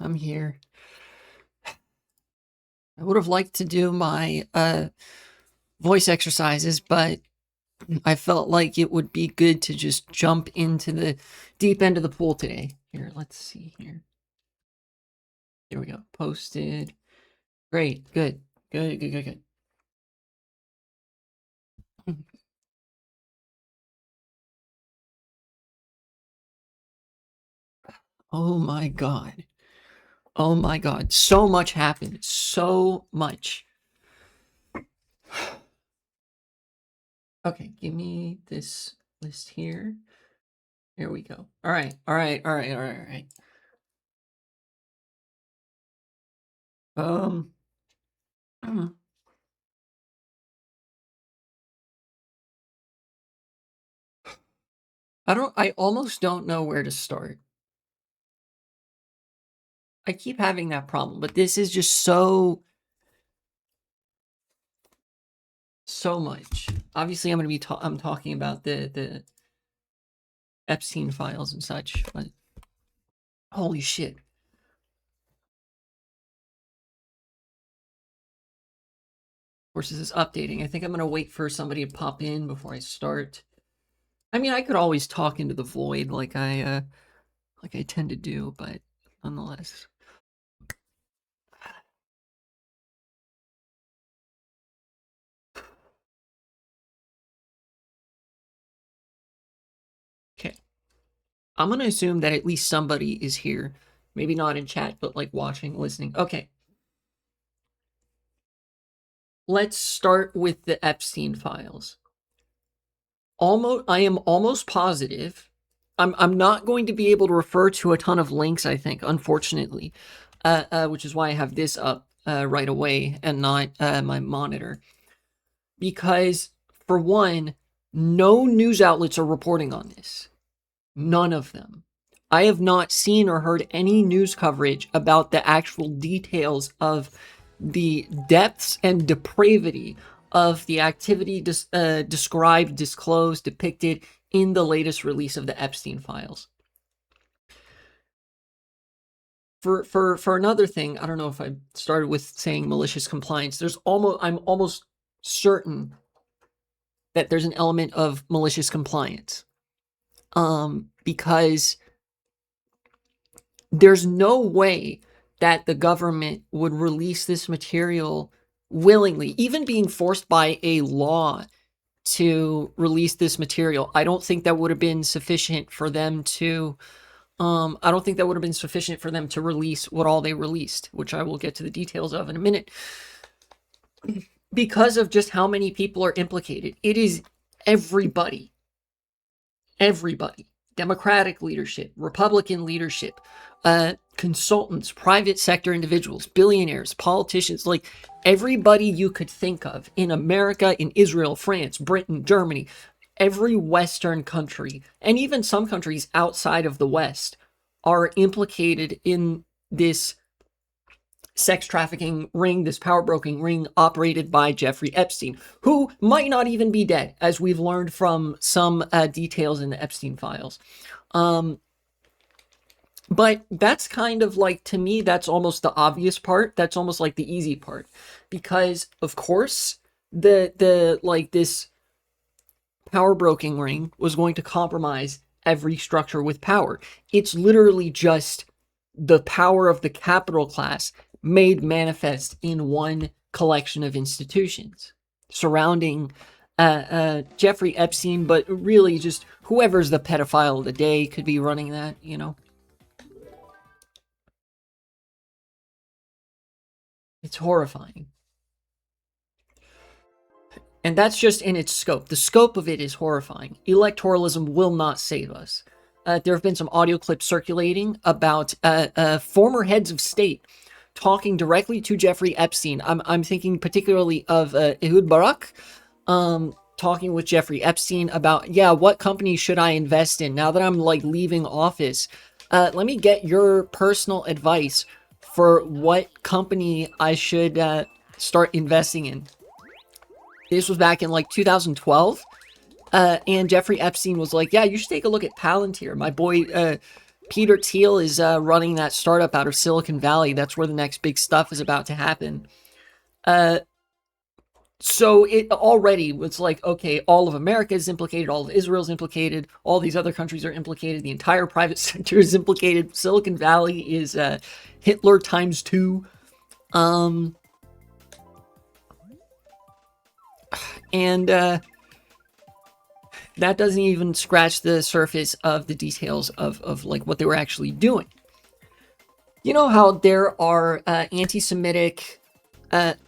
I'm here. I would have liked to do my voice exercises, but I felt like it would be good to just jump into the deep end of the pool today. Here, let's see here. Here we go. Posted. Great. Good. Good, good, good, good. Oh my god. Oh my god. So much happened. So much. Okay, give me this list here. Here we go. All right. All right. All right. All right. All right. Um I almost don't know where to start. I keep having that problem, but this is just so much. Obviously, I'm talking about the Epstein files and such, but holy shit. Of course, this is updating. I think I'm gonna wait for somebody to pop in before I start. I mean, I could always talk into the void like I tend to do, but nonetheless. Okay. I'm gonna assume that at least somebody is here. Maybe not in chat, but like watching, listening. Okay. Let's start with the Epstein files. I am almost positive. I'm not going to be able to refer to a ton of links, I think, unfortunately, which is why I have this up right away and not my monitor. Because, for one, no news outlets are reporting on this. None of them. I have not seen or heard any news coverage about the actual details of the depths and depravity of the activity described, disclosed, depicted in the latest release of the Epstein files. For another thing, I don't know if I started with saying malicious compliance. I'm almost certain that there's an element of malicious compliance. Because there's no way that the government would release this material willingly, even being forced by a law to release this material. I don't think that would have been sufficient for them to I don't think that would have been sufficient for them to release what all they released, which I will get to the details of in a minute. Because of just how many people are implicated. It is everybody. Everybody. Democratic leadership, Republican leadership, consultants, private sector individuals, billionaires, politicians, like everybody you could think of in America, in Israel, France, Britain, Germany, every Western country, and even some countries outside of the West are implicated in this sex trafficking ring, this power broking ring operated by Jeffrey Epstein, who might not even be dead, as we've learned from some details in the Epstein files. But that's kind of like, to me, that's almost the obvious part. That's almost like the easy part, because of course this power broking ring was going to compromise every structure with power. It's literally just the power of the capital class made manifest in one collection of institutions surrounding Jeffrey Epstein, but really just whoever's the pedophile of the day could be running that, you know? It's horrifying. And that's just in its scope. The scope of it is horrifying. Electoralism will not save us. There have been some audio clips circulating about former heads of state talking directly to Jeffrey Epstein. I'm thinking particularly of Ehud Barak, talking with Jeffrey Epstein about, yeah, what company should I invest in now that I'm like leaving office? Let me get your personal advice for what company I should start investing in. This was back in like 2012. And Jeffrey Epstein was like, yeah, you should take a look at Palantir. My boy Peter Thiel is running that startup out of Silicon Valley. That's where the next big stuff is about to happen. So it already was like, okay, all of America is implicated, all of Israel is implicated, all these other countries are implicated, the entire private sector is implicated. Silicon Valley is Hitler times 2. And that doesn't even scratch the surface of the details of like what they were actually doing. You know how there are anti-Semitic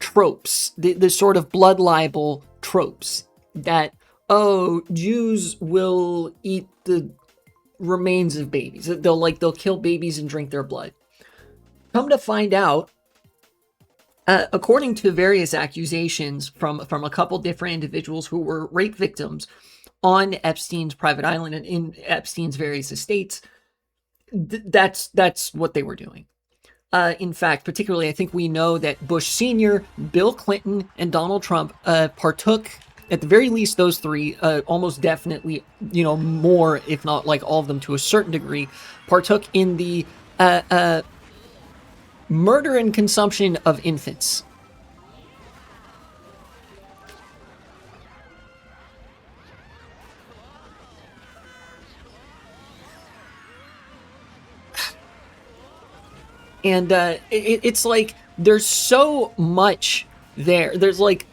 tropes, the sort of blood libel tropes that, oh, Jews will eat the remains of babies. They'll kill babies and drink their blood. Come to find out, according to various accusations from a couple different individuals who were rape victims on Epstein's private island and in Epstein's various estates, that's what they were doing. In fact, particularly, I think we know that Bush Sr., Bill Clinton, and Donald Trump partook, at the very least, those three, almost definitely, more, if not like all of them to a certain degree, partook in the murder and consumption of infants. And it's like, there's so much there. There's like,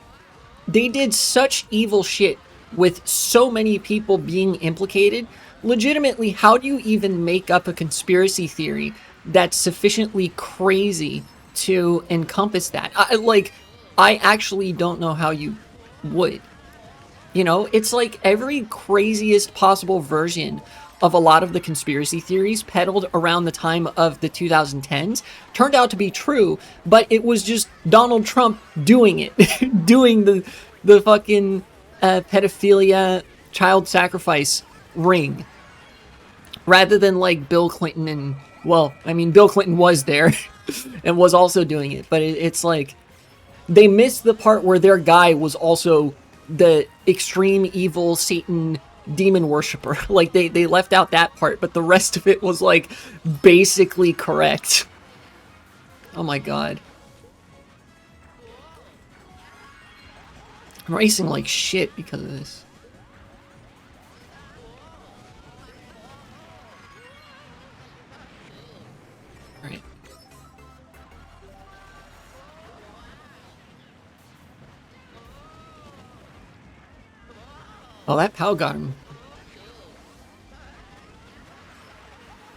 they did such evil shit with so many people being implicated. Legitimately, how do you even make up a conspiracy theory that's sufficiently crazy to encompass that? I actually don't know how you would. It's like every craziest possible version of a lot of the conspiracy theories peddled around the time of the 2010s turned out to be true, but it was just Donald Trump doing it, doing the fucking pedophilia child sacrifice ring, rather than like Bill Clinton and, well, I mean, Bill Clinton was there and was also doing it, but it's like they missed the part where their guy was also the extreme evil Satan demon worshiper. Like they left out that part, but the rest of it was like basically correct. Oh my god. I'm racing like shit because of this. Alright. Oh, that POW got him.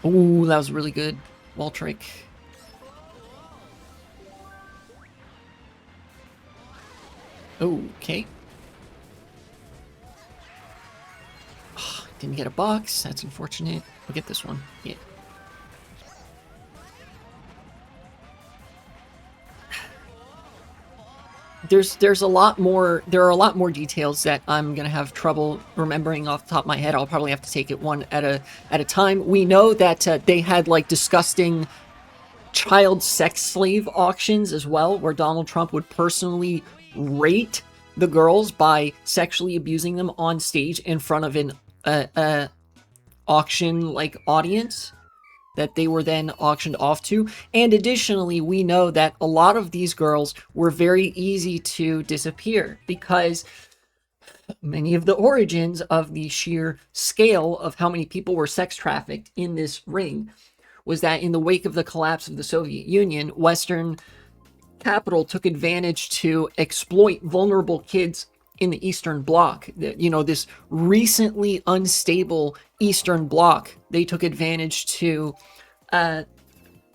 Ooh, that was really good. Wall trick. Okay. Oh, didn't get a box. That's unfortunate. We'll get this one. Yeah. There's a lot more. There are a lot more details that I'm gonna have trouble remembering off the top of my head. I'll probably have to take it one at a time. We know that they had like disgusting child sex slave auctions as well, where Donald Trump would personally rate the girls by sexually abusing them on stage in front of an auction like audience that they were then auctioned off to. And additionally, we know that a lot of these girls were very easy to disappear because many of the origins of the sheer scale of how many people were sex trafficked in this ring was that in the wake of the collapse of the Soviet Union, Western capital took advantage to exploit vulnerable kids in the Eastern Bloc. This recently unstable Eastern Bloc, they took advantage to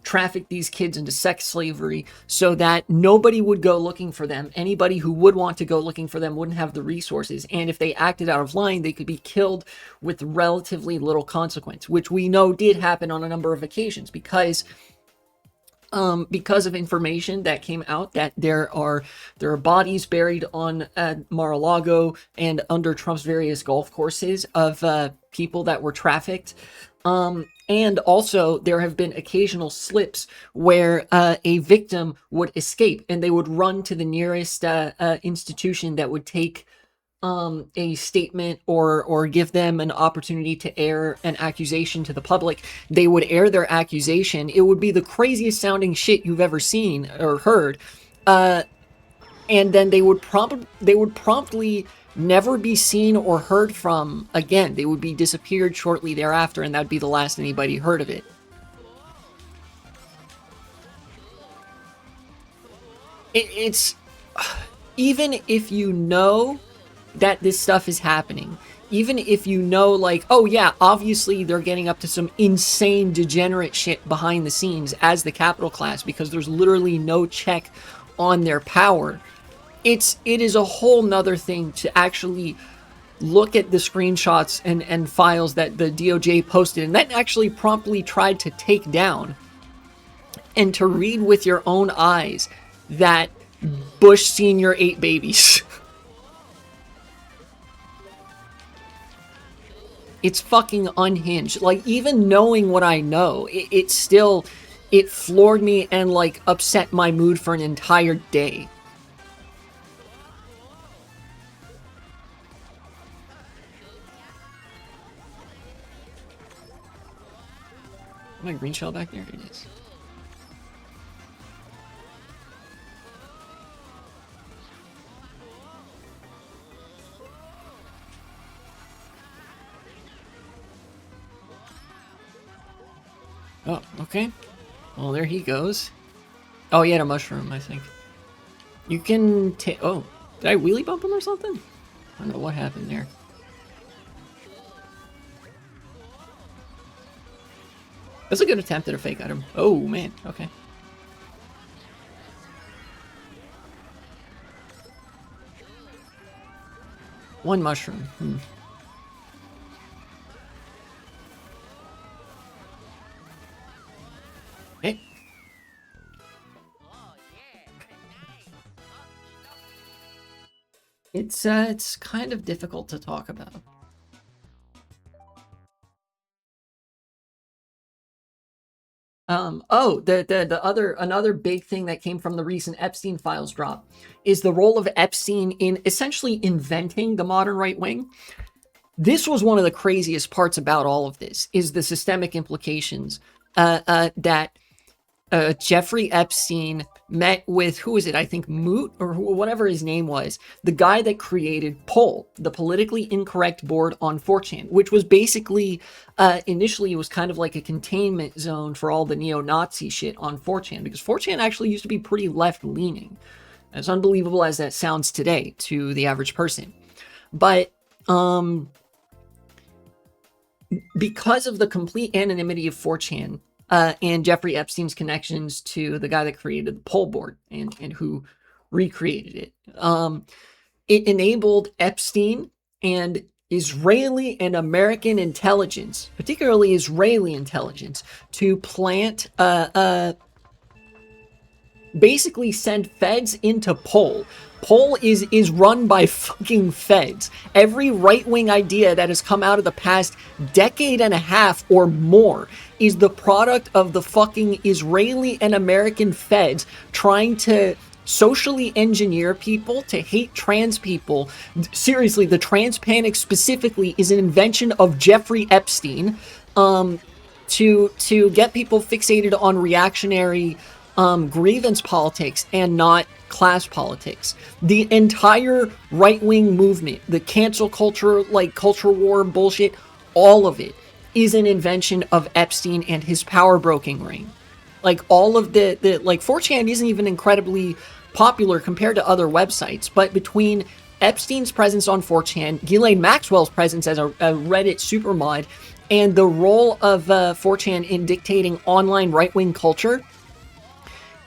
traffic these kids into sex slavery so that nobody would go looking for them. Anybody who would want to go looking for them wouldn't have the resources. And if they acted out of line, they could be killed with relatively little consequence, which we know did happen on a number of occasions because of information that came out that there are bodies buried on Mar-a-Lago and under Trump's various golf courses of people that were trafficked. And also there have been occasional slips where a victim would escape and they would run to the nearest institution that would take a statement or give them an opportunity to air an accusation to the public, they would air their accusation. It would be the craziest sounding shit you've ever seen or heard. And then they would promptly never be seen or heard from again. They would be disappeared shortly thereafter, and that'd be the last anybody heard of it. It's even if you know that this stuff is happening, even if you know, like, oh yeah, obviously they're getting up to some insane degenerate shit behind the scenes as the capital class, because there's literally no check on their power. It is a whole nother thing to actually look at the screenshots and files that the DOJ posted and then actually promptly tried to take down, and to read with your own eyes that Bush Sr. ate babies. It's fucking unhinged. Like, even knowing what I know, it still, it floored me and, like, upset my mood for an entire day. My green shell back there? It is. Oh, okay. Well, there he goes. Oh, he had a mushroom, I think. You can take... Oh, did I wheelie bump him or something? I don't know what happened there. That's a good attempt at a fake item. Oh, man. Okay. One mushroom. Okay. It's kind of difficult to talk about. Another big thing that came from the recent Epstein files drop is the role of Epstein in essentially inventing the modern right wing. This was one of the craziest parts about all of this, is the systemic implications that Jeffrey Epstein met with, who is it? I think Moot, or whatever his name was, the guy that created Poll, the politically incorrect board on 4chan, which was basically, initially it was kind of like a containment zone for all the neo-Nazi shit on 4chan, because 4chan actually used to be pretty left-leaning, as unbelievable as that sounds today to the average person. But, because of the complete anonymity of 4chan, and Jeffrey Epstein's connections to the guy that created the Poll board and who recreated it, it enabled Epstein and Israeli and American intelligence, particularly Israeli intelligence, to plant, basically send feds into Poll. Poll is run by fucking feds. Every right-wing idea that has come out of the past decade and a half or more is the product of the fucking Israeli and American feds trying to socially engineer people to hate trans people. Seriously, the trans panic specifically is an invention of Jeffrey Epstein, to get people fixated on reactionary grievance politics and not class politics. The entire right-wing movement, the cancel culture, like culture war bullshit, all of it is an invention of Epstein and his power broking ring. Like, all of the like, 4chan isn't even incredibly popular compared to other websites, but between Epstein's presence on 4chan, Ghislaine Maxwell's presence as a Reddit supermod, and the role of 4chan in dictating online right-wing culture,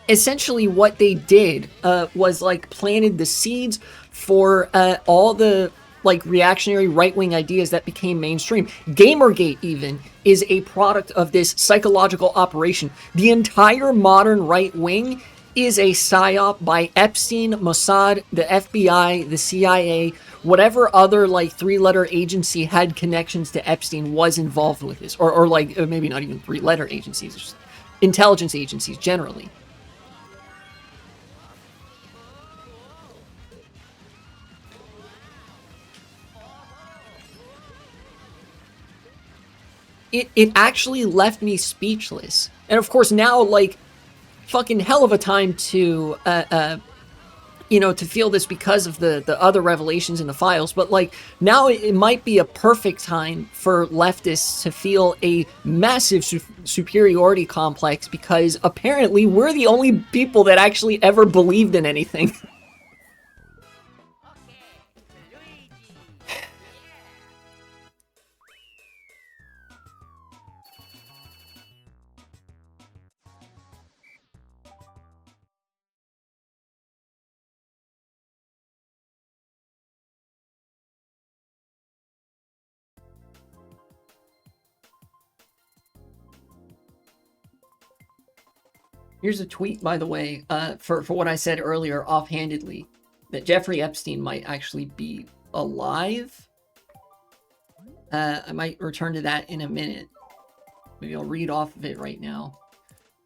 essentially what they did was, like, planted the seeds for all the, like, reactionary right-wing ideas that became mainstream. Gamergate even is a product of this psychological operation. The entire modern right wing is a psyop by Epstein, Mossad, the FBI, the CIA, whatever other, like, three-letter agency had connections to Epstein was involved with this, or like, maybe not even three-letter agencies, just intelligence agencies generally. it actually left me speechless. And of course now, like, fucking hell of a time to to feel this because of the other revelations in the files, but like now it might be a perfect time for leftists to feel a massive superiority complex, because apparently we're the only people that actually ever believed in anything. Here's a tweet, by the way, for what I said earlier offhandedly, that Jeffrey Epstein might actually be alive. I might return to that in a minute. Maybe I'll read off of it right now.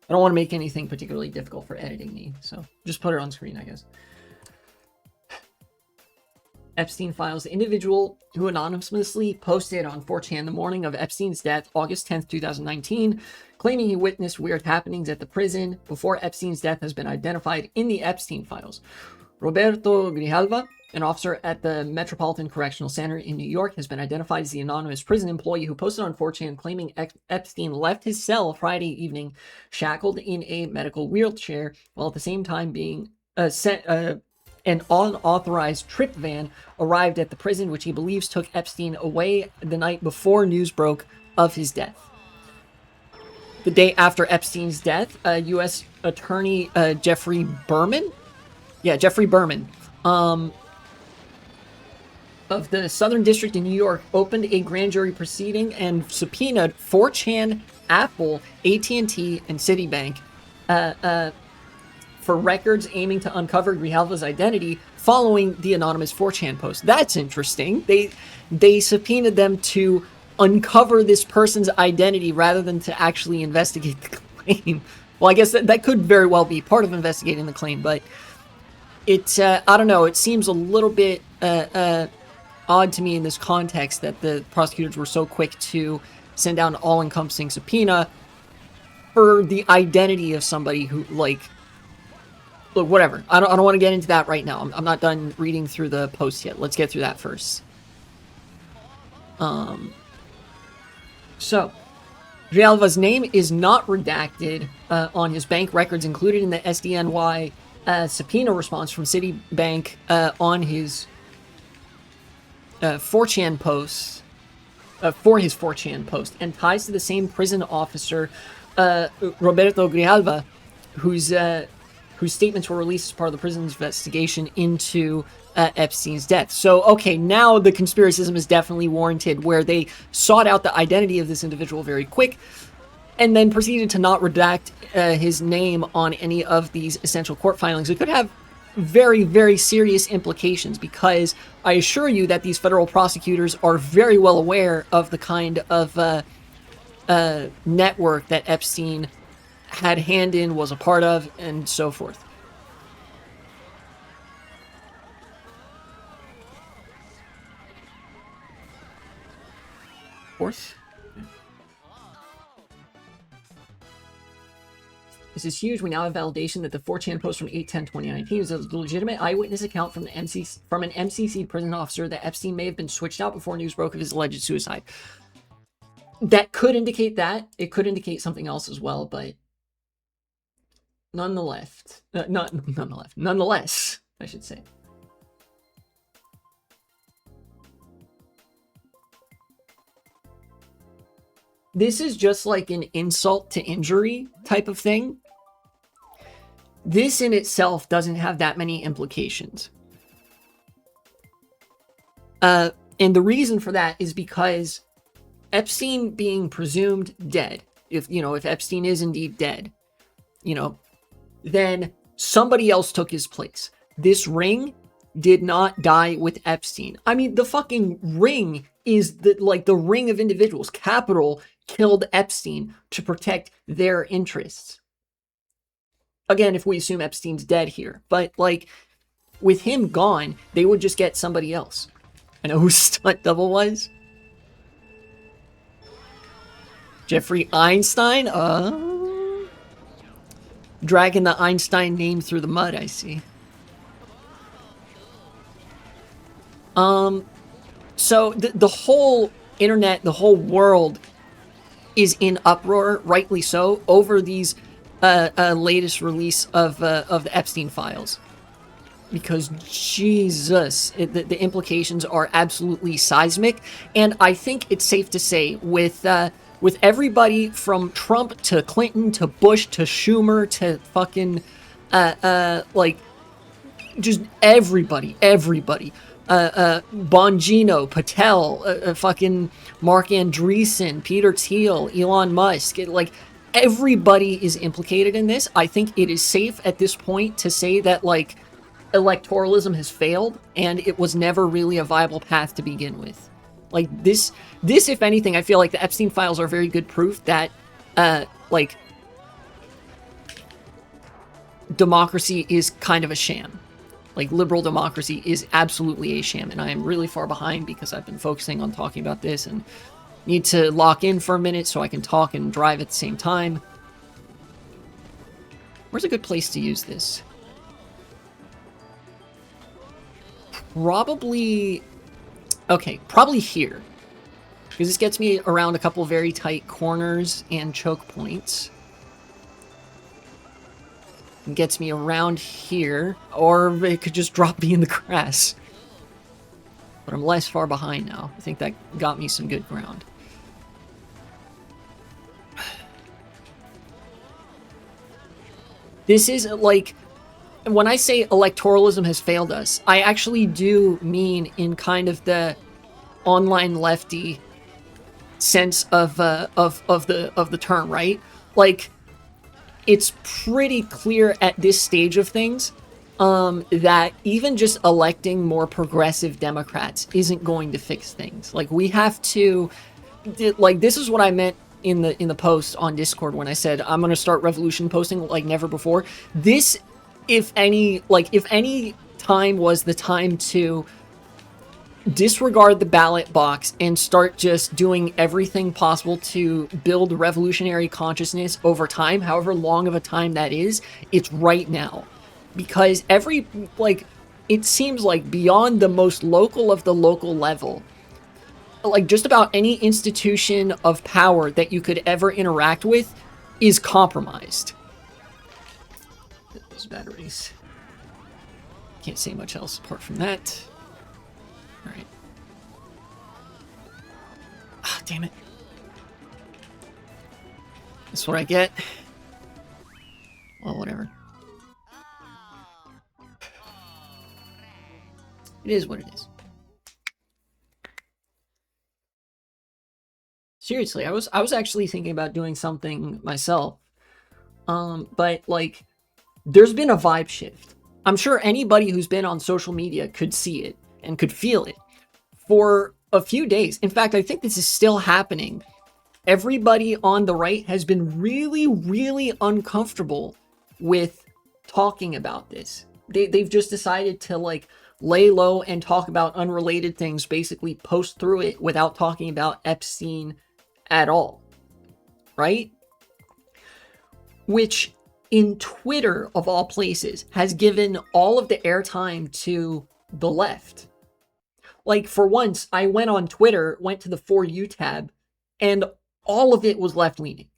I don't want to make anything particularly difficult for editing me, so just put it on screen, I guess. Epstein files. The individual who anonymously posted on 4chan the morning of Epstein's death, August 10th, 2019, claiming he witnessed weird happenings at the prison before Epstein's death has been identified in the Epstein files. Roberto Grijalva, an officer at the Metropolitan Correctional Center in New York, has been identified as the anonymous prison employee who posted on 4chan claiming Epstein left his cell Friday evening shackled in a medical wheelchair, while at the same time being an unauthorized trip van arrived at the prison, which he believes took Epstein away the night before news broke of his death. The day after Epstein's death, U.S. Attorney Geoffrey Berman, of the Southern District in New York, opened a grand jury proceeding and subpoenaed 4chan, Apple, AT&T, and Citibank for records aiming to uncover Grijalva's identity following the anonymous 4chan post. That's interesting. They subpoenaed them to uncover this person's identity rather than to actually investigate the claim. Well, I guess that could very well be part of investigating the claim, but it's, I don't know, it seems a little bit odd to me in this context that the prosecutors were so quick to send down an all-encompassing subpoena for the identity of somebody who, like, look, whatever. I don't want to get into that right now. I'm not done reading through the post yet. Let's get through that first. So, Grijalva's name is not redacted on his bank records included in the SDNY subpoena response from Citibank on his 4chan posts, for his 4chan post, and ties to the same prison officer, Roberto Grijalva, whose statements were released as part of the prison's investigation into Epstein's death. So, okay, now the conspiracism is definitely warranted, where they sought out the identity of this individual very quick, and then proceeded to not redact his name on any of these essential court filings. It could have very, very serious implications, because I assure you that these federal prosecutors are very well aware of the kind of network that Epstein had hand in, was a part of, and so forth. This is huge. We now have validation that the 4chan post from 8/10/2019 is a legitimate eyewitness account from an MCC prison officer that Epstein may have been switched out before news broke of his alleged suicide. That could indicate that. It could indicate something else as well, but nonetheless, I should say. This is just like an insult to injury type of thing. This in itself doesn't have that many implications. And the reason for that is because Epstein being presumed dead, if Epstein is indeed dead, then somebody else took his place. This ring did not die with Epstein. I mean, the fucking ring is the ring of individuals. Capital killed Epstein to protect their interests. Again, if we assume Epstein's dead here. But, with him gone, they would just get somebody else. I know who Stunt Double was. Jeffrey Einstein? Dragging the Einstein name through the mud, I see. So the whole internet, the whole world is in uproar, rightly so, over these latest release of the Epstein files. Because Jesus, the implications are absolutely seismic, and I think it's safe to say with everybody from Trump to Clinton to Bush to Schumer to fucking like just everybody, Bongino, Patel, fucking Mark Andreessen, Peter Thiel, Elon Musk, like everybody is implicated in this. I think it is safe at this point to say that like electoralism has failed and it was never really a viable path to begin with. Like this if anything, I feel like the Epstein files are very good proof that like democracy is kind of a sham. Like liberal democracy is absolutely a sham, and I am really far behind because I've been focusing on talking about this and need to lock in for a minute so I can talk and drive at the same time. Where's a good place to use this? Probably here, because this gets me around a couple very tight corners and choke points. It gets me around here, or it could just drop me in the grass. But I'm less far behind now. I think that got me some good ground. This is like, when I say electoralism has failed us, I actually do mean in kind of the online lefty sense of the term, right? Like, it's pretty clear at this stage of things that even just electing more progressive Democrats isn't going to fix things. Like, we have to, like, this is what I meant in the post on Discord when I said I'm going to start revolution posting like never before. This, if any time was the time to disregard the ballot box and start just doing everything possible to build revolutionary consciousness over time, however long of a time that is, it's right now. Because it seems like beyond the most local of the local level, like just about any institution of power that you could ever interact with is compromised. Those batteries. Can't say much else apart from that. Alright. Ah, damn it. That's what I get. Well, whatever. It is what it is. Seriously, I was actually thinking about doing something myself. But like, there's been a vibe shift. I'm sure anybody who's been on social media could see it and could feel it for a few days. In fact, I think this is still happening. Everybody on the right has been really, really uncomfortable with talking about this. They've just decided to like lay low and talk about unrelated things, basically post through it without talking about Epstein at all, right? Which in Twitter, of all places, has given all of the airtime to the left. Like, for once, I went on Twitter, went to the For You tab, and all of it was left-leaning.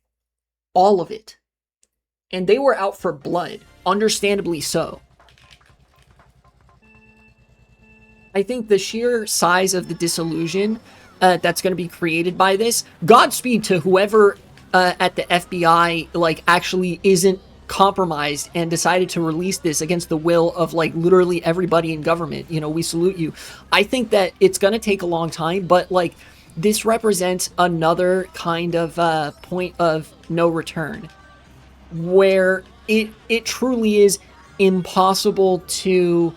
All of it. And they were out for blood, understandably so. I think the sheer size of the disillusion that's going to be created by this, Godspeed to whoever at the FBI, like, actually isn't compromised and decided to release this against the will of like literally everybody in government. You know, we salute you. I think that it's going to take a long time, but like this represents another kind of point of no return where it truly is impossible to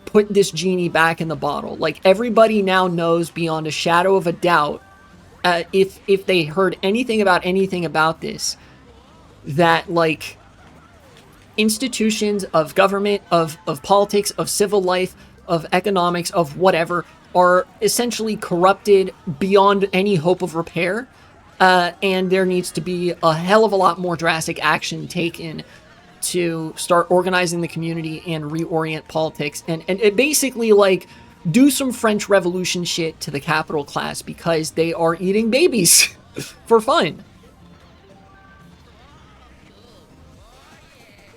put this genie back in the bottle. Like, everybody now knows beyond a shadow of a doubt, if they heard anything about this, that like institutions of government, of politics, of civil life, of economics, of whatever, are essentially corrupted beyond any hope of repair. and there needs to be a hell of a lot more drastic action taken to start organizing the community and reorient politics, and it basically, like, do some French Revolution shit to the capital class, because they are eating babies for fun.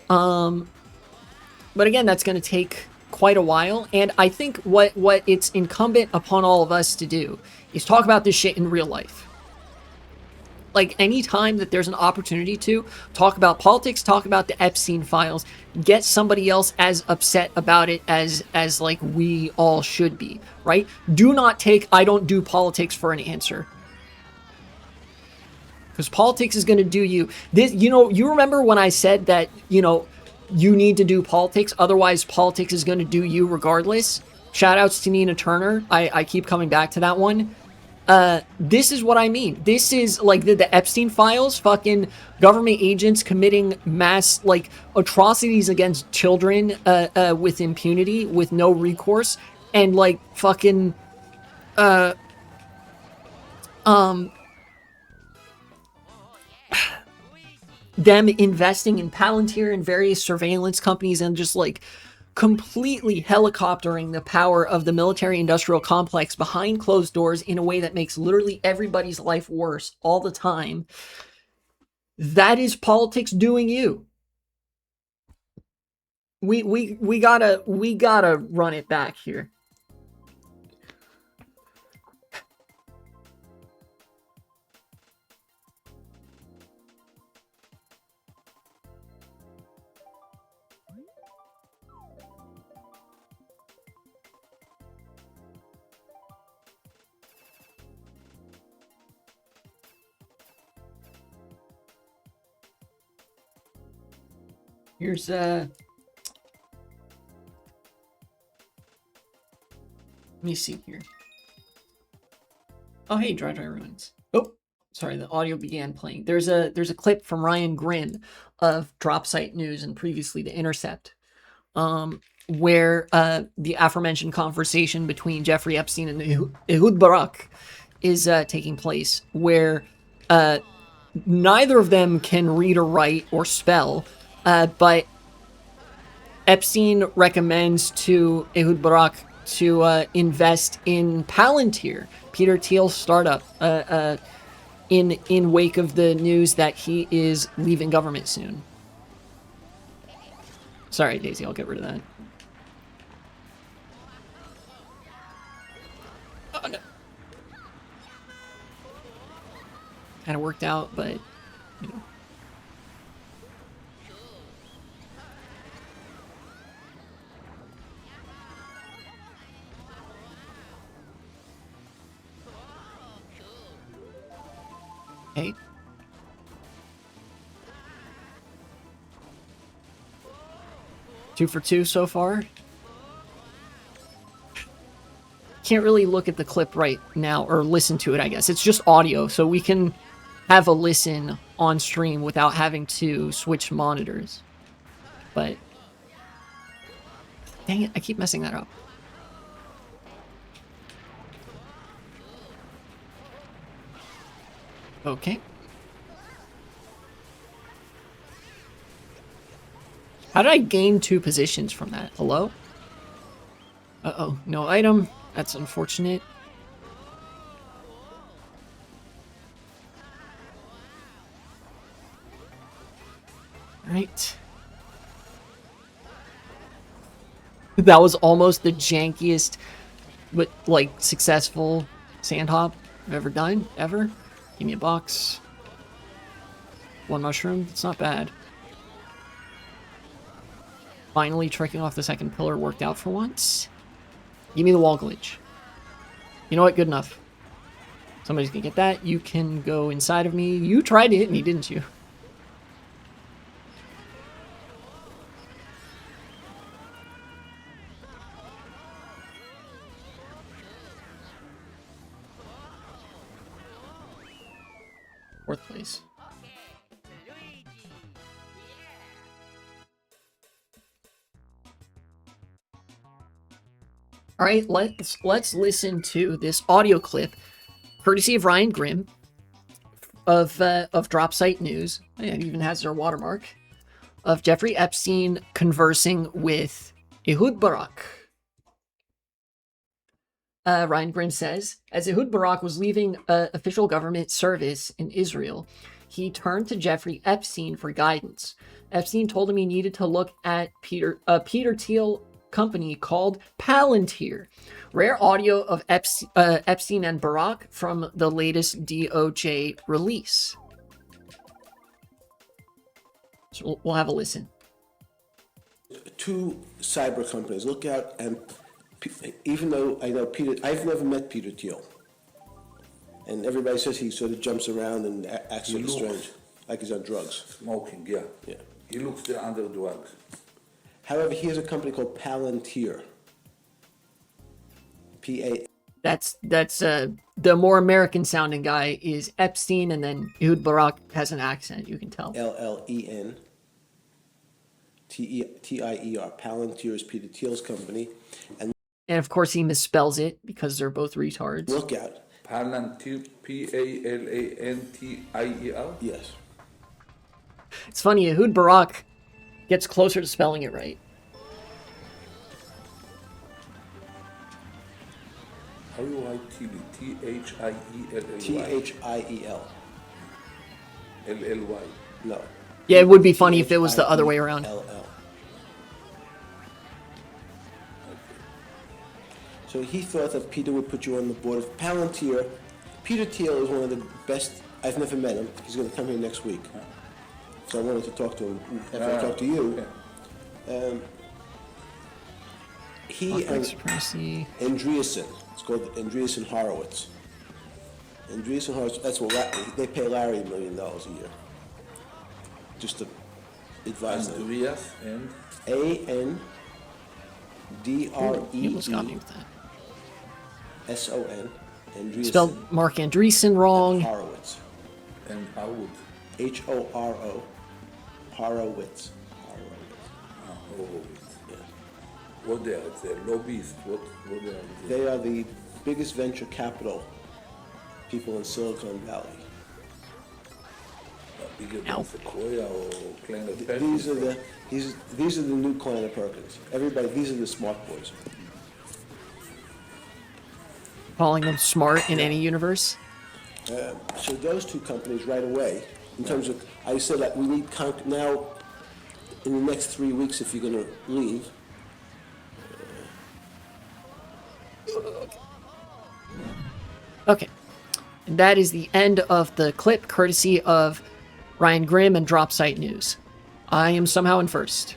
But again, that's going to take quite a while, and I think what it's incumbent upon all of us to do is talk about this shit in real life. Like, anytime that there's an opportunity to talk about politics, talk about the Epstein files, get somebody else as upset about it as like we all should be, right? Do not take "I don't do politics" for an answer. Because politics is going to do you. This, you remember when I said that, you need to do politics, otherwise politics is going to do you regardless? Shout outs to Nina Turner. I keep coming back to that one. This is what I mean. This is like the Epstein files, fucking government agents committing mass, like, atrocities against children, with impunity, with no recourse, and, like, fucking, them investing in Palantir and various surveillance companies, and just, like, completely helicoptering the power of the military-industrial complex behind closed doors in a way that makes literally everybody's life worse all the time. That is politics doing you. We gotta run it back here. Here's let me see here. Oh, hey, Dry Ruins. Oh, sorry, the audio began playing. There's a clip from Ryan Grimm of Dropsite News and previously The Intercept, where the aforementioned conversation between Jeffrey Epstein and Ehud Barak is taking place, where neither of them can read or write or spell, but Epstein recommends to Ehud Barak to invest in Palantir, Peter Thiel's startup, in wake of the news that he is leaving government soon. Sorry, Daisy, I'll get rid of that. Oh, no. Kind of worked out, but, Hey. 2 for 2 so far. Can't really look at the clip right now, or listen to it, I guess. It's just audio, so we can have a listen on stream without having to switch monitors. But, dang it, I keep messing that up. Okay. How did I gain 2 positions from that? Hello? Uh-oh, no item. That's unfortunate. Right. That was almost the jankiest, but, like, successful sand hop I've ever done, ever. Give me a box. 1 mushroom. It's not bad. Finally, tricking off the second pillar worked out for once. Give me the wall glitch. You know what? Good enough. Somebody's gonna get that. You can go inside of me. You tried to hit me, didn't you? Fourth place. All right, let's listen to this audio clip, courtesy of Ryan Grimm, of Drop Site News. It even has their watermark of Jeffrey Epstein conversing with Ehud Barak. Ryan Grimm says, as Ehud Barak was leaving official government service in Israel, he turned to Jeffrey Epstein for guidance. Epstein told him he needed to look at Peter Thiel company called Palantir. Rare audio of Epstein and Barak from the latest DOJ release. So we'll have a listen. Two cyber companies. Look out, and even though I know Peter, I've never met Peter Thiel. And everybody says he sort of jumps around and acts sort of strange, like he's on drugs. Smoking, yeah. Yeah. He looks under drugs. However, he has a company called Palantir. P-A. That's the more American sounding guy is Epstein, and then Ehud Barak has an accent, you can tell. L-L-E-N. T-I-E-R. Palantir is Peter Thiel's company. And of course he misspells it because they're both retards. look out. Palantir, P-A-L-A-N-T-I-E-R? Yes. It's funny, Ehud Barak gets closer to spelling it right. How do you write Thiel? T-H-I-E-L-L-Y? T-H-I-E-L. L-L-Y. No. Yeah, it would be funny if it was the other way around. L-L. So he thought that Peter would put you on the board of Palantir. Peter Thiel is one of the best. I've never met him. He's going to come here next week. So I wanted to talk to him after I talked to you. He and Supremacy. Andreessen, it's called Andreessen Horowitz. Andreessen Horowitz, that's what they pay Larry $1 million a year. Just to advise them. Andreas and? He almost got me with that. A-N-D-R-E-E-S-O-N. Andreessen. Spelled Mark Andreessen wrong. Horowitz. And Harwood. H-O-R-O. Horowitz. Horowitz. What they are? It's a lobbyist. What they are? They are the biggest venture capital people in Silicon Valley. Bigger than Sequoia or Kleiner These are the new Kleiner Perkins. Everybody, these are the smart boys. Calling them smart in any universe. So those two companies right away, in terms of, I said that we need now, in the next 3 weeks, if you're going to leave. Okay. And that is the end of the clip, courtesy of Ryan Grimm and Drop Site News. I am somehow in first.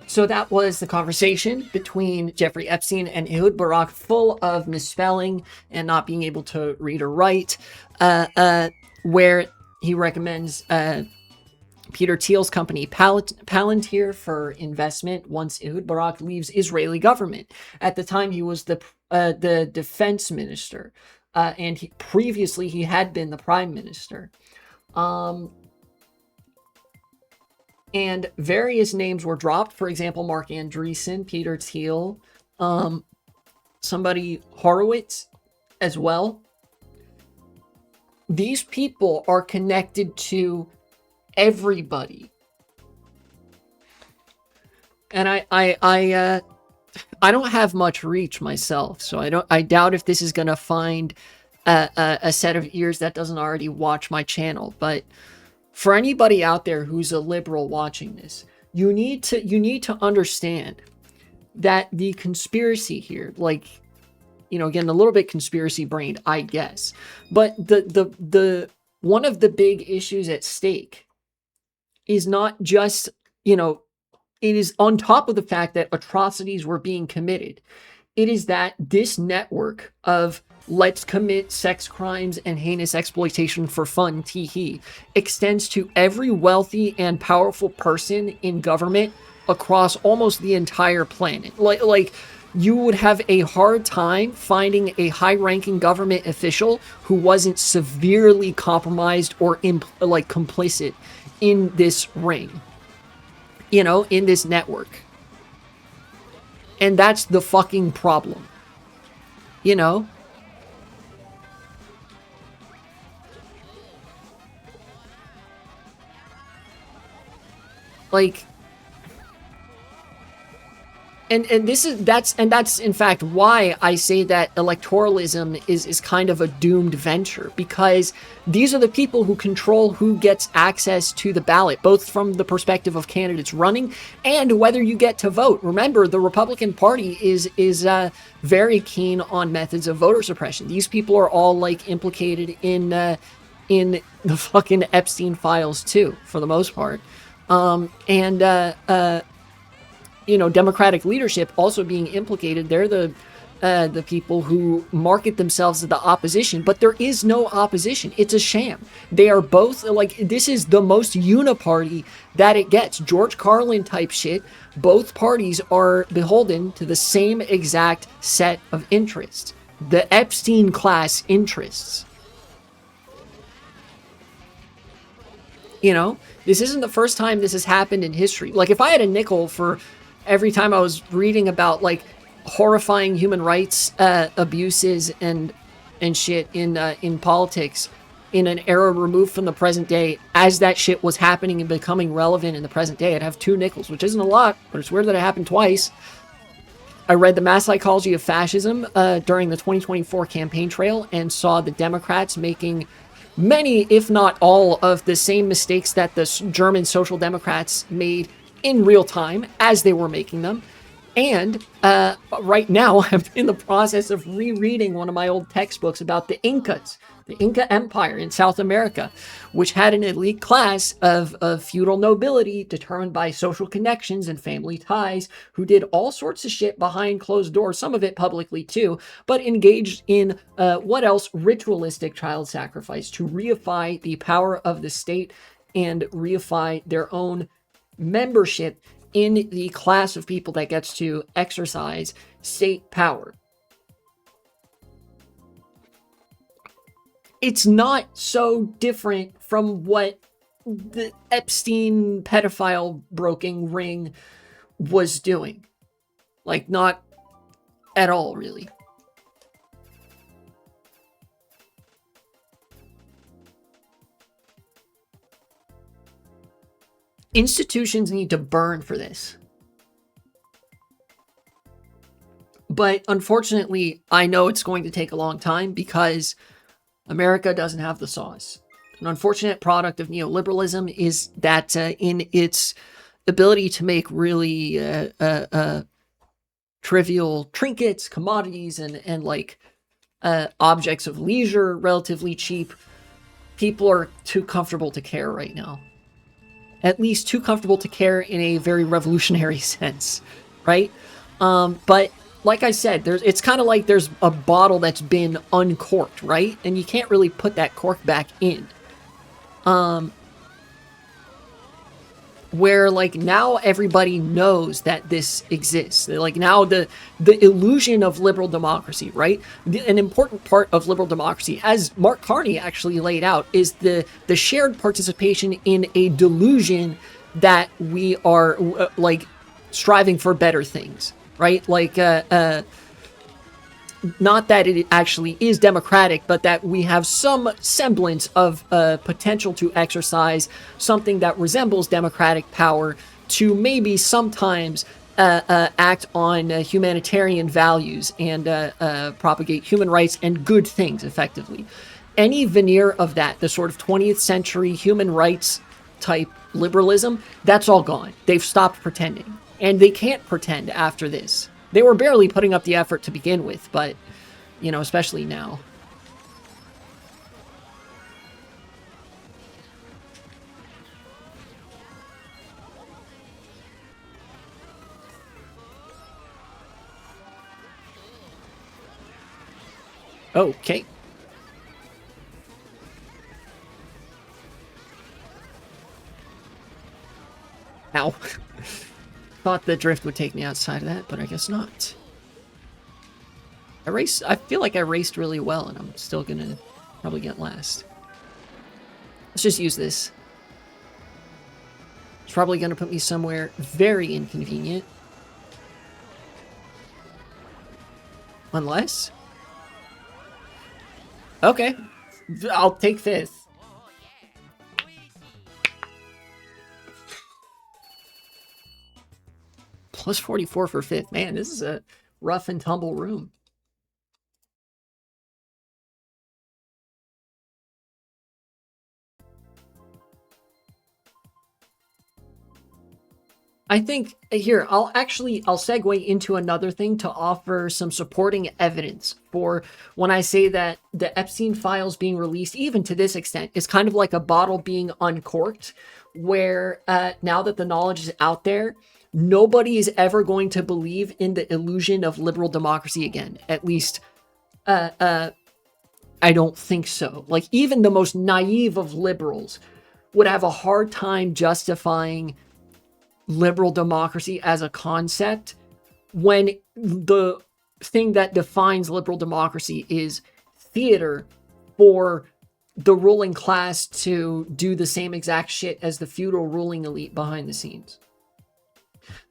So that was the conversation between Jeffrey Epstein and Ehud Barak, full of misspelling and not being able to read or write, where he recommends Peter Thiel's company Palantir for investment once Ehud Barak leaves Israeli government. At the time, he was the defense minister, and previously he had been the prime minister. And various names were dropped. For example, Mark Andreessen, Peter Thiel, somebody Horowitz as well. These people are connected to everybody. And I don't have much reach myself, so I doubt if this is gonna find a set of ears that doesn't already watch my channel. But for anybody out there who's a liberal watching this, you need to understand that the conspiracy here, like, you know, again, a little bit conspiracy brained, I guess, but the one of the big issues at stake is not just, you know, it is on top of the fact that atrocities were being committed. It is that this network of let's commit sex crimes and heinous exploitation for fun, tee-hee, extends to every wealthy and powerful person in government across almost the entire planet. Like you would have a hard time finding a high-ranking government official who wasn't severely compromised or complicit in this ring, you know, in this network. And that's the fucking problem. You know? Like, and that's in fact why I say that electoralism is kind of a doomed venture, because these are the people who control who gets access to the ballot, both from the perspective of candidates running and whether you get to vote. Remember, the Republican Party is very keen on methods of voter suppression. These people are all like implicated in the fucking Epstein files too, for the most part. You know, Democratic leadership also being implicated. They're the people who market themselves as the opposition, but there is no opposition. It's a sham. They are both like, this is the most uniparty that it gets. George Carlin type shit. Both parties are beholden to the same exact set of interests, the Epstein class interests. You know, this isn't the first time this has happened in history. Like, if I had a nickel for every time I was reading about like horrifying human rights abuses and shit in politics in an era removed from the present day, as that shit was happening and becoming relevant in the present day, I'd have 2 nickels, which isn't a lot, but it's weird that it happened twice. I read The Mass Psychology of Fascism during the 2024 campaign trail and saw the Democrats making many, if not all, of the same mistakes that the German Social Democrats made in real time as they were making them. And right now, I'm in the process of rereading one of my old textbooks about the Incas, the Inca Empire in South America, which had an elite class of feudal nobility determined by social connections and family ties, who did all sorts of shit behind closed doors, some of it publicly too, but engaged in what else? Ritualistic child sacrifice to reify the power of the state and reify their own membership in the class of people that gets to exercise state power. It's not so different from what the Epstein pedophile broking ring was doing. Like, not at all, really. Institutions need to burn for this. But unfortunately, I know it's going to take a long time because America doesn't have the sauce. An unfortunate product of neoliberalism is that in its ability to make really trivial trinkets, commodities, and like objects of leisure relatively cheap, people are too comfortable to care right now. At least too comfortable to care in a very revolutionary sense, right? But like I said, it's kind of like there's a bottle that's been uncorked, right? And you can't really put that cork back in. Where like now everybody knows that this exists. Like now the illusion of liberal democracy, right? An important part of liberal democracy, as Mark Carney actually laid out, is the shared participation in a delusion that we are like striving for better things, right? Like not that it actually is democratic, but that we have some semblance of potential to exercise something that resembles democratic power to maybe sometimes act on humanitarian values and propagate human rights and good things effectively. Any veneer of that, the sort of 20th century human rights type liberalism, that's all gone. They've stopped pretending. And they can't pretend after this. They were barely putting up the effort to begin with, but, you know, especially now. Okay. Ow. Thought the drift would take me outside of that, but I guess not. I feel like I raced really well, and I'm still gonna probably get last. Let's just use this. It's probably gonna put me somewhere very inconvenient. Unless Okay. I'll take fifth. Plus 44 for fifth. Man, this is a rough and tumble room. I think here, I'll segue into another thing to offer some supporting evidence for when I say that the Epstein files being released, even to this extent, is kind of like a bottle being uncorked, where now that the knowledge is out there, nobody is ever going to believe in the illusion of liberal democracy again. At least, I don't think so. Like, even the most naive of liberals would have a hard time justifying liberal democracy as a concept when the thing that defines liberal democracy is theater for the ruling class to do the same exact shit as the feudal ruling elite behind the scenes.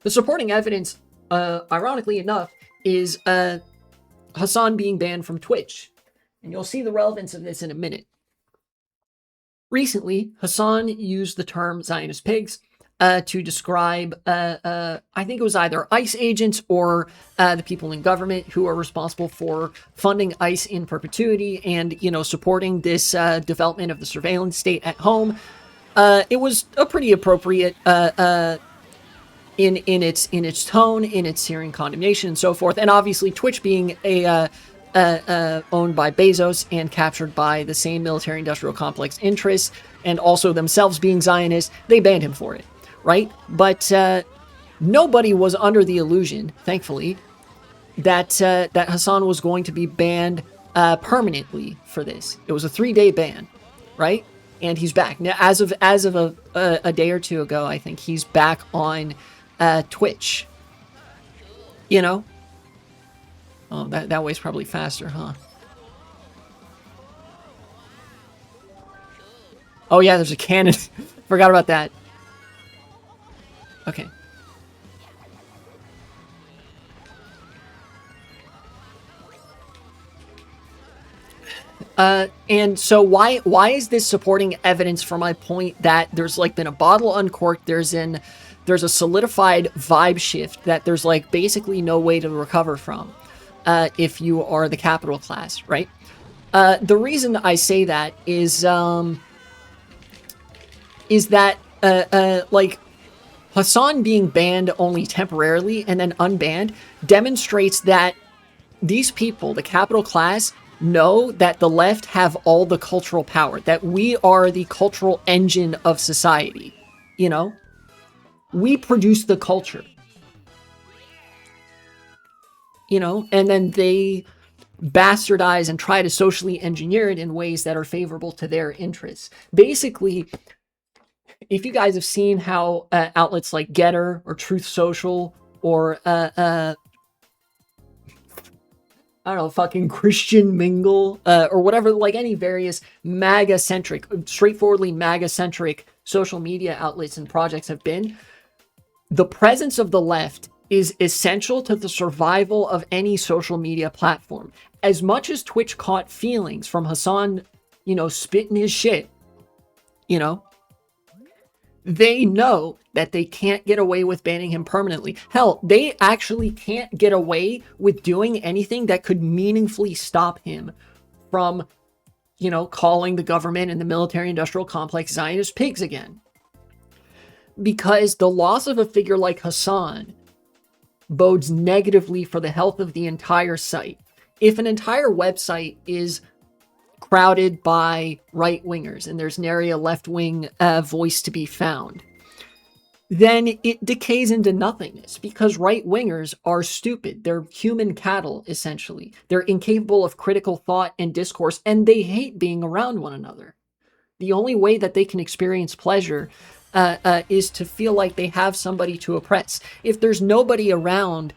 The supporting evidence, ironically enough, is Hasan being banned from Twitch. And you'll see the relevance of this in a minute. Recently, Hasan used the term Zionist pigs to describe, I think it was either ICE agents or the people in government who are responsible for funding ICE in perpetuity and, supporting this development of the surveillance state at home. It was a pretty appropriate in its tone, in its searing condemnation, and so forth. And obviously, Twitch being owned by Bezos and captured by the same military-industrial complex interests, and also themselves being Zionists, they banned him for it. Right? But nobody was under the illusion, thankfully, that Hasan was going to be banned permanently for this. It was a 3-day ban, right? And he's back. Now, as of a day or two ago, I think he's back on Twitch. Oh, that way's probably faster, huh? Oh yeah, there's a cannon. Forgot about that. Okay. And so why is this supporting evidence for my point that there's been a bottle uncorked, there's a solidified vibe shift that there's basically no way to recover from if you are the capital class, right? The reason I say that is that Hasan being banned only temporarily and then unbanned demonstrates that these people, the capital class, know that the left have all the cultural power, that we are the cultural engine of society. We produce the culture. And then they bastardize and try to socially engineer it in ways that are favorable to their interests. Basically, if you guys have seen how outlets like Getter or Truth Social or I don't know, fucking Christian Mingle or whatever, any various MAGA-centric, straightforwardly MAGA-centric social media outlets and projects have been, the presence of the left is essential to the survival of any social media platform. As much as Twitch caught feelings from Hasan, spitting his shit, they know that they can't get away with banning him permanently. Hell, they actually can't get away with doing anything that could meaningfully stop him from, calling the government and the military-industrial complex Zionist pigs again. Because the loss of a figure like Hasan bodes negatively for the health of the entire site. If an entire website is crowded by right-wingers and there's nary a left-wing voice to be found, then it decays into nothingness because right-wingers are stupid. They're human cattle, essentially. They're incapable of critical thought and discourse, and they hate being around one another. The only way that they can experience pleasure is to feel like they have somebody to oppress. If there's nobody around,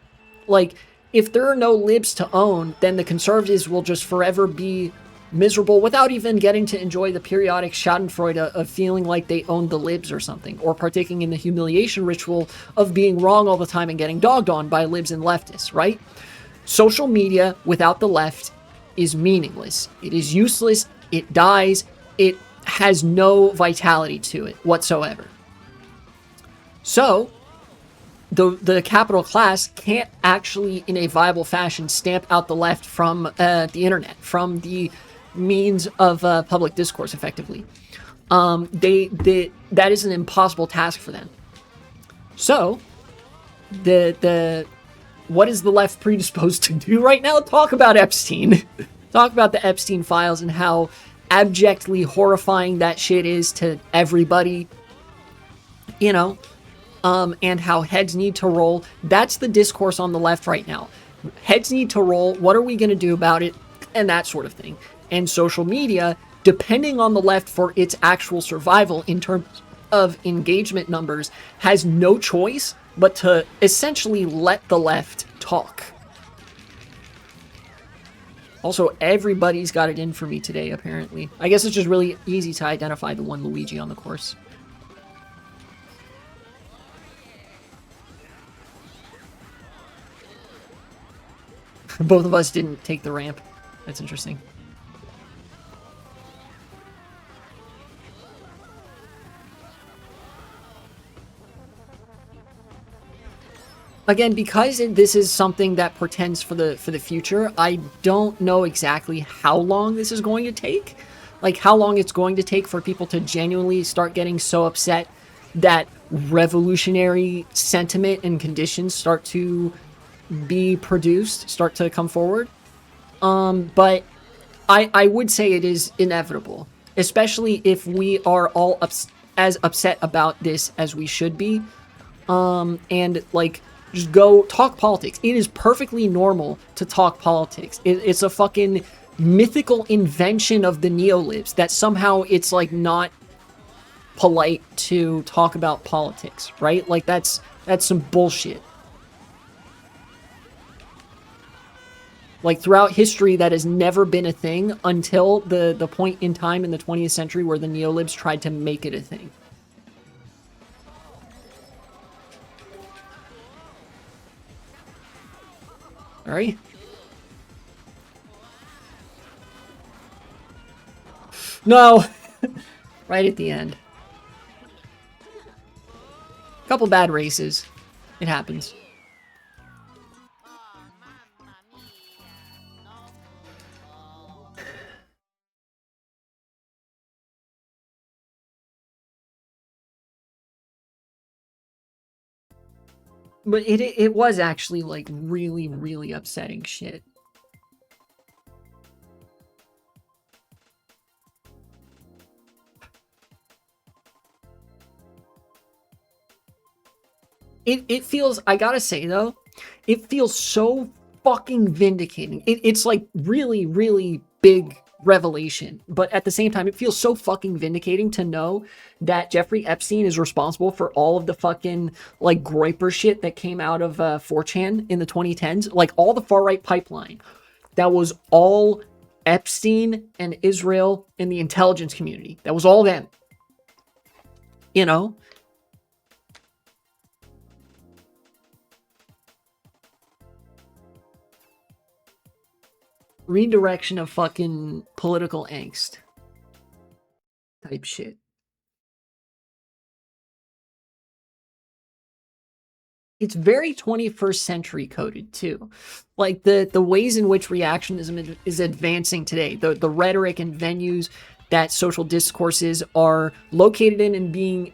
if there are no libs to own, then the conservatives will just forever be miserable without even getting to enjoy the periodic schadenfreude of feeling like they owned the libs or something, or partaking in the humiliation ritual of being wrong all the time and getting dogged on by libs and leftists, right? Social media without the left is meaningless. It is useless. It dies. It has no vitality to it whatsoever. So, the capital class can't actually, in a viable fashion, stamp out the left from the internet, from the means of public discourse, effectively. That is an impossible task for them. So, what is the left predisposed to do right now? Talk about Epstein. Talk about the Epstein files and how abjectly horrifying that shit is to everybody. You know, and how heads need to roll. That's the discourse on the left right now. Heads need to roll. What are we going to do about it? And that sort of thing. And social media, depending on the left for its actual survival in terms of engagement numbers, has no choice but to essentially let the left talk. Also, everybody's got it in for me today, apparently. I guess it's just really easy to identify the one Luigi on the course. Both of us didn't take the ramp. That's interesting. Again, because this is something that portends for the future, I don't know exactly how long this is going to take. Like, how long it's going to take for people to genuinely start getting so upset that revolutionary sentiment and conditions start to be produced, start to come forward. But I would say it is inevitable, especially if we are all as upset about this as we should be. And like, just go talk politics. It is perfectly normal to talk politics. It's a fucking mythical invention of the neolibs that somehow it's like not polite to talk about politics, right? Like that's some bullshit. Like, throughout history, that has never been a thing until the point in time in the 20th century where the neolibs tried to make it a thing. Alright? No! Right at the end. Couple bad races. It happens. But it was actually, like, really, really upsetting shit. It feels, I gotta say, though, it feels so fucking vindicating. It's, like, really, really big revelation. But at the same time, it feels so fucking vindicating to know that Jeffrey Epstein is responsible for all of the fucking, like, Groyper shit that came out of 4chan in the 2010s. Like, all the far-right pipeline. That was all Epstein and Israel and the intelligence community. That was all them. You know? Redirection of fucking political angst type shit. It's very 21st century coded too. Like the ways in which reactionism is advancing today, the rhetoric and venues that social discourses are located in and being,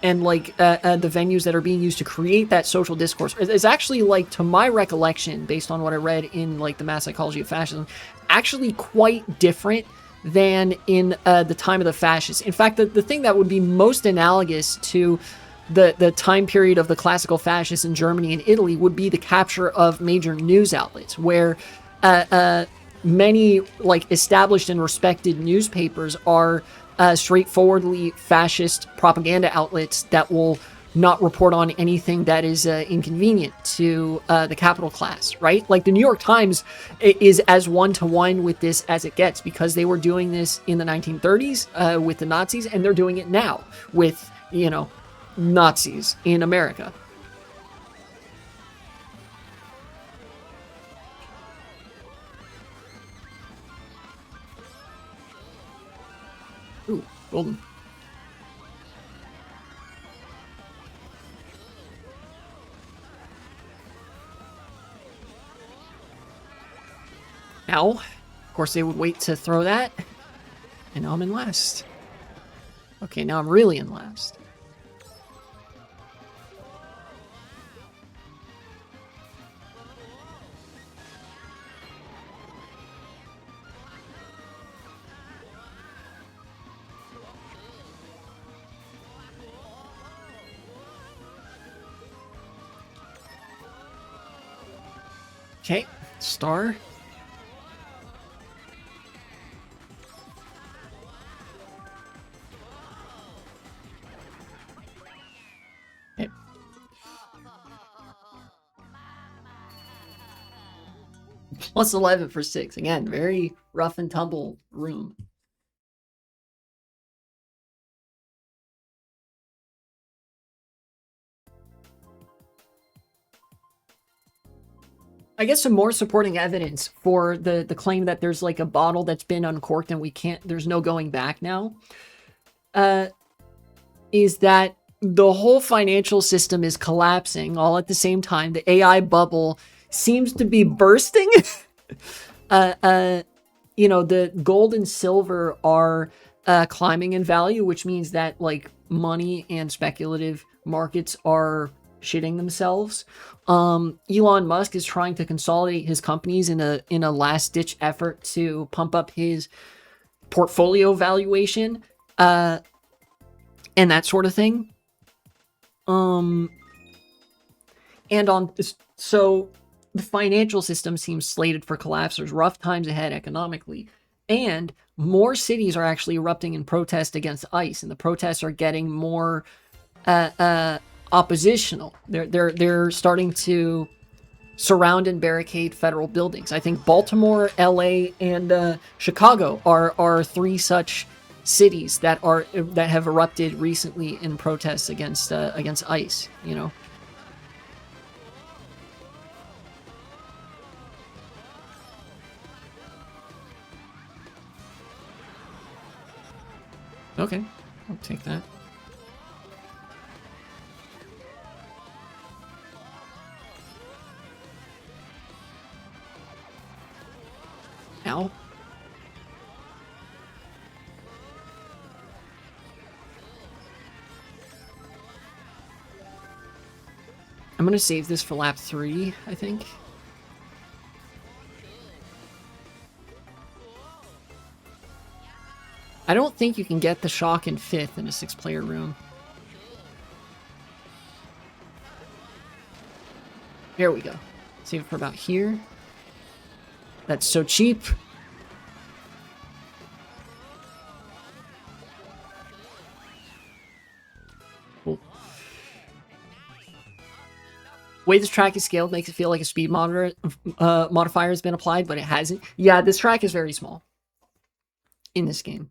and like the venues that are being used to create that social discourse is actually, like, to my recollection, based on what I read in like the Mass Psychology of Fascism, actually quite different than in the time of the fascists. In fact, the thing that would be most analogous to the time period of the classical fascists in Germany and Italy would be the capture of major news outlets, where many, like, established and respected newspapers are straightforwardly fascist propaganda outlets that will not report on anything that is inconvenient to the capital class, right? Like, the New York Times is as one-to-one with this as it gets, because they were doing this in the 1930s with the Nazis, and they're doing it now with, you know, Nazis in America. Golden. Now, of course, they would wait to throw that. And now I'm in last. Okay, now I'm really in last. Okay, star. Okay. Plus 11 for 6. Again, very rough and tumble room. I guess some more supporting evidence for the claim that there's like a bottle that's been uncorked and there's no going back now, is that the whole financial system is collapsing all at the same time. The AI bubble seems to be bursting. You know, the gold and silver are climbing in value, which means that like money and speculative markets are shitting themselves. Elon Musk is trying to consolidate his companies in a last ditch effort to pump up his portfolio valuation, and that sort of thing. So the financial system seems slated for collapse. There's rough times ahead economically, and more cities are actually erupting in protest against ICE, and the protests are getting more oppositional. They're starting to surround and barricade federal buildings. I think Baltimore, LA, and Chicago are 3 such cities that have erupted recently in protests against ICE. You know. Okay, I'll take that. Ow. I'm gonna save this for lap 3, I think. I don't think you can get the shock in 5th in a 6-player room. Here we go. Save it for about here. That's so cheap. Cool. The way this track is scaled makes it feel like a speed modifier has been applied, but it hasn't. Yeah, this track is very small in this game.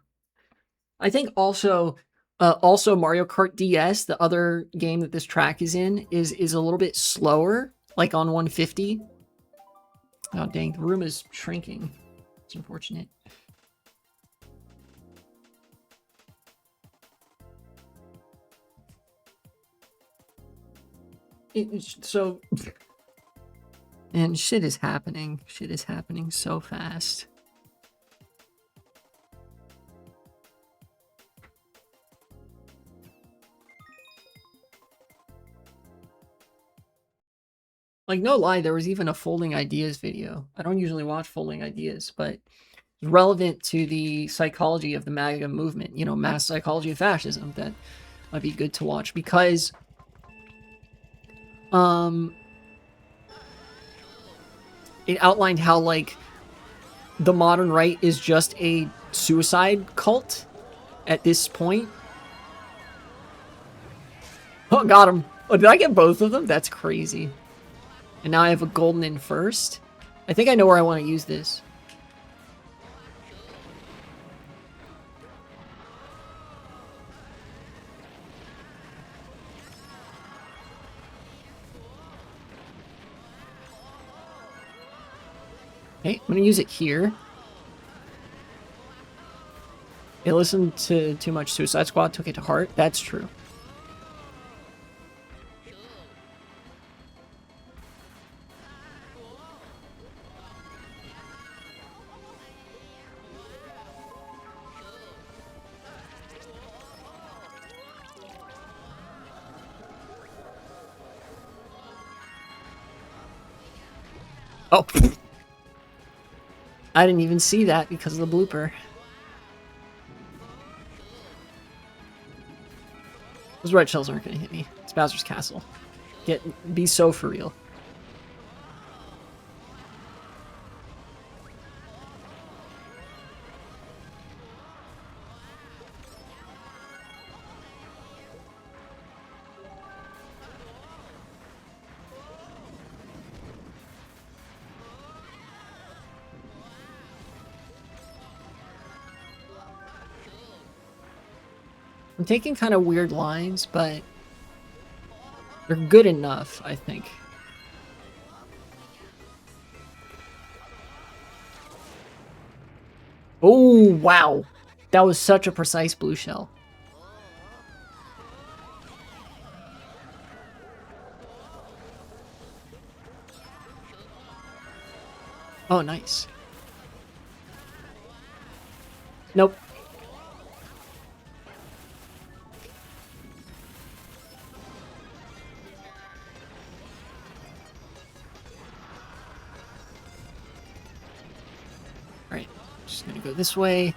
I think also Mario Kart DS, the other game that this track is in, is a little bit slower, like on 150. Oh dang, the room is shrinking. It's unfortunate. And shit is happening. Shit is happening so fast. Like, no lie, there was even a Folding Ideas video. I don't usually watch Folding Ideas, but it's relevant to the psychology of the MAGA movement, you know, mass psychology of fascism, that might be good to watch, because it outlined how, like, the modern right is just a suicide cult at this point. Oh, got him. Oh, did I get both of them? That's crazy. And now I have a golden in first. I think I know where I want to use this. Okay, I'm going to use it here. They listened to too much Suicide Squad, took it to heart. That's true. Oh. I didn't even see that because of the blooper. Those red shells aren't going to hit me. It's Bowser's Castle. Be so for real. I'm taking kind of weird lines, but they're good enough, I think. Oh, wow. That was such a precise blue shell. Oh, nice. Nope. Right. Just gonna go this way.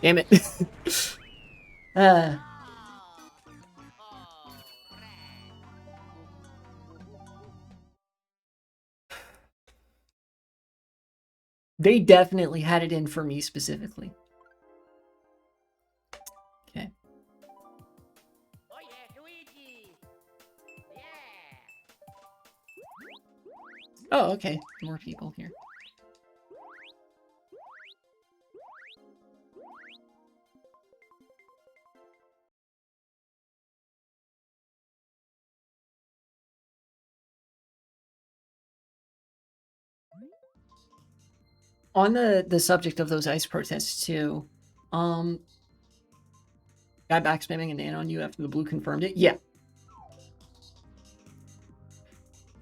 Damn it. They definitely had it in for me specifically. Okay. Oh yeah, Luigi! Yeah! Oh, okay. More people here. On the subject of those ICE protests too, guy back spamming an on you after the blue confirmed it. Yeah.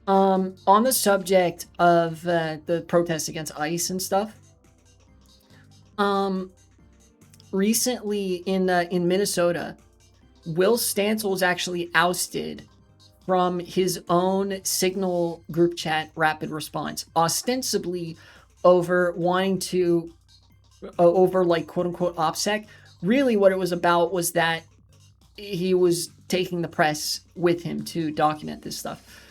On the subject of the protests against ICE and stuff, recently in Minnesota, Will Stancil was actually ousted from his own Signal group chat rapid response, ostensibly over wanting to, over like quote unquote OPSEC. Really what it was about was that he was taking the press with him to document this stuff.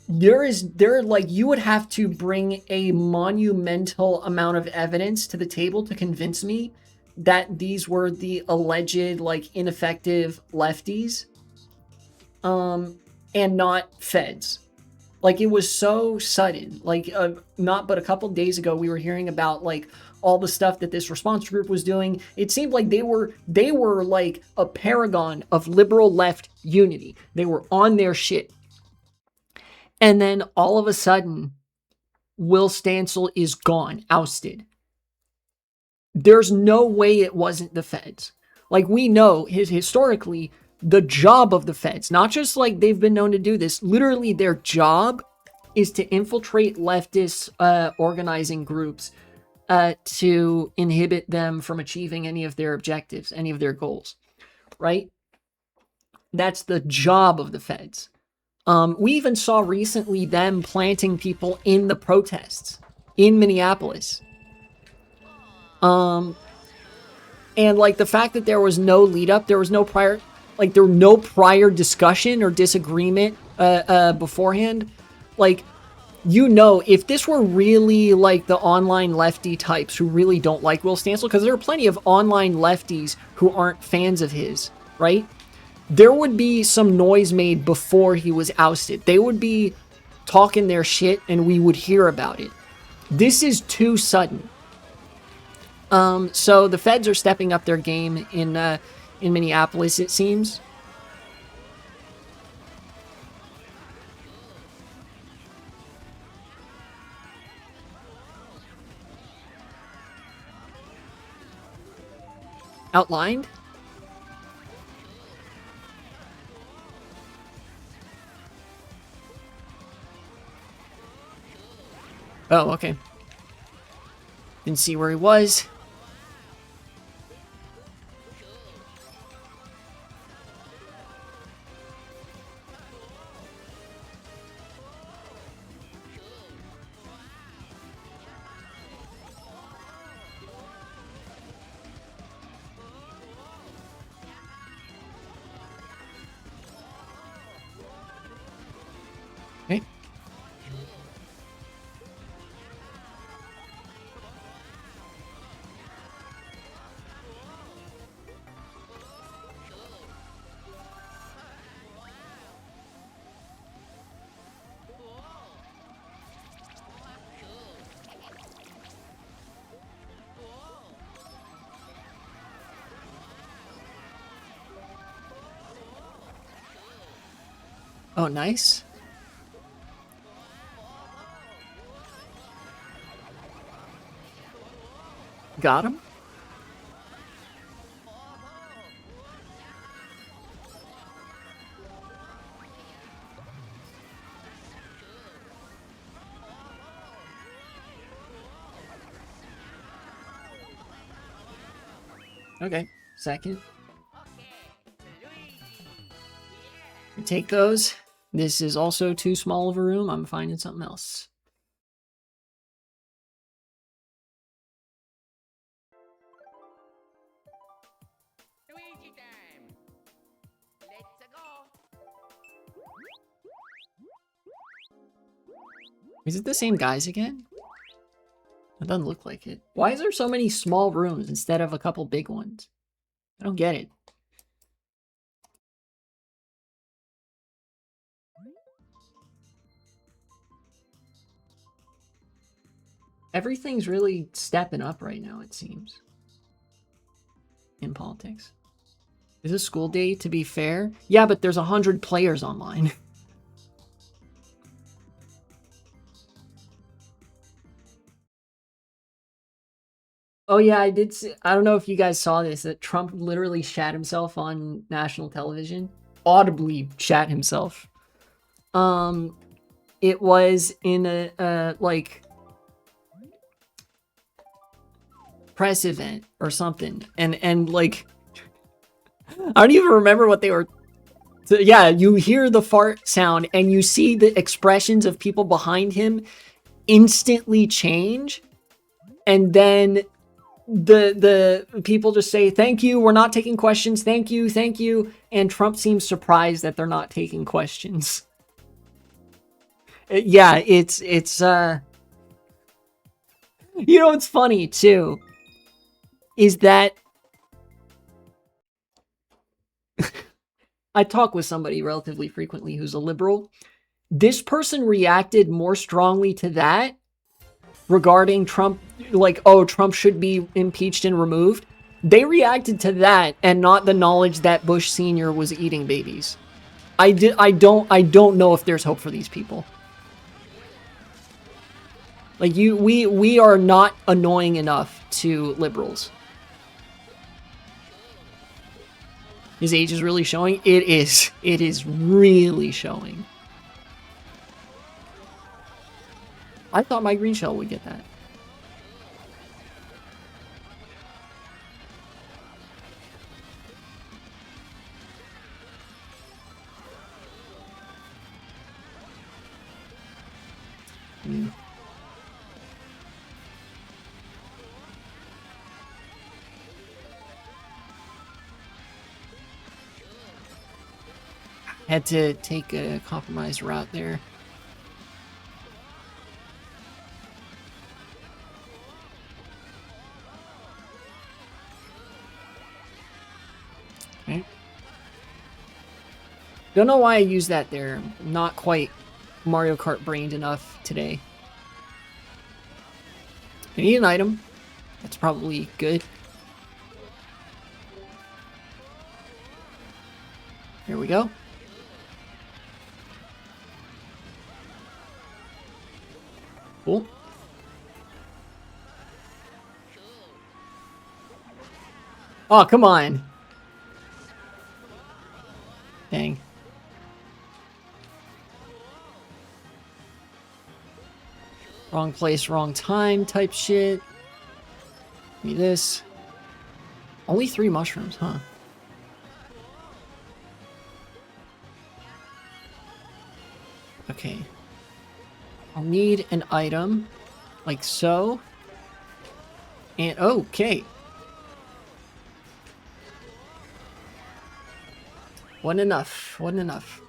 You would have to bring a monumental amount of evidence to the table to convince me that these were the alleged like ineffective lefties, and not feds. Like, it was so sudden. Like, not but a couple days ago, we were hearing about like all the stuff that this response group was doing. It seemed like they were like a paragon of liberal left unity. They were on their shit. And then all of a sudden, Will Stancil is gone, ousted. There's no way it wasn't the feds. Like, we know historically, the job of the feds, not just like they've been known to do this, literally their job is to infiltrate leftist organizing groups to inhibit them from achieving any of their objectives, any of their goals, right? That's the job of the feds. We even saw recently them planting people in the protests in Minneapolis. And like the fact that there was no lead up, there was no prior, like there were no prior discussion or disagreement beforehand. Like, you know, if this were really like the online lefty types who really don't like Will Stancil, because there are plenty of online lefties who aren't fans of his, right? there would be some noise made before he was ousted. They would be talking their shit and we would hear about it. This is too sudden. So the feds are stepping up their game in Minneapolis, it seems. Outlined? Oh, okay. Didn't see where he was. Okay. Oh, nice. Got him. Okay, second. We take those. This is also too small of a room. I'm finding something else. Luigi time. Let's go. Is it the same guys again? It doesn't look like it. Why is there so many small rooms instead of a couple big ones? I don't get it. Everything's really stepping up right now, it seems. In politics. Is it school day, to be fair? Yeah, but there's 100 players online. Oh yeah, I did see, I don't know if you guys saw this, that Trump literally shat himself on national television. Audibly shat himself. It was in a like press event or something, and like I don't even remember what they were. So, yeah, you hear the fart sound and you see the expressions of people behind him instantly change, and then the people just say thank you, we're not taking questions, thank you, and Trump seems surprised that they're not taking questions. Yeah, it's you know what's funny too is that I talk with somebody relatively frequently who's a liberal. This person reacted more strongly to that regarding Trump, like, oh, Trump should be impeached and removed. They reacted to that and not the knowledge that Bush Sr. was eating babies. I don't know if there's hope for these people. Like we are not annoying enough to liberals. His age is really showing. It is. It is really showing. I thought my green shell would get that. Had to take a compromised route there. Okay. Don't know why I used that there. Not quite Mario Kart brained enough today. I need an item. That's probably good. Here we go. Cool. Oh, come on. Dang. Wrong place, wrong time type shit. Give me this. Only 3 mushrooms, huh? Okay. I'll need an item. Like so. And, okay. Wasn't enough. Wasn't enough.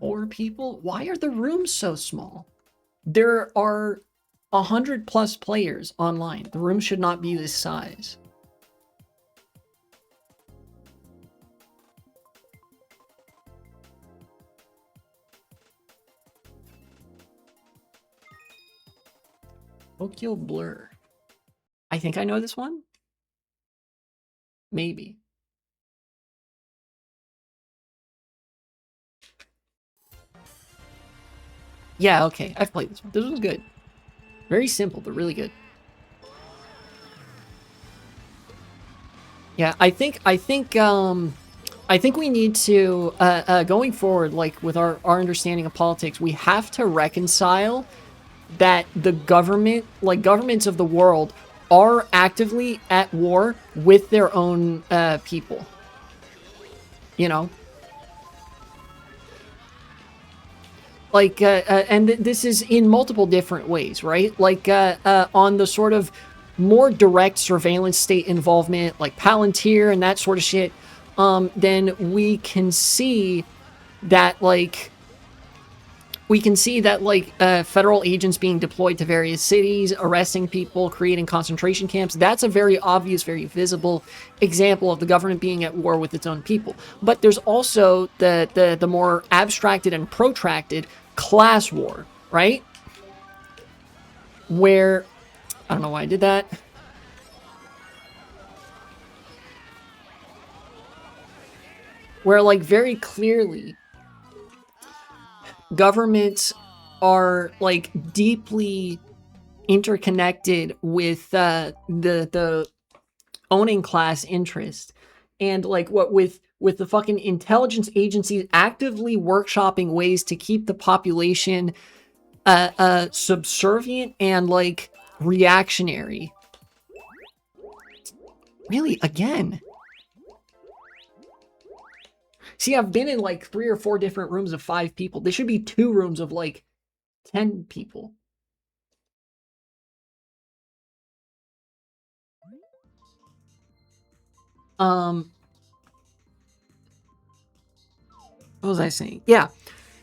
Four people? Why are the rooms so small? There are 100+ players online. The room should not be this size. Tokyo Blur. I think I know this one. Maybe. Yeah, okay. I've played this one. This one's good. Very simple, but really good. Yeah, I think we need to going forward, like with our understanding of politics, we have to reconcile that the government, like governments of the world, are actively at war with their own people. You know? Like, and this is in multiple different ways, right? Like, on the sort of more direct surveillance state involvement, like Palantir and that sort of shit, then we can see that, like, federal agents being deployed to various cities, arresting people, creating concentration camps. That's a very obvious, very visible example of the government being at war with its own people. But there's also the more abstracted and protracted class war, right? Where, I don't know why I did that. Where, like, very clearly, governments are, like, deeply interconnected with the owning class interest. And, like, what with the fucking intelligence agencies actively workshopping ways to keep the population subservient and, like, reactionary. Really, again. See, I've been in, like, 3 or 4 different rooms of 5 people. There should be 2 rooms of, like, 10 people. What was I saying? Yeah.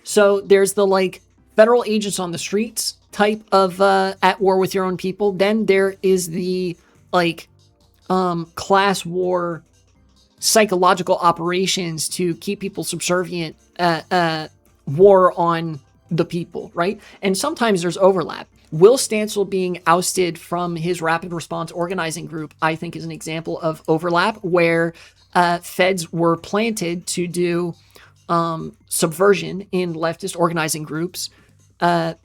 So there's the, like, federal agents on the streets type of at war with your own people. Then there is the, like, class war psychological operations to keep people subservient, war on the people, right? And sometimes there's overlap. Will Stancil being ousted from his rapid response organizing group, I think, is an example of overlap where feds were planted to do subversion in leftist organizing groups at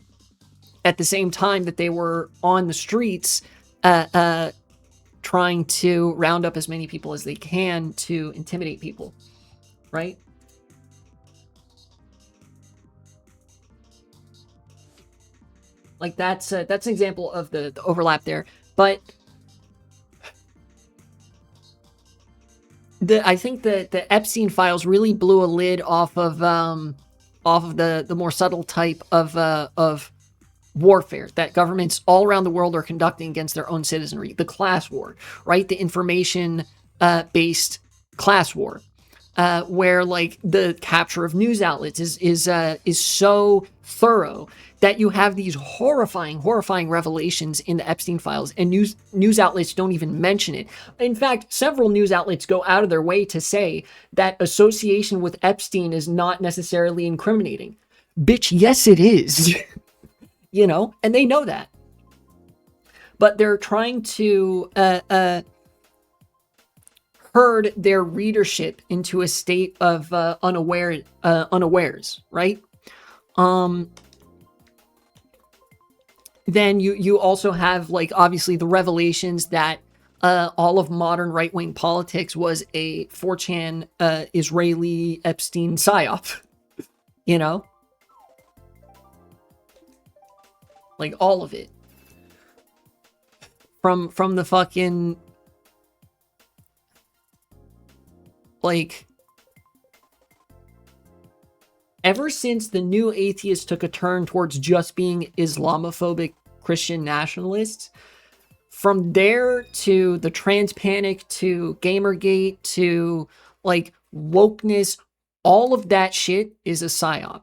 the same time that they were on the streets trying to round up as many people as they can to intimidate people, right? Like, that's an example of the overlap there. But I think that the Epstein files really blew a lid off of the more subtle type of warfare that governments all around the world are conducting against their own citizenry. The class war, right? The information based class war. where like the capture of news outlets is so thorough that you have these horrifying revelations in the Epstein files, and news outlets don't even mention it. In fact, several news outlets go out of their way to say that association with Epstein is not necessarily incriminating. Bitch, yes it is. You know, and they know that. But they're trying to herd their readership into a state of unawares, right? Then you also have, like, obviously the revelations that all of modern right-wing politics was a 4chan Israeli Epstein psyop, you know? Like, all of it. From the fucking, like, ever since the New Atheists took a turn towards just being Islamophobic Christian nationalists, from there to the trans panic to Gamergate to, like, wokeness, all of that shit is a psyop.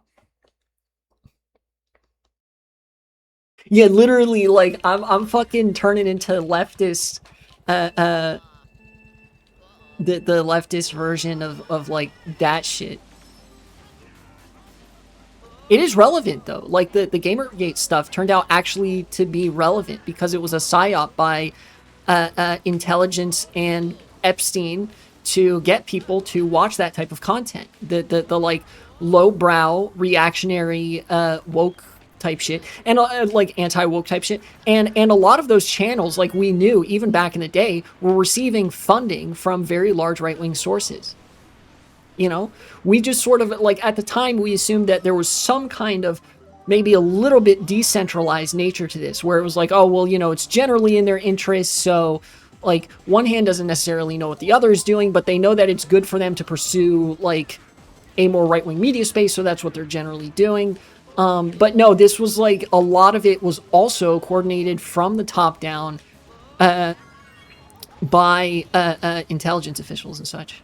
Yeah, literally, like, I'm fucking turning into leftist, the leftist version of like that shit. It is relevant though. Like the Gamergate stuff turned out actually to be relevant because it was a psyop by intelligence and Epstein to get people to watch that type of content. The like lowbrow reactionary woke type shit, and like anti-woke type shit, and a lot of those channels, like, we knew even back in the day, were receiving funding from very large right-wing sources. You know, we just sort of, like, at the time we assumed that there was some kind of maybe a little bit decentralized nature to this, where it was like, oh well, you know, it's generally in their interests, so like one hand doesn't necessarily know what the other is doing, but they know that it's good for them to pursue like a more right-wing media space, so that's what they're generally doing. But no, this was like, a lot of it was also coordinated from the top down by intelligence officials and such.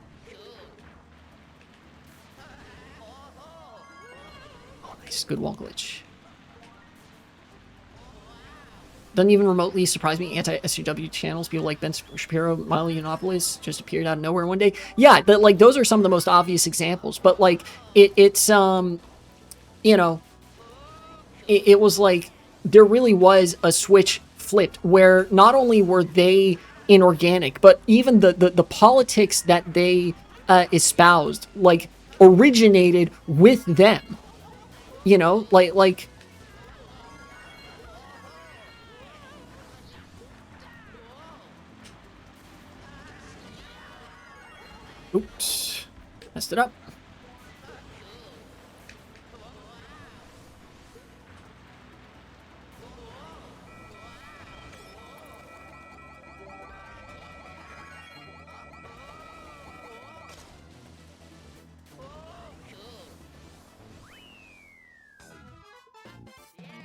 Oh, nice. Good wall glitch. Doesn't even remotely surprise me. Anti-SJW channels, people like Ben Shapiro, Milo Yiannopoulos, just appeared out of nowhere one day. Yeah, but like, those are some of the most obvious examples. But like, it's you know, it was like, there really was a switch flipped where not only were they inorganic, but even the politics that they espoused, like, originated with them. You know, like oops, messed it up.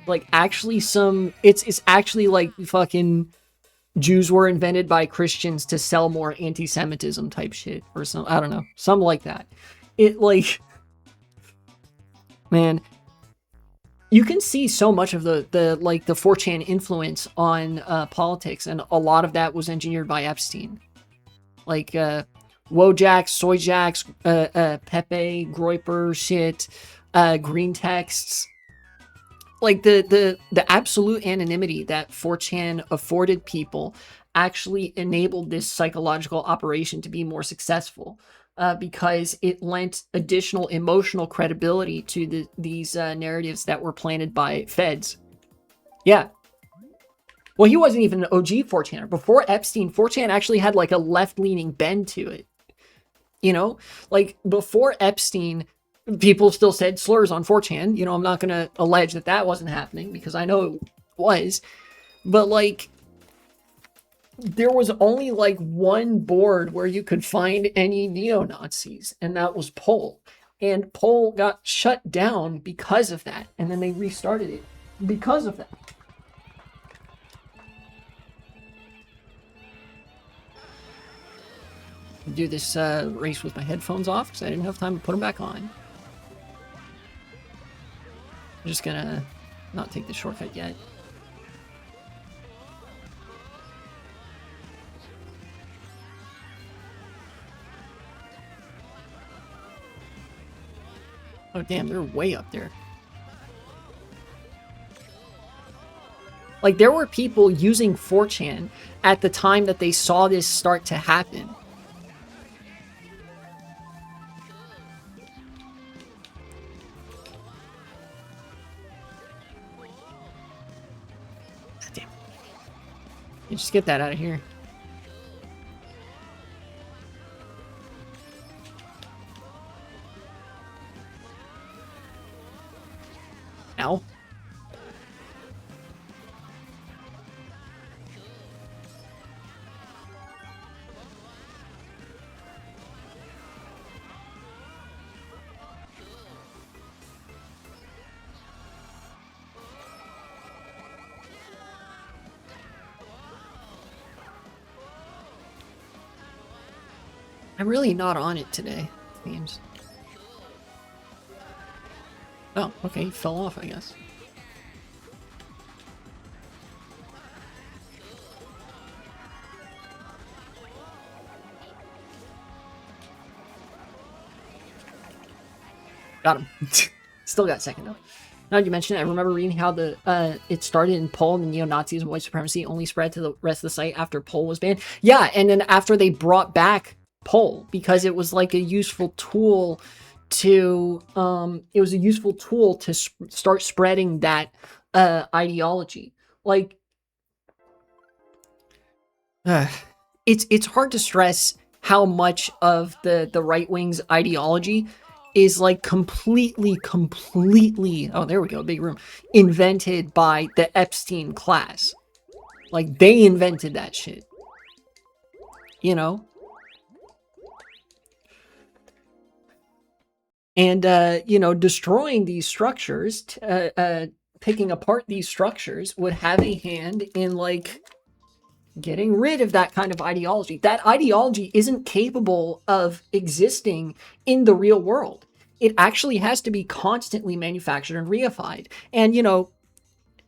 Like, actually it's actually like fucking Jews were invented by Christians to sell more anti-Semitism type shit, or some, I don't know, something like that. It, like, man, you can see so much of the like the 4chan influence on politics, and a lot of that was engineered by Epstein. Like Wojak, Soyjaks, Pepe, Groyper shit, green texts. Like the absolute anonymity that 4chan afforded people actually enabled this psychological operation to be more successful, because it lent additional emotional credibility to these narratives that were planted by feds. Yeah. Well, he wasn't even an OG 4chaner. Before Epstein, 4chan actually had like a left-leaning bend to it. You know, like before Epstein, people still said slurs on 4chan. You know, I'm not going to allege that that wasn't happening, because I know it was. But, like, there was only, like, one board where you could find any neo-Nazis, and that was Poll. And Poll got shut down because of that. And then they restarted it because of that. do this race with my headphones off because I didn't have time to put them back on. I'm just gonna not take the shortcut yet. Oh damn, they're way up there. Like, there were people using 4chan at the time that they saw this start to happen. Damn. You just get that out of here. Ow. I'm really not on it today, it seems. Oh, okay, he fell off, I guess. Got him. Still got second though. Now you mentioned it, I remember reading how the it started in Poland and neo-Nazis and white supremacy only spread to the rest of the site after Pol was banned. Yeah, and then after they brought back Pol, because it was like a useful tool to start spreading that ideology. Like, it's hard to stress how much of the right wing's ideology is like completely, oh, there we go, big room, invented by the Epstein class. Like, they invented that shit. You know? And, you know, destroying these structures, picking apart these structures would have a hand in, like, getting rid of that kind of ideology. That ideology isn't capable of existing in the real world. It actually has to be constantly manufactured and reified. And, you know,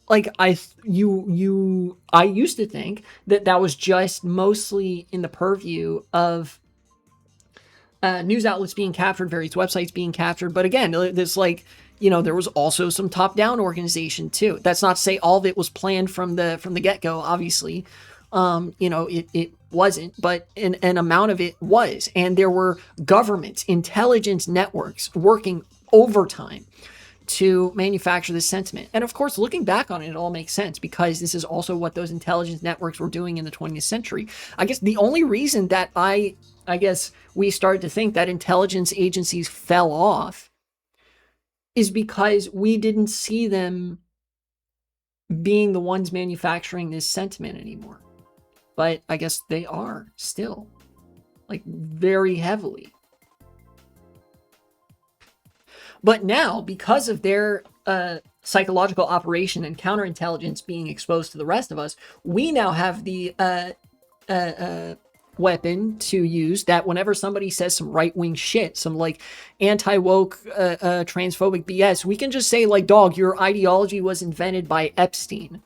like, I used to think that that was just mostly in the purview of news outlets being captured, various websites being captured. But again, there's like, you know, there was also some top-down organization too. That's not to say all of it was planned from the get-go, obviously. You know, it wasn't, but an amount of it was. And there were governments, intelligence networks working overtime to manufacture this sentiment. And of course, looking back on it, it all makes sense because this is also what those intelligence networks were doing in the 20th century. I guess the only reason that I guess we started to think that intelligence agencies fell off is because we didn't see them being the ones manufacturing this sentiment anymore. But I guess they are still, like, very heavily. But now, because of their psychological operation and counterintelligence being exposed to the rest of us, we now have the weapon to use that whenever somebody says some right-wing shit, some, like, anti-woke, transphobic BS, we can just say, like, dog, your ideology was invented by Epstein.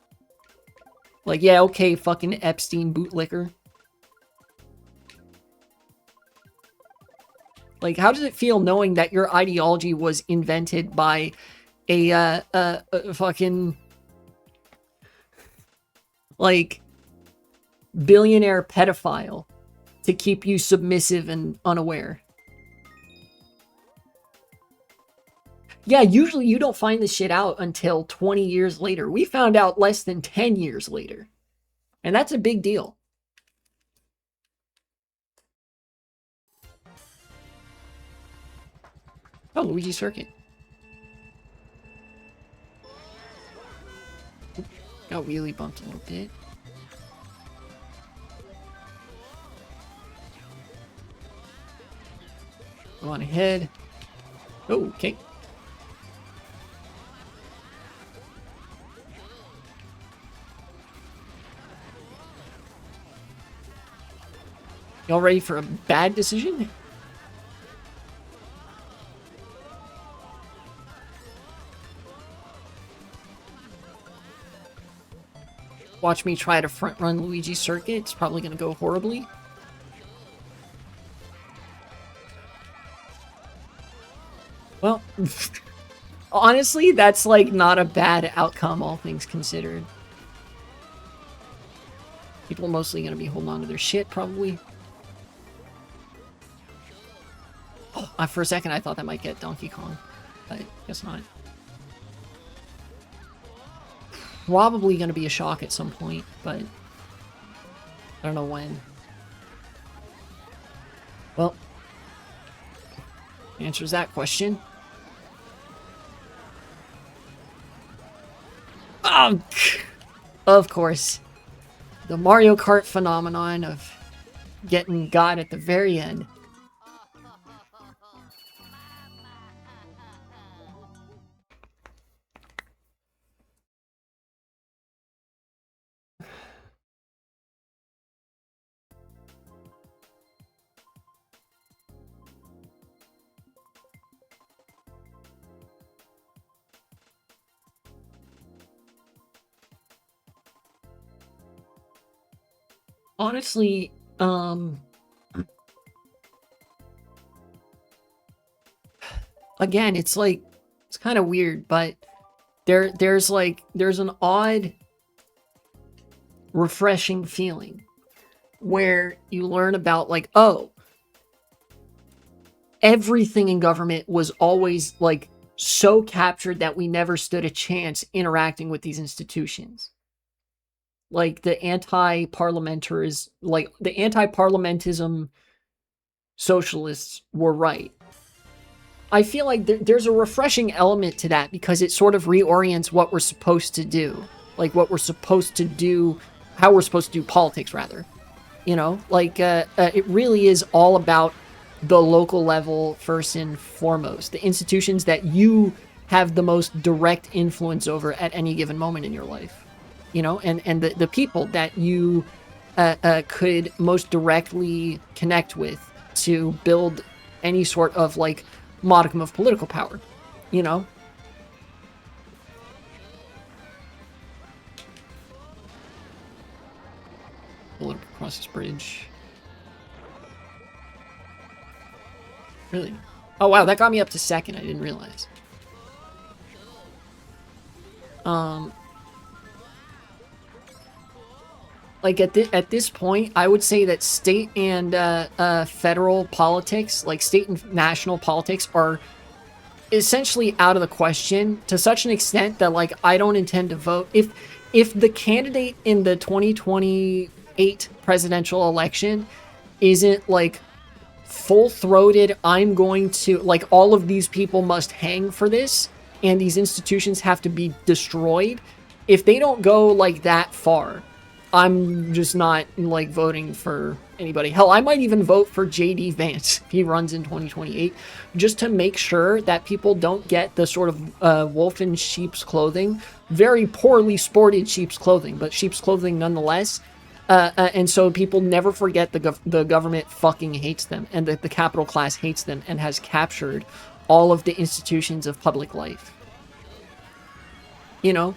Like, yeah, okay, fucking Epstein bootlicker. Like, how does it feel knowing that your ideology was invented by a fucking, like, billionaire pedophile to keep you submissive and unaware? Yeah, usually you don't find this shit out until 20 years later. We found out less than 10 years later. And that's a big deal. Oh, Luigi Circuit. Got wheelie bumped a little bit. Go on ahead. Oh, okay. Y'all ready for a bad decision? Watch me try to front run Luigi Circuit. It's probably going to go horribly. Well, honestly, that's like not a bad outcome, all things considered. People are mostly going to be holding on to their shit, probably. Oh, for a second, I thought that might get Donkey Kong, but guess not. Probably going to be a shock at some point, but I don't know when. Well, answers that question. Of course. The Mario Kart phenomenon of getting got at the very end. Honestly, again, it's like, it's kind of weird, but there's an odd, refreshing feeling where you learn about like, oh, everything in government was always like so captured that we never stood a chance interacting with these institutions. Like the anti-parliamentism socialists were right. I feel like there's a refreshing element to that because it sort of reorients what we're supposed to do. Like what we're supposed to do, how we're supposed to do politics, rather. You know, like it really is all about the local level first and foremost. The institutions that you have the most direct influence over at any given moment in your life. You know, and the people that you could most directly connect with to build any sort of like modicum of political power, you know? Pull it across this bridge. Really? Oh wow, that got me up to second. I didn't realize. Like at this point, I would say that state and federal politics, like state and national politics, are essentially out of the question to such an extent that like I don't intend to vote if the candidate in the 2028 presidential election isn't like full-throated, I'm going to like all of these people must hang for this and these institutions have to be destroyed. If they don't go like that far, I'm just not like voting for anybody. Hell, I might even vote for JD Vance if he runs in 2028, just to make sure that people don't get the sort of wolf in sheep's clothing, very poorly sported sheep's clothing, but sheep's clothing nonetheless. And so people never forget the government fucking hates them and that the capital class hates them and has captured all of the institutions of public life. You know?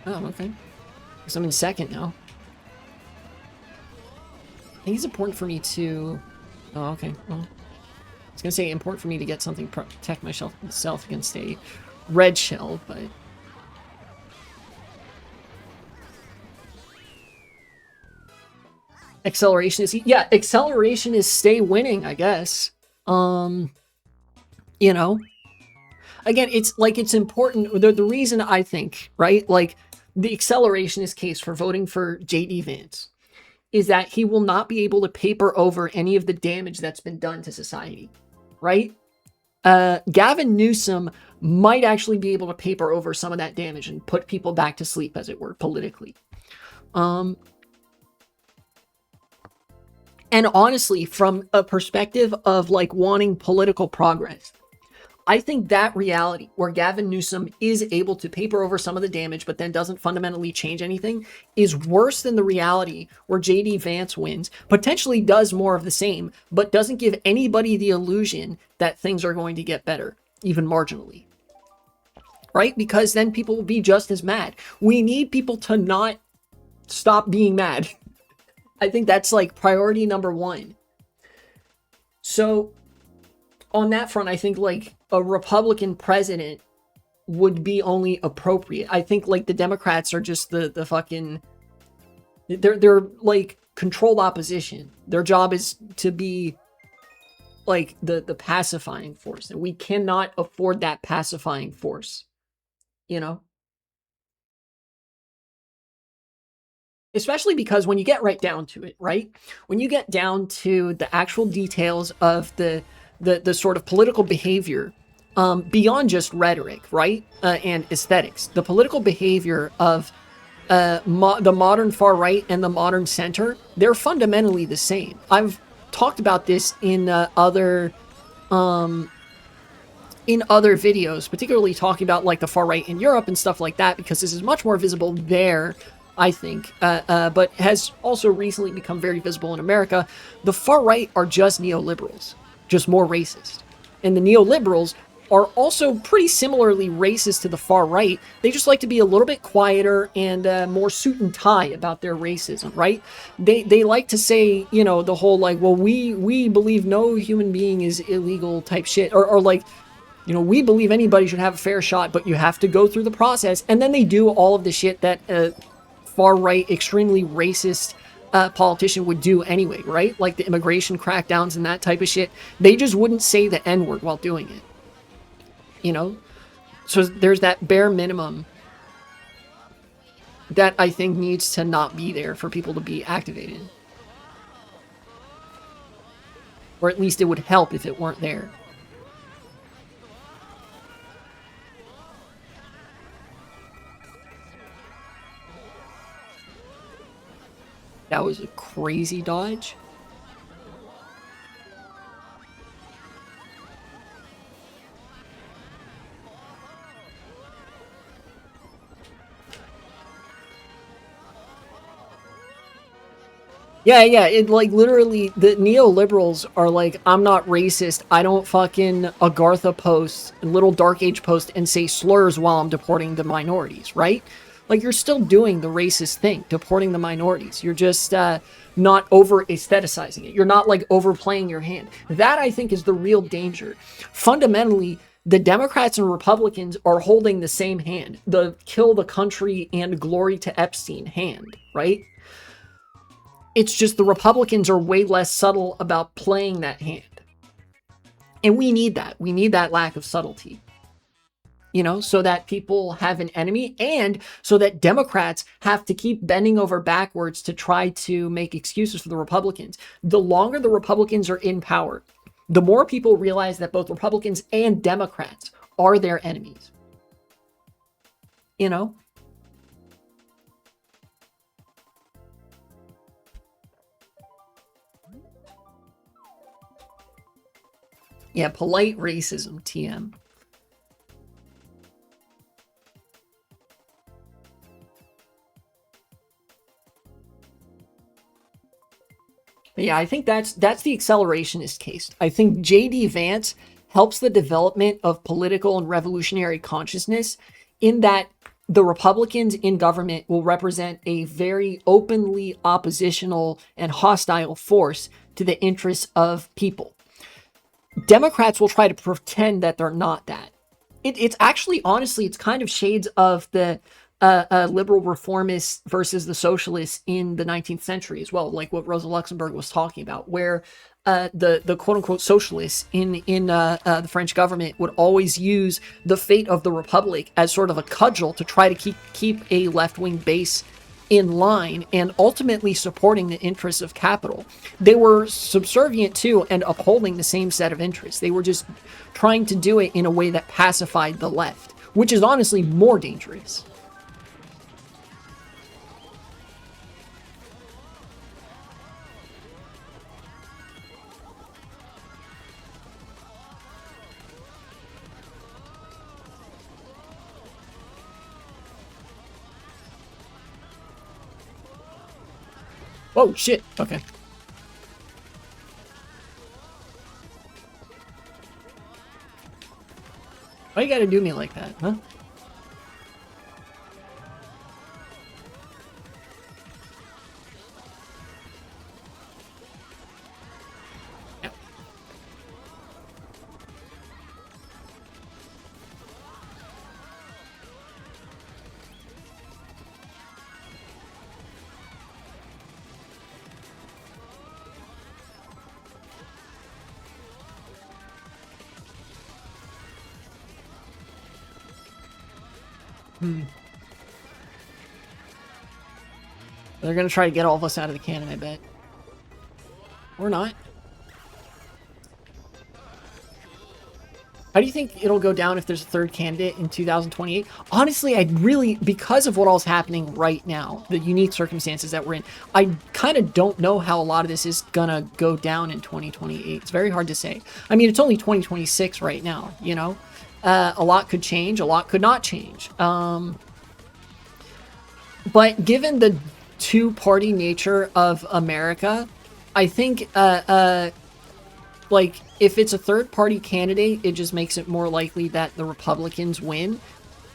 Oh, okay. Because I'm in second now. I think it's important for me to... Oh, okay. Well, I was going to say important for me to get something to protect myself against a red shell, but... Acceleration is... Yeah, acceleration is stay winning, I guess. You know? Again, it's like, it's important... The reason I think, right? Like... The accelerationist case for voting for J.D. Vance is that he will not be able to paper over any of the damage that's been done to society, right? Gavin Newsom might actually be able to paper over some of that damage and put people back to sleep, as it were, politically. And honestly, from a perspective of like wanting political progress, I think that reality where Gavin Newsom is able to paper over some of the damage but then doesn't fundamentally change anything is worse than the reality where JD Vance wins, potentially does more of the same, but doesn't give anybody the illusion that things are going to get better, even marginally. Right? Because then people will be just as mad. We need people to not stop being mad. I think that's like priority number one. So on that front, I think like a Republican president would be only appropriate. I think like the Democrats are just the fucking, they're like controlled opposition. Their job is to be like the pacifying force, and we cannot afford that pacifying force, you know? Especially because when you get right down to it, right? When you get down to the actual details of the sort of political behavior, beyond just rhetoric, right? And aesthetics, the political behavior of the modern far right and the modern center, they're fundamentally the same. I've talked about this in other videos, particularly talking about like the far right in Europe and stuff like that, because this is much more visible there, I think, but has also recently become very visible in America. The far right are just neoliberals, just more racist. And the neoliberals are also pretty similarly racist to the far right. They just like to be a little bit quieter and more suit and tie about their racism, right? They like to say, you know, the whole like, well, we believe no human being is illegal type shit, or like, you know, we believe anybody should have a fair shot, but you have to go through the process. And then they do all of the shit that far-right, extremely racist politician would do anyway, right? Like the immigration crackdowns and that type of shit. They just wouldn't say the N-word while doing it. You know? So there's that bare minimum that I think needs to not be there for people to be activated. Or at least it would help if it weren't there. That was a crazy dodge. Yeah, it like literally the neoliberals are like, I'm not racist. I don't fucking Agartha post, little dark age post and say slurs while I'm deporting the minorities, right? Like you're still doing the racist thing, deporting the minorities. You're just not over aestheticizing it. You're not like overplaying your hand. That I think is the real danger. Fundamentally, the Democrats and Republicans are holding the same hand, the kill the country and glory to Epstein hand, right? It's just the Republicans are way less subtle about playing that hand. And we need that. We need that lack of subtlety. You know, so that people have an enemy and so that Democrats have to keep bending over backwards to try to make excuses for the Republicans. The longer the Republicans are in power, the more people realize that both Republicans and Democrats are their enemies. You know? Yeah, polite racism, TM. But yeah, I think that's the accelerationist case. I think J.D. Vance helps the development of political and revolutionary consciousness in that the Republicans in government will represent a very openly oppositional and hostile force to the interests of people. Democrats will try to pretend that they're not that. It's actually, honestly, it's kind of shades of the liberal reformists versus the socialists in the 19th century as well, like what Rosa Luxemburg was talking about, where the quote-unquote socialists in the French government would always use the fate of the republic as sort of a cudgel to try to keep a left-wing base in line and ultimately supporting the interests of capital. They were subservient to and upholding the same set of interests. They were just trying to do it in a way that pacified the left, which is honestly more dangerous. Whoa, shit. Okay. Why you gotta do me like that, huh? Yeah. They're gonna try to get all of us out of the cannon, I bet. Or not. How do you think it'll go down if there's a third candidate in 2028? Honestly, I really, because of what all's happening right now, the unique circumstances that we're in, I kind of don't know how a lot of this is gonna go down in 2028. It's very hard to say. I mean, it's only 2026 right now, you know? A lot could change, a lot could not change. But given the two-party nature of America, I think, like, if it's a third-party candidate, it just makes it more likely that the Republicans win.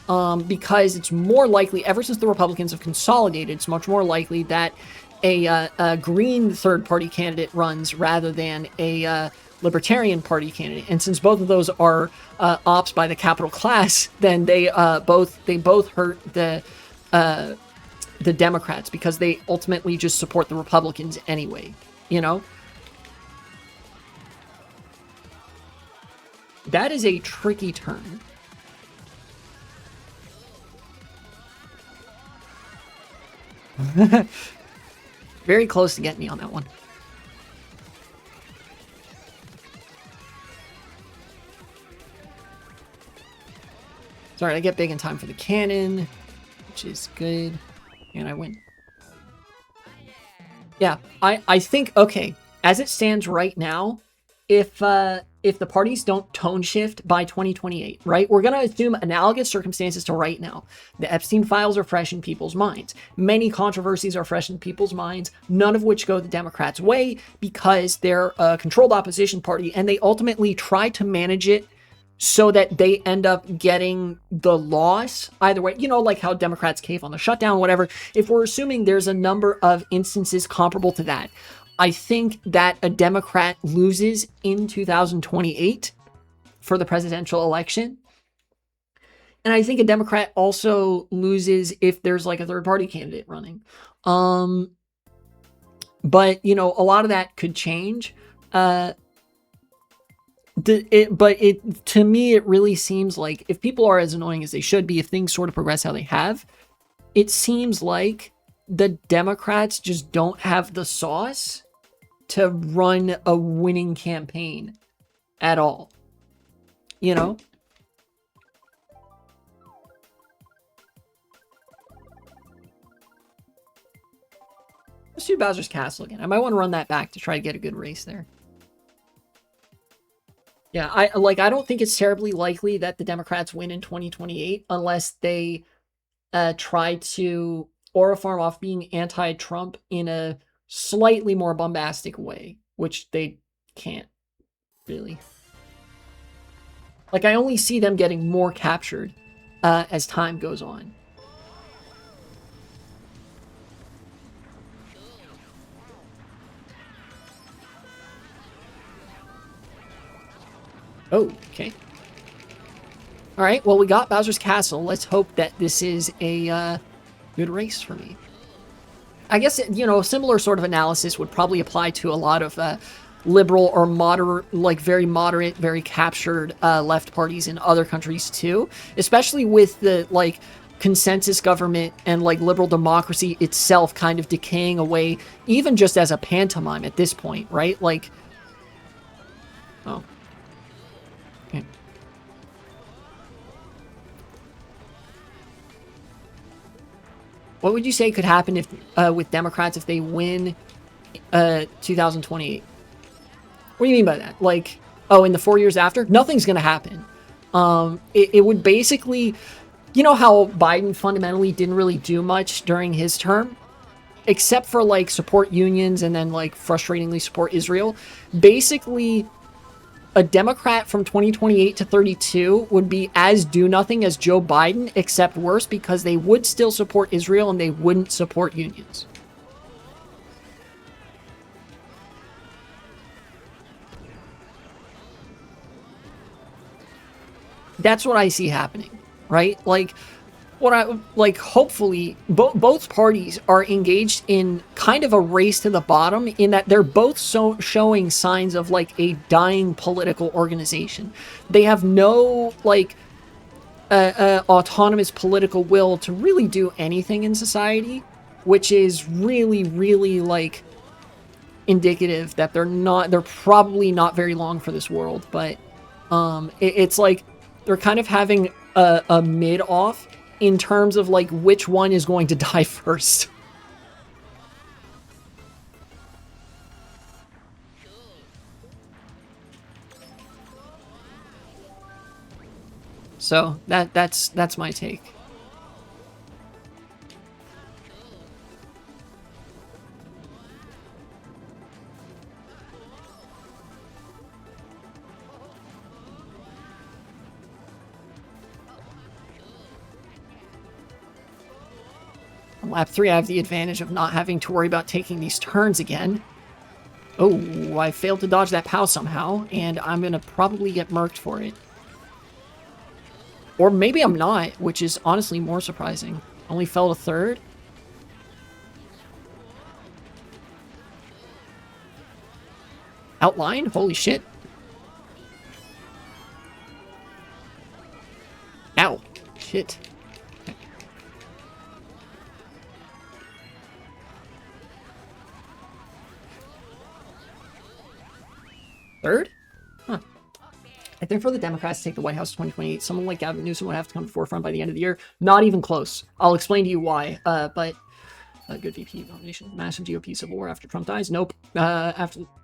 Because it's more likely, ever since the Republicans have consolidated, it's much more likely that a green third-party candidate runs rather than a Libertarian Party candidate. And since both of those are ops by the capital class, then they both hurt the Democrats because they ultimately just support the Republicans anyway, you know? That is a tricky turn. Very close to getting me on that one. Sorry, I get big in time for the cannon, which is good. And I win. Yeah, I think, okay, as it stands right now, if the parties don't tone shift by 2028, right? We're going to assume analogous circumstances to right now. The Epstein files are fresh in people's minds. Many controversies are fresh in people's minds, none of which go the Democrats' way because they're a controlled opposition party and they ultimately try to manage it so that they end up getting the loss either way. You know, like how Democrats cave on the shutdown, whatever. If we're assuming there's a number of instances comparable to that, I think that a Democrat loses in 2028 for the presidential election. And I think a Democrat also loses if there's like a third party candidate running. But, you know, a lot of that could change. To me, it really seems like if people are as annoying as they should be, if things sort of progress how they have, it seems like the Democrats just don't have the sauce to run a winning campaign at all. You know? Let's do Bowser's Castle again. I might want to run that back to try to get a good race there. Yeah, I don't think it's terribly likely that the Democrats win in 2028 unless they try to aura farm off being anti-Trump in a slightly more bombastic way, which they can't really. Like, I only see them getting more captured as time goes on. Oh, okay. All right, well, we got Bowser's Castle. Let's hope that this is a good race for me. I guess, you know, a similar sort of analysis would probably apply to a lot of liberal or moderate, like very moderate, very captured left parties in other countries too, especially with the, like, consensus government and, like, liberal democracy itself kind of decaying away, even just as a pantomime at this point, right? Like, oh. Okay. What would you say could happen if with Democrats if they win 2028? What do you mean by that? Like, oh, in the 4 years after? Nothing's going to happen. It would basically, you know how Biden fundamentally didn't really do much during his term? except for like support unions and then like frustratingly support Israel, basically a Democrat from 2028 to 32 would be as do nothing as Joe Biden, except worse, because they would still support Israel and they wouldn't support unions. That's what I see happening, right? Like, what I like, hopefully, both parties are engaged in kind of a race to the bottom, in that they're both showing signs of like a dying political organization. They have no like autonomous political will to really do anything in society, which is really, really like indicative that they're probably not very long for this world. But it's like they're kind of having a mid-off in terms of like which one is going to die first. So that's my take. On lap 3, I have the advantage of not having to worry about taking these turns again. Oh, I failed to dodge that POW somehow, and I'm gonna probably get murked for it. Or maybe I'm not, which is honestly more surprising. Only fell to 3rd. Outline? Holy shit. Ow. Shit. Third? Huh. I think for the Democrats to take the White House in 2028, someone like Gavin Newsom would have to come to the forefront by the end of the year. Not even close. I'll explain to you why. But a good VP nomination. Massive GOP civil war after Trump dies. Nope.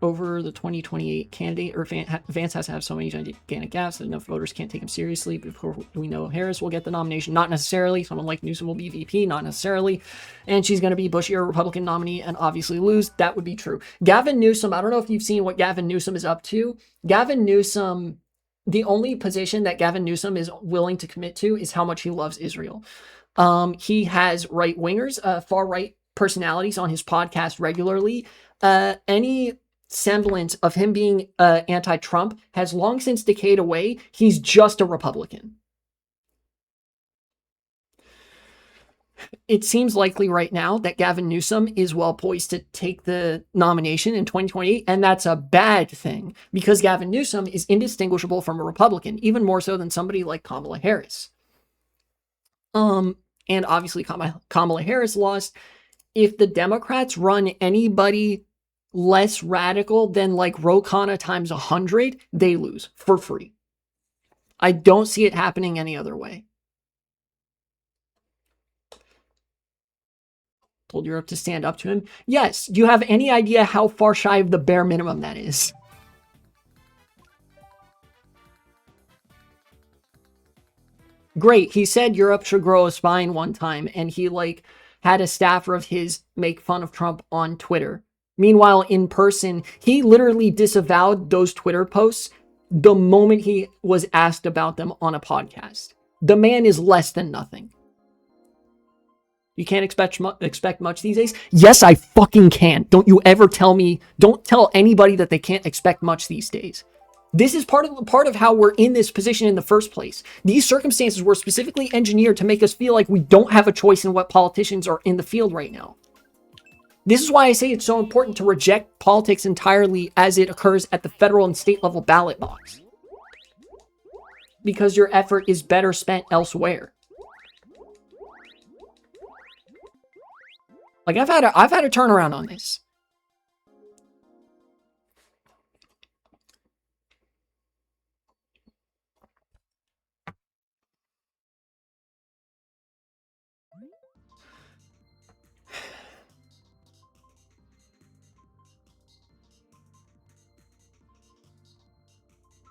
Over the 2028 candidate, or Vance has to have so many gigantic gaps that enough voters can't take him seriously. Before we know Harris will get the nomination. Not necessarily. Someone like Newsom will be VP. Not necessarily. And she's going to be Bush era Republican nominee and obviously lose. That would be true. Gavin Newsom, I don't know if you've seen what Gavin Newsom is up to. Gavin Newsom, the only position that Gavin Newsom is willing to commit to is how much he loves Israel. He has right-wingers, far-right personalities on his podcast regularly. Any semblance of him being anti-Trump has long since decayed away. He's just a Republican. It seems likely right now that Gavin Newsom is well poised to take the nomination in 2028, and that's a bad thing, because Gavin Newsom is indistinguishable from a Republican, even more so than somebody like Kamala Harris. And obviously Kamala Harris lost. If the Democrats run anybody less radical than like Ro Khanna times 100, they lose for free. I don't see it happening any other way. Told Europe to stand up to him. Yes, do you have any idea how far shy of the bare minimum that is? Great, he said Europe should grow a spine one time, and he like had a staffer of his make fun of Trump on Twitter. Meanwhile, in person, he literally disavowed those Twitter posts the moment he was asked about them on a podcast. The man is less than nothing. You can't expect much these days? Yes, I fucking can. Don't you ever don't tell anybody that they can't expect much these days. This is part of how we're in this position in the first place. These circumstances were specifically engineered to make us feel like we don't have a choice in what politicians are in the field right now. This is why I say it's so important to reject politics entirely as it occurs at the federal and state level ballot box. Because your effort is better spent elsewhere. Like I've had a turnaround on this.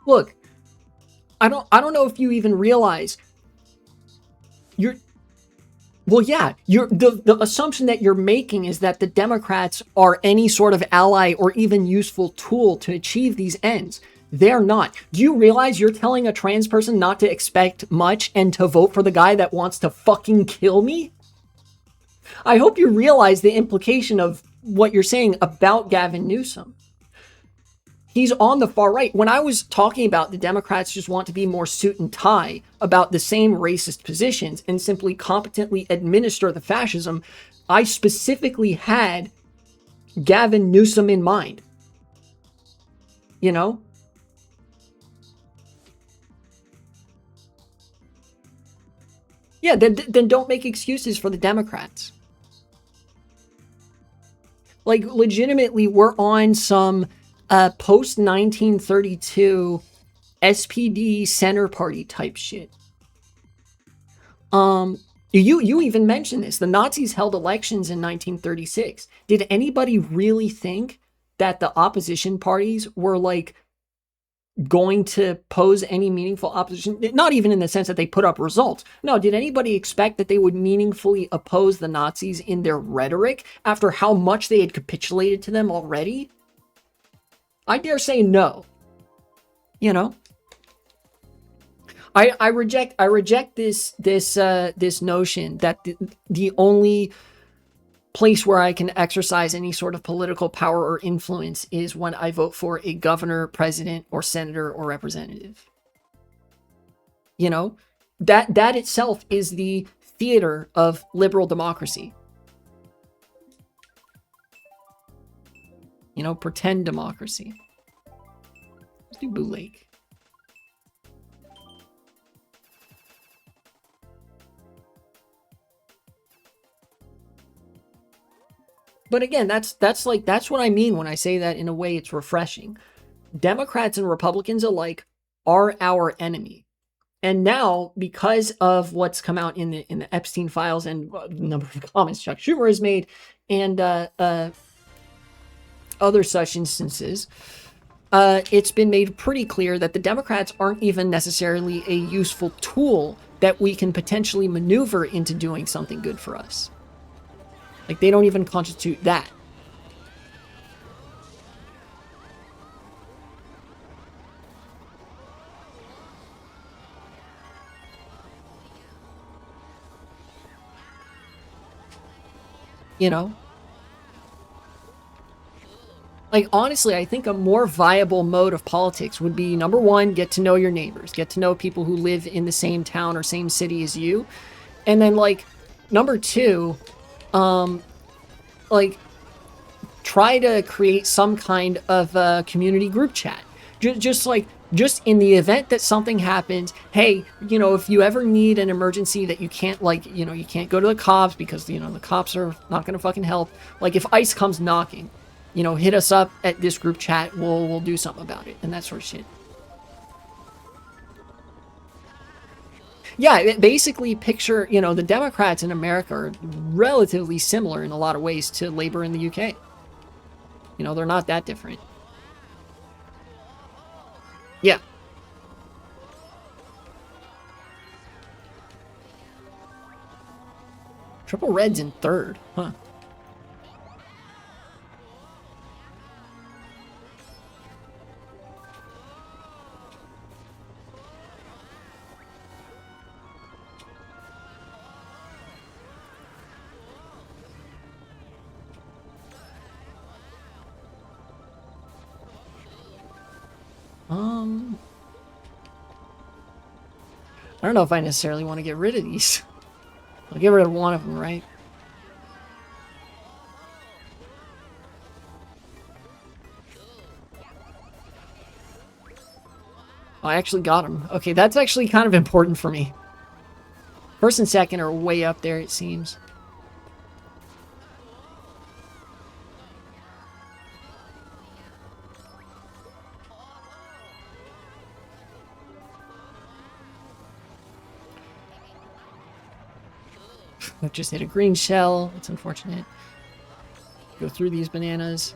Look, I don't know if you even realize Well, yeah, the assumption that you're making is that the Democrats are any sort of ally or even useful tool to achieve these ends. They're not. Do you realize you're telling a trans person not to expect much and to vote for the guy that wants to fucking kill me? I hope you realize the implication of what you're saying about Gavin Newsom. He's on the far right. When I was talking about the Democrats just want to be more suit and tie about the same racist positions and simply competently administer the fascism, I specifically had Gavin Newsom in mind. You know? Yeah, then don't make excuses for the Democrats. Like, legitimately, we're on some post 1932 SPD center party type shit. You even mentioned this. The Nazis held elections in 1936. Did anybody really think that the opposition parties were like going to pose any meaningful opposition? Not even in the sense that they put up results. No, did anybody expect that they would meaningfully oppose the Nazis in their rhetoric after how much they had capitulated to them already? I dare say no. You know? I reject this notion that the only place where I can exercise any sort of political power or influence is when I vote for a governor, president, or senator or representative. You know, that itself is the theater of liberal democracy. You know, pretend democracy. Let's do Boo Lake. But again, that's what I mean when I say that in a way it's refreshing. Democrats and Republicans alike are our enemy. And now, because of what's come out in the Epstein files and the number of comments Chuck Schumer has made, and other such instances, it's been made pretty clear that the Democrats aren't even necessarily a useful tool that we can potentially maneuver into doing something good for us. Like, they don't even constitute that. You know? Like, honestly, I think a more viable mode of politics would be, number one, get to know your neighbors. Get to know people who live in the same town or same city as you. And then, like, number two, like, try to create some kind of a community group chat. Just in the event that something happens, hey, you know, if you ever need an emergency that you can't, like, you know, you can't go to the cops because, you know, the cops are not gonna fucking help. Like, if ICE comes knocking, you know, hit us up at this group chat, we'll do something about it, and that sort of shit. Yeah, basically picture, you know, the Democrats in America are relatively similar in a lot of ways to Labour in the UK. You know, they're not that different. Yeah. Triple Red's in third, huh? I don't know if I necessarily want to get rid of these. I'll get rid of one of them, right? Oh, I actually got him. Okay, that's actually kind of important for me. First and second are way up there, it seems. I've just hit a green shell. It's unfortunate. Go through these bananas.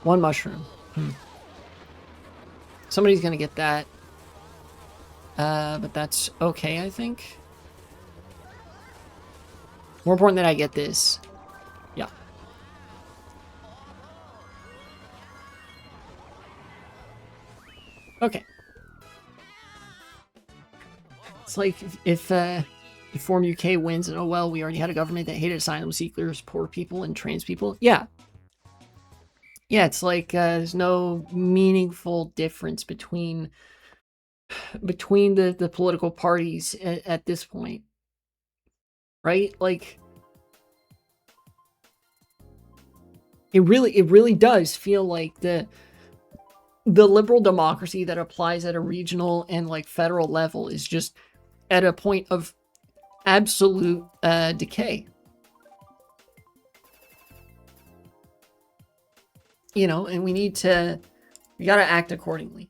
1 mushroom. Somebody's gonna get that. But that's okay, I think. More important that I get this. Yeah. Okay. It's like if Form UK wins and oh well, we already had a government that hated asylum seekers, poor people, and trans people. Yeah. Yeah, it's like there's no meaningful difference between the political parties at this point. Right? Like it really does feel like the liberal democracy that applies at a regional and like federal level is just at a point of absolute decay. You know, and we gotta act accordingly.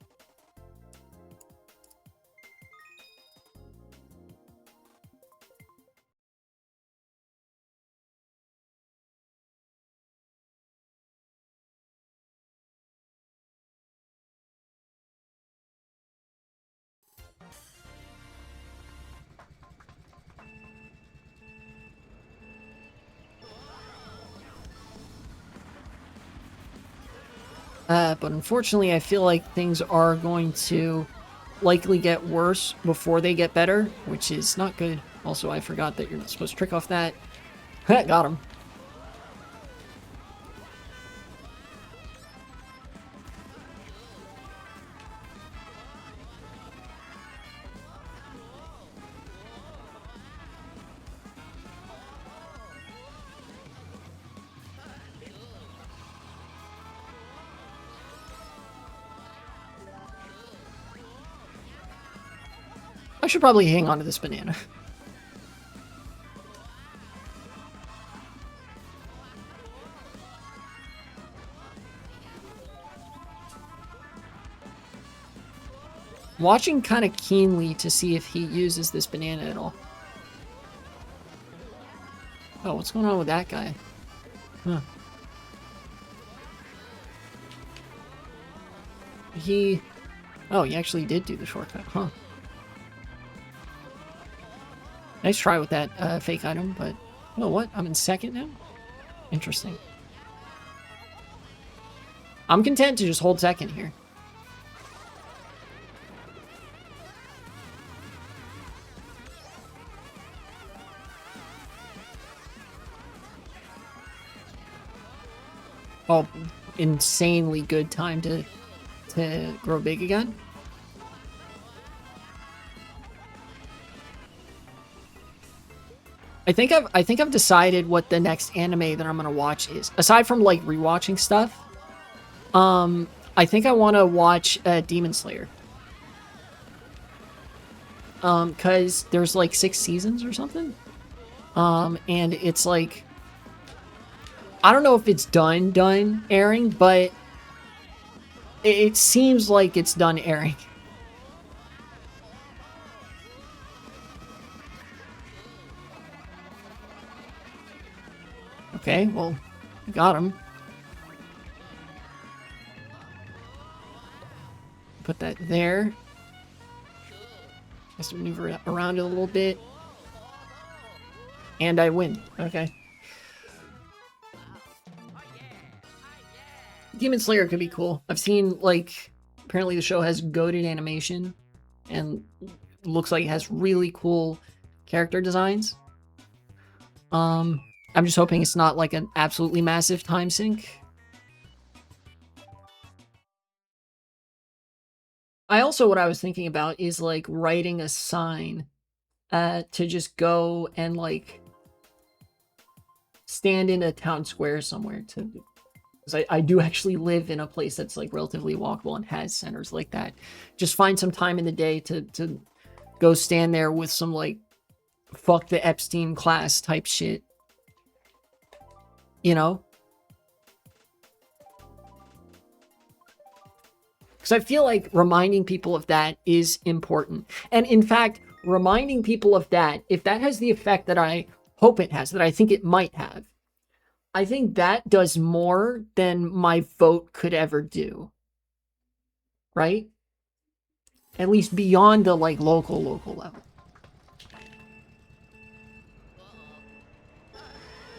But unfortunately, I feel like things are going to likely get worse before they get better, which is not good. Also, I forgot that you're not supposed to trick off that. Got him. I should probably hang on to this banana. Watching kind of keenly to see if he uses this banana at all. Oh, what's going on with that guy? Huh. Oh, he actually did do the shortcut, huh? Nice try with that fake item, but... Oh, what? I'm in second now? Interesting. I'm content to just hold second here. Oh, insanely good time to grow big again. I think I've decided what the next anime that I'm gonna watch is. Aside from like rewatching stuff, I think I want to watch Demon Slayer. Cause there's like 6 seasons or something. And it's like, I don't know if it's done airing, but it seems like it's done airing. Okay, well, got him. Put that there. Has to maneuver around it a little bit. And I win. Okay. Demon Slayer could be cool. I've seen, like, apparently the show has goated animation and looks like it has really cool character designs. I'm just hoping it's not like an absolutely massive time sink. What I was thinking about is like writing a sign to just go and like stand in a town square somewhere to, because I do actually live in a place that's like relatively walkable and has centers like that. Just find some time in the day to go stand there with some like fuck the Epstein class type shit. You know? Because I feel like reminding people of that is important. And in fact, reminding people of that, if that has the effect that I hope it has, that I think it might have, I think that does more than my vote could ever do. Right? At least beyond the like local level.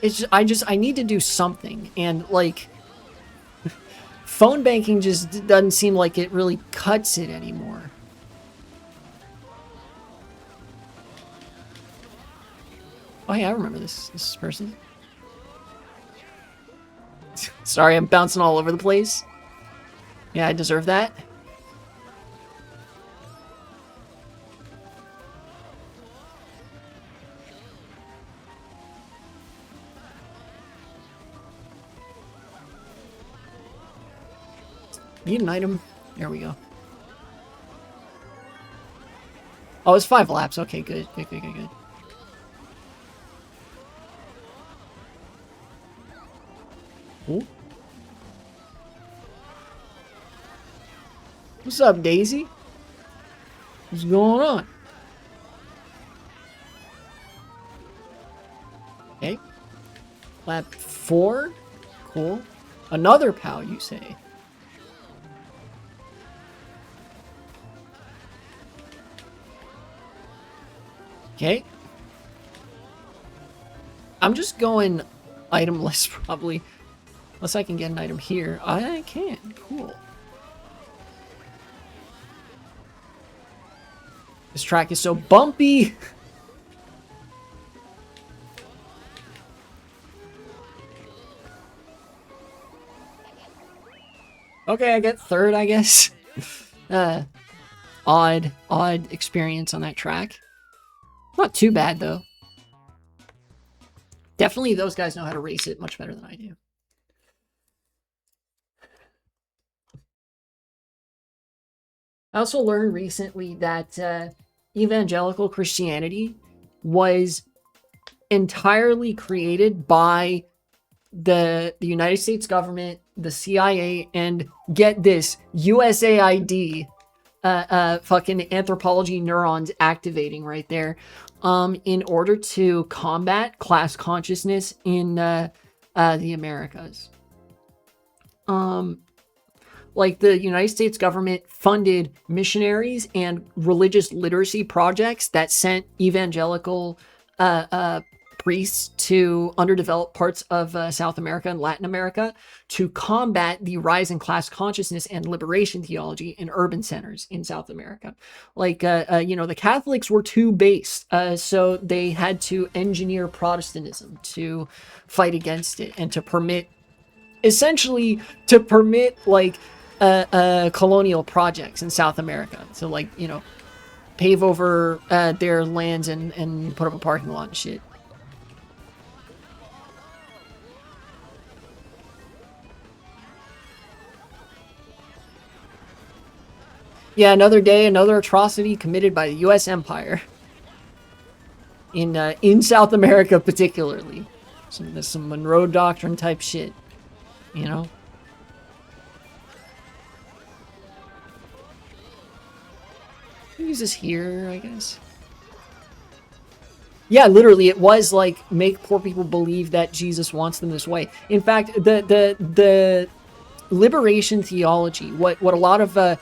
It's just, I need to do something, and like phone banking just doesn't seem like it really cuts it anymore. Oh yeah, I remember this person. Sorry, I'm bouncing all over the place. Yeah, I deserve that. Need an item. There we go. Oh, it's 5 laps. Okay, good. Good. Ooh. What's up, Daisy? What's going on? Okay. Lap 4. Cool. Another POW, you say? Okay. I'm just going itemless, probably. Unless I can get an item here. I can. Cool. This track is so bumpy. Okay, I get third, I guess. Odd experience on that track. Not too bad, though. Definitely those guys know how to race it much better than I do. I also learned recently that evangelical Christianity was entirely created by the United States government, the CIA, and get this, USAID, fucking anthropology neurons activating right there, in order to combat class consciousness in the Americas. Like the United States government funded missionaries and religious literacy projects that sent evangelical priests to underdeveloped parts of South America and Latin America to combat the rise in class consciousness and liberation theology in urban centers in South America. Like, the Catholics were too base, so they had to engineer Protestantism to fight against it and to permit, essentially, like, colonial projects in South America. So, like, pave over their lands and put up a parking lot and shit. Yeah, another day, another atrocity committed by the U.S. Empire. In South America, particularly. Some Monroe Doctrine type shit. You know? Use this here, I guess. Yeah, literally, it was like, make poor people believe that Jesus wants them this way. In fact, the liberation theology, what a lot of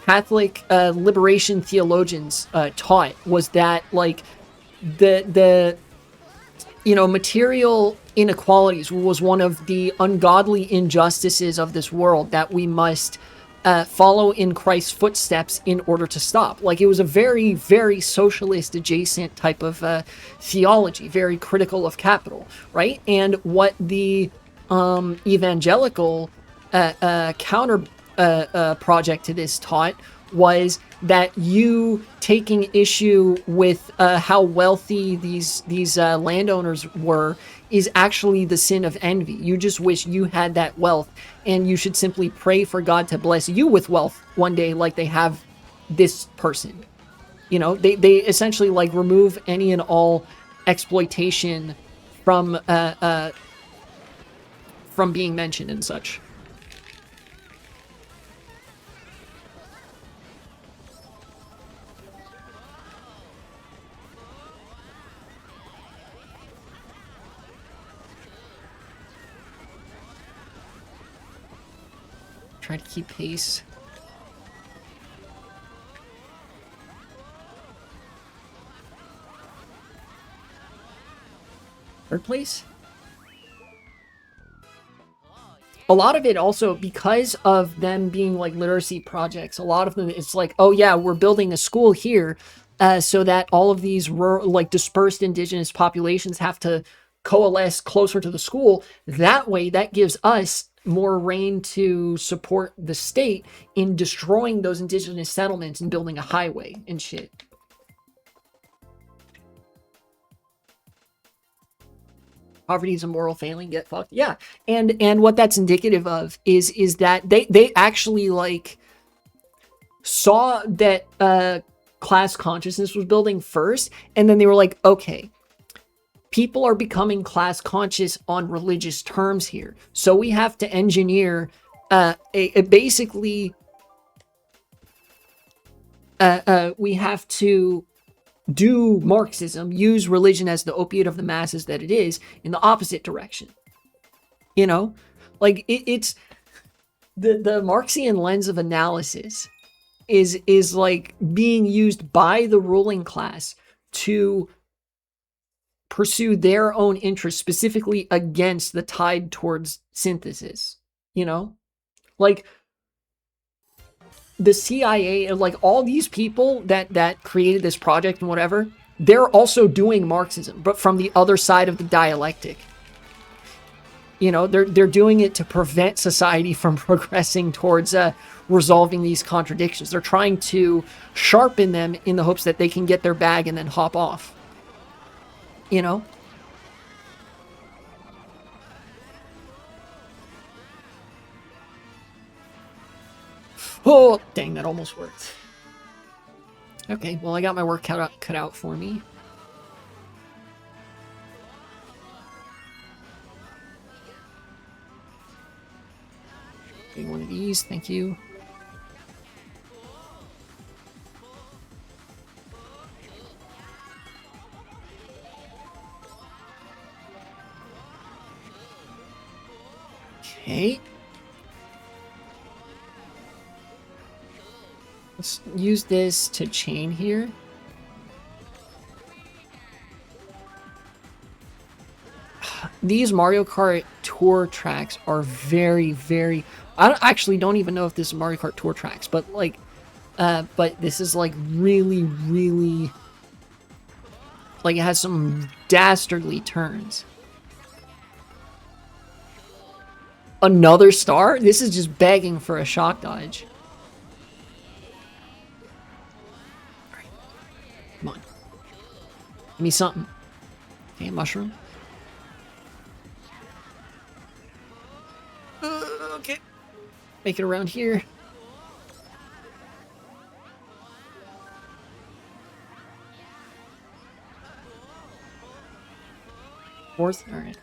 Catholic liberation theologians taught was that, like, the material inequalities was one of the ungodly injustices of this world that we must follow in Christ's footsteps in order to stop. Like, it was a very, very socialist adjacent type of theology, very critical of capital, right? And what the evangelical counter project to this taught was that you taking issue with how wealthy these landowners were is actually the sin of envy. You just wish you had that wealth, and you should simply pray for God to bless you with wealth one day like they have this person. They essentially, like, remove any and all exploitation from being mentioned and such. try to keep pace. Third place? A lot of it also, because of them being like literacy projects, a lot of them, it's like, oh yeah, we're building a school here so that all of these rural, like dispersed indigenous populations have to coalesce closer to the school. That way, that gives us more reign to support the state in destroying those indigenous settlements and building a highway and shit. Poverty is a moral failing, get fucked. Yeah. And what that's indicative of is that they actually like saw that class consciousness was building first, and then they were like, okay, people are becoming class conscious on religious terms here. So we have to engineer basically we have to do Marxism, use religion as the opiate of the masses that it is, in the opposite direction. You know? Like, it's... The Marxian lens of analysis is like being used by the ruling class to pursue their own interests, specifically against the tide towards synthesis. You know? Like, the CIA, like all these people that created this project and whatever, they're also doing Marxism, but from the other side of the dialectic. You know, they're doing it to prevent society from progressing towards resolving these contradictions. They're trying to sharpen them in the hopes that they can get their bag and then hop off. You know? Oh, dang, that almost worked. Okay, well, I got my work cut out for me. Okay, one of these, thank you. Okay. Let's use this to chain here. These Mario Kart Tour tracks are very, very... I don't even know if this is Mario Kart Tour tracks, but like... but this is like really, really... Like it has some dastardly turns. Another star? This is just begging for a shock dodge. Come on. Give me something. Okay, mushroom. Okay. Make it around here. Fourth? Alright.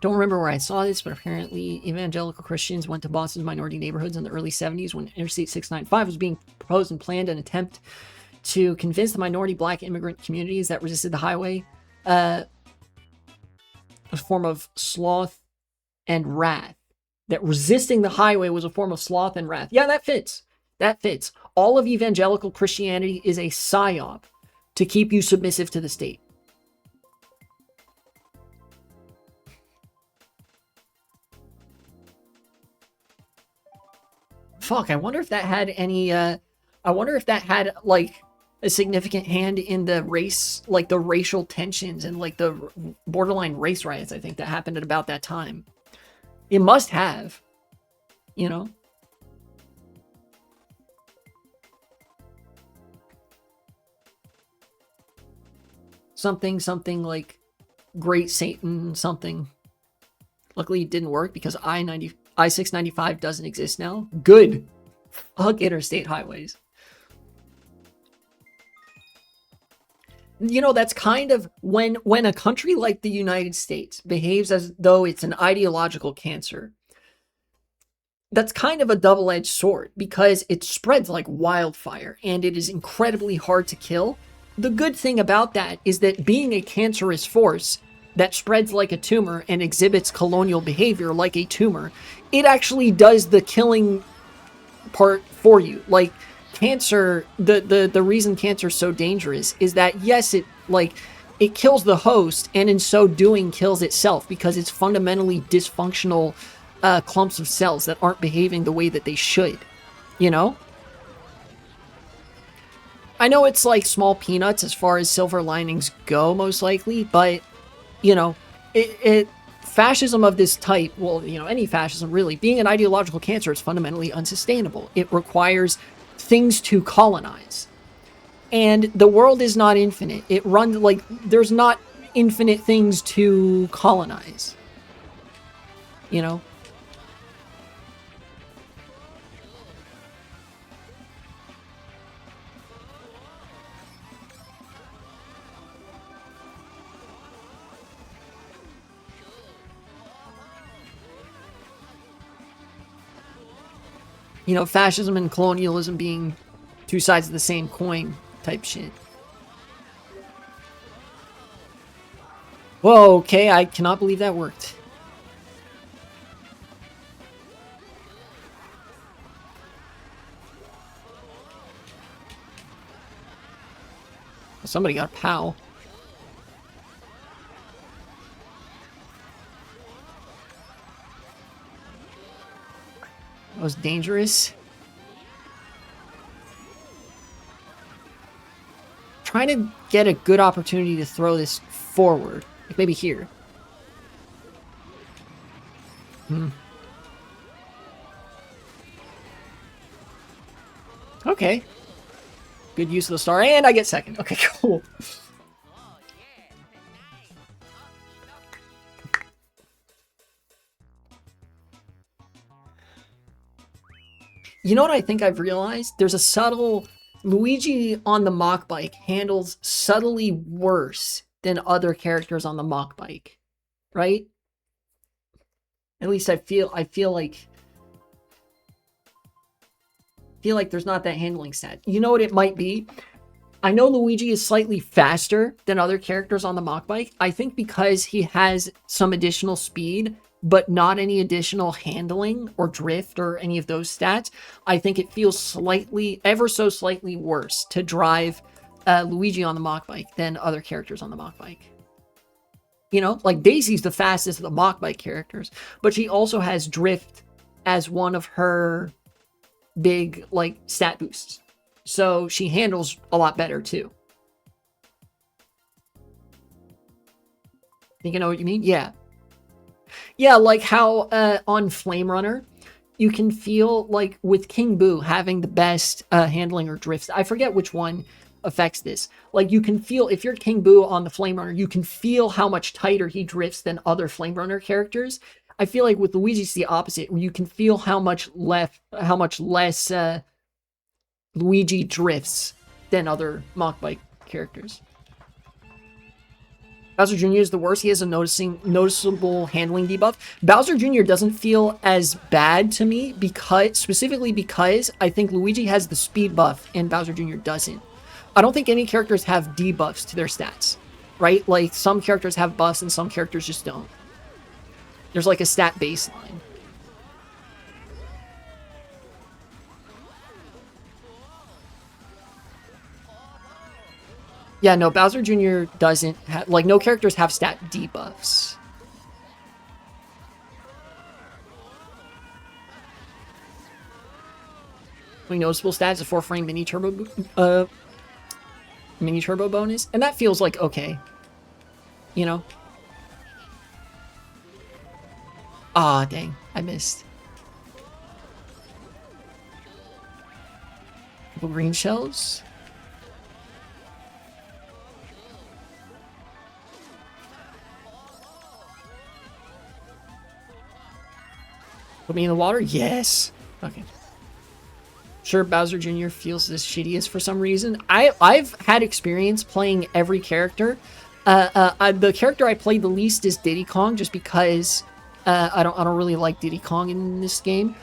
Don't remember where I saw this, but apparently evangelical Christians went to Boston's minority neighborhoods in the early 70s when Interstate 695 was being proposed and planned, an attempt to convince the minority black immigrant communities that resisted the highway a form of sloth and wrath. That resisting the highway was a form of sloth and wrath. Yeah, that fits. That fits. All of evangelical Christianity is a psyop to keep you submissive to the state. Fuck, I wonder if that had any, I wonder if that had, like, a significant hand in the race, like, the racial tensions and, like, the borderline race riots, I think, that happened at about that time. It must have, you know? Something like Great Satan, something. Luckily, it didn't work because I-695 doesn't exist now. Good. Fuck interstate highways. You know, that's kind of when a country like the United States behaves as though it's an ideological cancer. That's kind of a double-edged sword because it spreads like wildfire and it is incredibly hard to kill. The good thing about that is that being a cancerous force that spreads like a tumor and exhibits colonial behavior like a tumor, it actually does the killing part for you. Like, cancer, the reason cancer is so dangerous is that, yes, it kills the host, and in so doing kills itself, because it's fundamentally dysfunctional clumps of cells that aren't behaving the way that they should, you know? I know it's like small peanuts as far as silver linings go, most likely, but, you know, fascism of this type, well, you know, any fascism really, being an ideological cancer is fundamentally unsustainable. It requires things to colonize. And the world is not infinite. It runs, like, there's not infinite things to colonize. You know? You know, fascism and colonialism being two sides of the same coin type shit. Whoa, okay, I cannot believe that worked. Somebody got a POW. That was dangerous. Trying to get a good opportunity to throw this forward. Like maybe here. Okay. Good use of the star, and I get second. Okay, cool. You know what I think I've realized? There's a subtle... Luigi on the Mach Bike handles subtly worse than other characters on the Mach Bike. Right? At least I feel like there's not that handling stat. You know what it might be? I know Luigi is slightly faster than other characters on the Mach Bike. I think because he has some additional speed, but not any additional handling or drift or any of those stats, I think it feels slightly, ever so slightly worse to drive Luigi on the Mach Bike than other characters on the Mach Bike. You know, like Daisy's the fastest of the Mach Bike characters, but she also has drift as one of her big, like, stat boosts. So she handles a lot better too. Think you know what you mean? Yeah. Yeah, like how on Flame Runner, you can feel like with King Boo having the best handling or drifts. I forget which one affects this. Like you can feel, if you're King Boo on the Flame Runner, you can feel how much tighter he drifts than other Flame Runner characters. I feel like with Luigi it's the opposite, where you can feel how much less Luigi drifts than other Mach Bike characters. Bowser Jr. is the worst. He has a noticeable handling debuff. Bowser Jr. doesn't feel as bad to me specifically because I think Luigi has the speed buff and Bowser Jr. doesn't. I don't think any characters have debuffs to their stats, right? Like some characters have buffs and some characters just don't. There's like a stat baseline. Yeah, no, Bowser Jr. doesn't have, like, no characters have stat debuffs. Noticeable stats, a 4-frame mini turbo bonus, and that feels like okay. You know? Ah, dang, I missed. Couple green shells. Put me in the water? Yes. Okay. Sure, Bowser Jr. feels this shittiest for some reason. I've had experience playing every character. The character I played the least is Diddy Kong, just because I don't really like Diddy Kong in this game.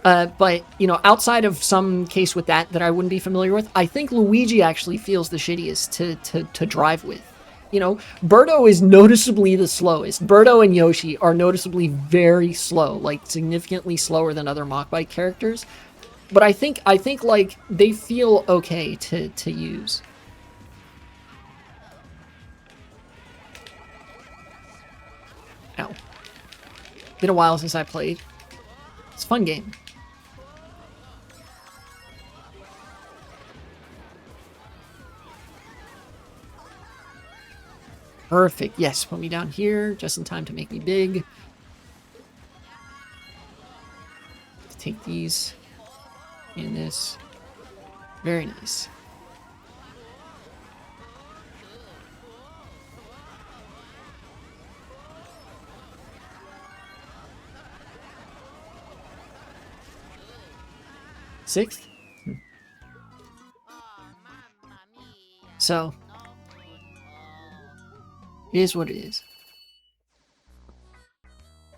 But you know, outside of some case with that I wouldn't be familiar with, I think Luigi actually feels the shittiest to drive with. You know, Birdo is noticeably the slowest. Birdo and Yoshi are noticeably very slow, like significantly slower than other Machbike characters. But I think like they feel okay to use. Ow. Been a while since I played. It's a fun game. Perfect. Yes, put me down here just in time to make me big. Take these in this. Very nice. Sixth? So, it is what it is.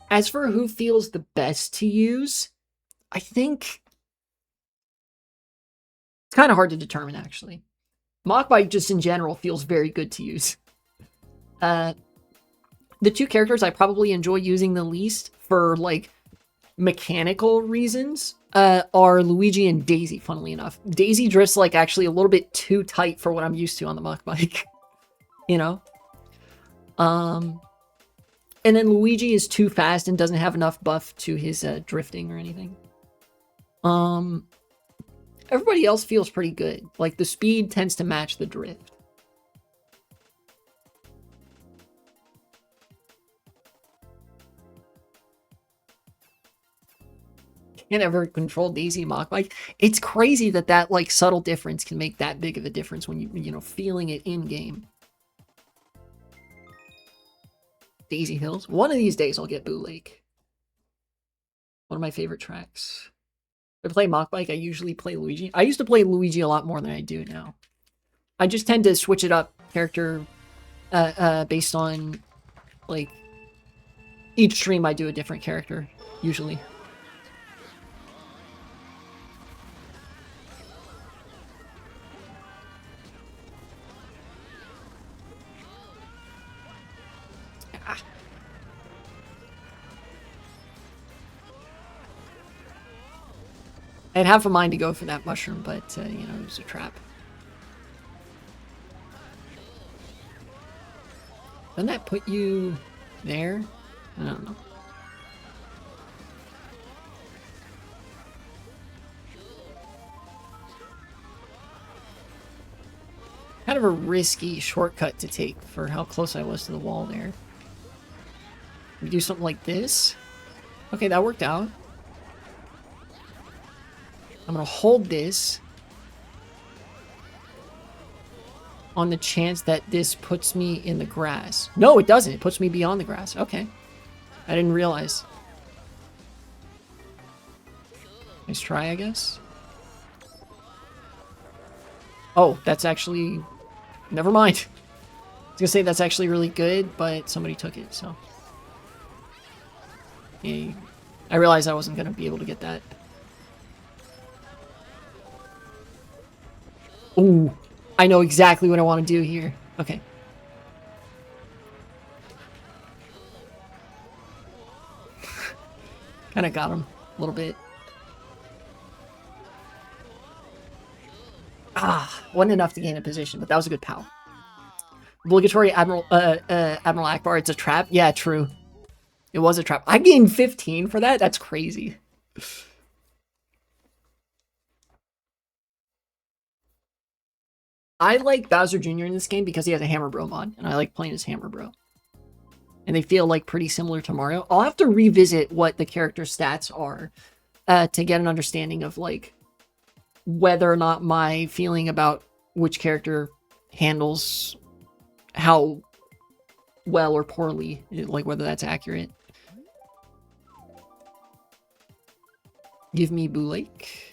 As for who feels the best to use, I think it's kind of hard to determine, actually. Machbike just in general feels very good to use. The two characters I probably enjoy using the least for, like, mechanical reasons are Luigi and Daisy, funnily enough. Daisy drifts, like, actually a little bit too tight for what I'm used to on the Machbike. You know? And then Luigi is too fast and doesn't have enough buff to his drifting or anything. Everybody else feels pretty good. Like, the speed tends to match the drift. Can't ever control Daisy Machbike. It's crazy that that, like, subtle difference can make that big of a difference when you know, feeling it in-game. Daisy Hills. One of these days I'll get Boo Lake. One of my favorite tracks. If I play Machbike, I usually play Luigi. I used to play Luigi a lot more than I do now. I just tend to switch it up character based on, like, each stream I do a different character, usually. I had half a mind to go for that mushroom, but, you know, it was a trap. Doesn't that put you there? I don't know. Kind of a risky shortcut to take for how close I was to the wall there. We do something like this. Okay, that worked out. I'm gonna hold this on the chance that this puts me in the grass. No, it doesn't. It puts me beyond the grass. Okay. I didn't realize. Nice try, I guess. Oh, that's actually... Never mind. I was gonna say that's actually really good, but somebody took it, so... Yeah, I realized I wasn't gonna be able to get that. Ooh, I know exactly what I want to do here. Okay. Kind of got him a little bit. Ah, wasn't enough to gain a position, but that was a good pow. Obligatory Admiral Akbar, it's a trap? Yeah, true. It was a trap. I gained 15 for that? That's crazy. I like Bowser Jr. in this game because he has a Hammer Bro mod, and I like playing as Hammer Bro. And they feel like pretty similar to Mario. I'll have to revisit what the character stats are to get an understanding of like whether or not my feeling about which character handles how well or poorly, like whether that's accurate. Give me Boo Lake.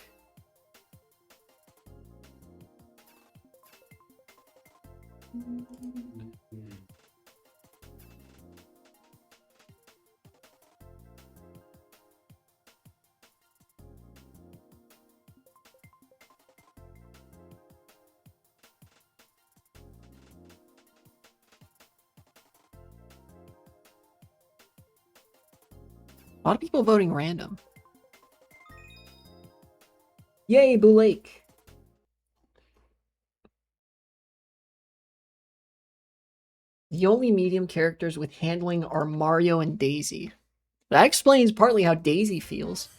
A lot of people voting random. Yay, Boo Lake. The only medium characters with handling are Mario and Daisy. That explains partly how Daisy feels.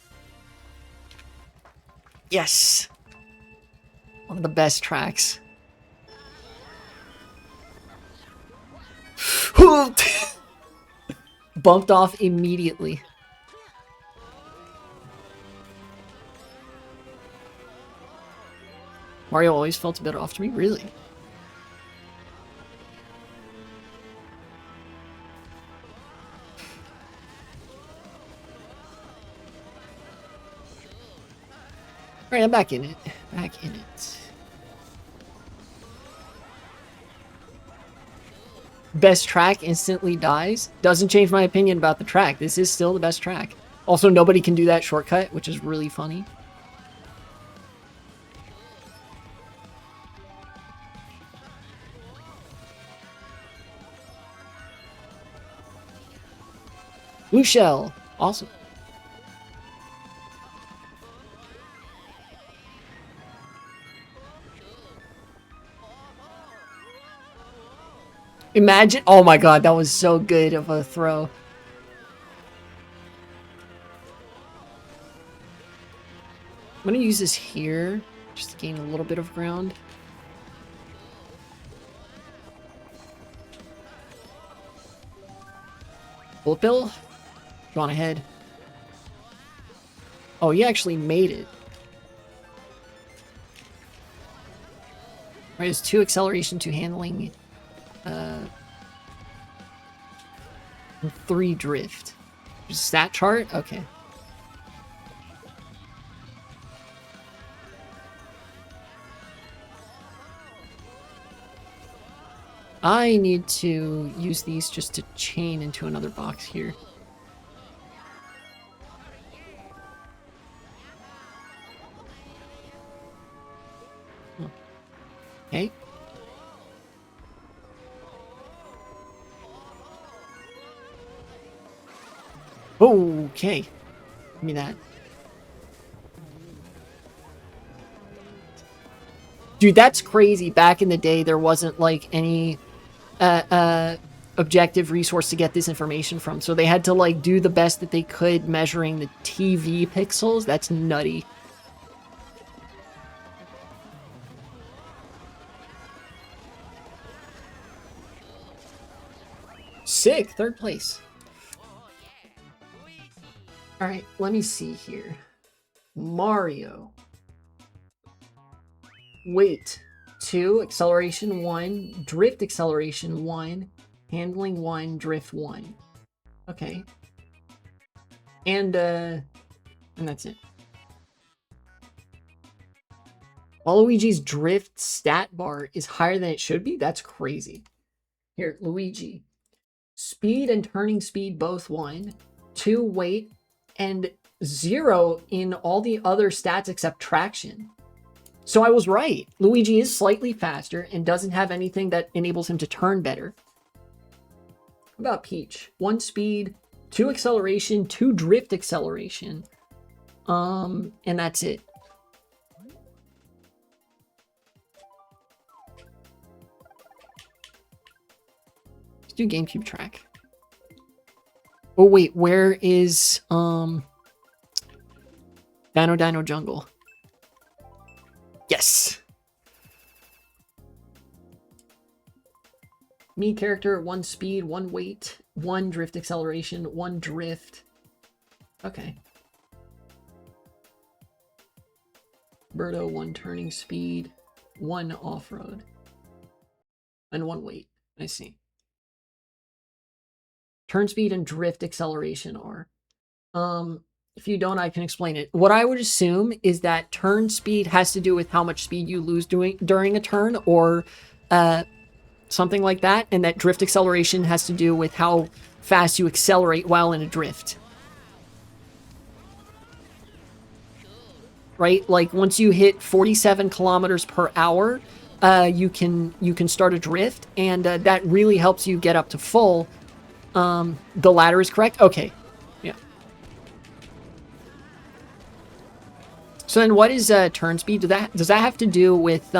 Yes! One of the best tracks. Bumped off immediately. Mario always felt a bit off to me, really. Alright, I'm back in it. Back in it. Best track instantly dies. Doesn't change my opinion about the track. This is still the best track. Also, nobody can do that shortcut, which is really funny. Blue shell. Awesome. Imagine. Oh my god, that was so good of a throw. I'm gonna use this here just to gain a little bit of ground. Bullet bill? Go on ahead. Oh, you actually made it. Right, it's 2 acceleration, 2 handling, 3 drift. Stat chart? Okay. I need to use these just to chain into another box here. Okay. Okay. Give me that. Dude, that's crazy. Back in the day, there wasn't like any objective resource to get this information from. So they had to like do the best that they could measuring the TV pixels. That's nutty. Sick, 3rd place. All right, let me see here. Mario. Weight 2, acceleration 1, drift acceleration 1, handling 1, drift 1. Okay. And that's it. Waluigi's drift stat bar is higher than it should be? That's crazy. Here, Luigi. Speed and turning speed both 1, 2 weight, and 0 in all the other stats except traction. So I was right. Luigi is slightly faster and doesn't have anything that enables him to turn better. What about Peach? 1 speed, 2 acceleration, 2 drift acceleration. And that's it. Let's do GameCube track. Oh wait, where is Dino Dino Jungle? Yes. Me character, 1 speed, 1 weight, 1 drift acceleration, 1 drift. Okay. Birdo, 1 turning speed, 1 off-road. And 1 weight. I see. Turn speed and drift acceleration are. If you don't, I can explain it. What I would assume is that turn speed has to do with how much speed you lose during a turn, or something like that, and that drift acceleration has to do with how fast you accelerate while in a drift. Right? Like once you hit 47 kilometers per hour, you can start a drift, and that really helps you get up to full. The ladder is correct? Okay. Yeah. So then what is turn speed? Does that have to do with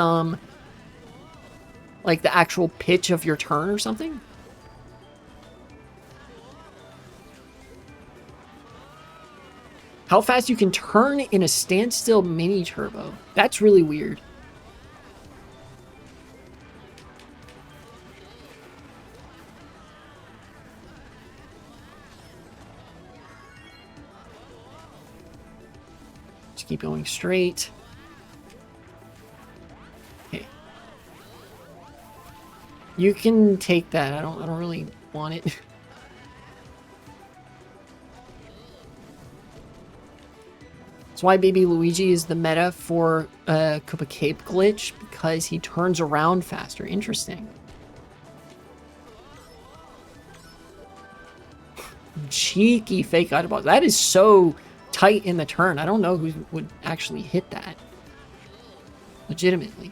like the actual pitch of your turn or something? How fast you can turn in a standstill mini turbo. That's really weird. Just keep going straight. Okay. You can take that. I don't really want it. That's why Baby Luigi is the meta for Koopa Cape glitch, because he turns around faster. Interesting. Cheeky fake item box. That is so tight in the turn. I don't know who would actually hit that. Legitimately.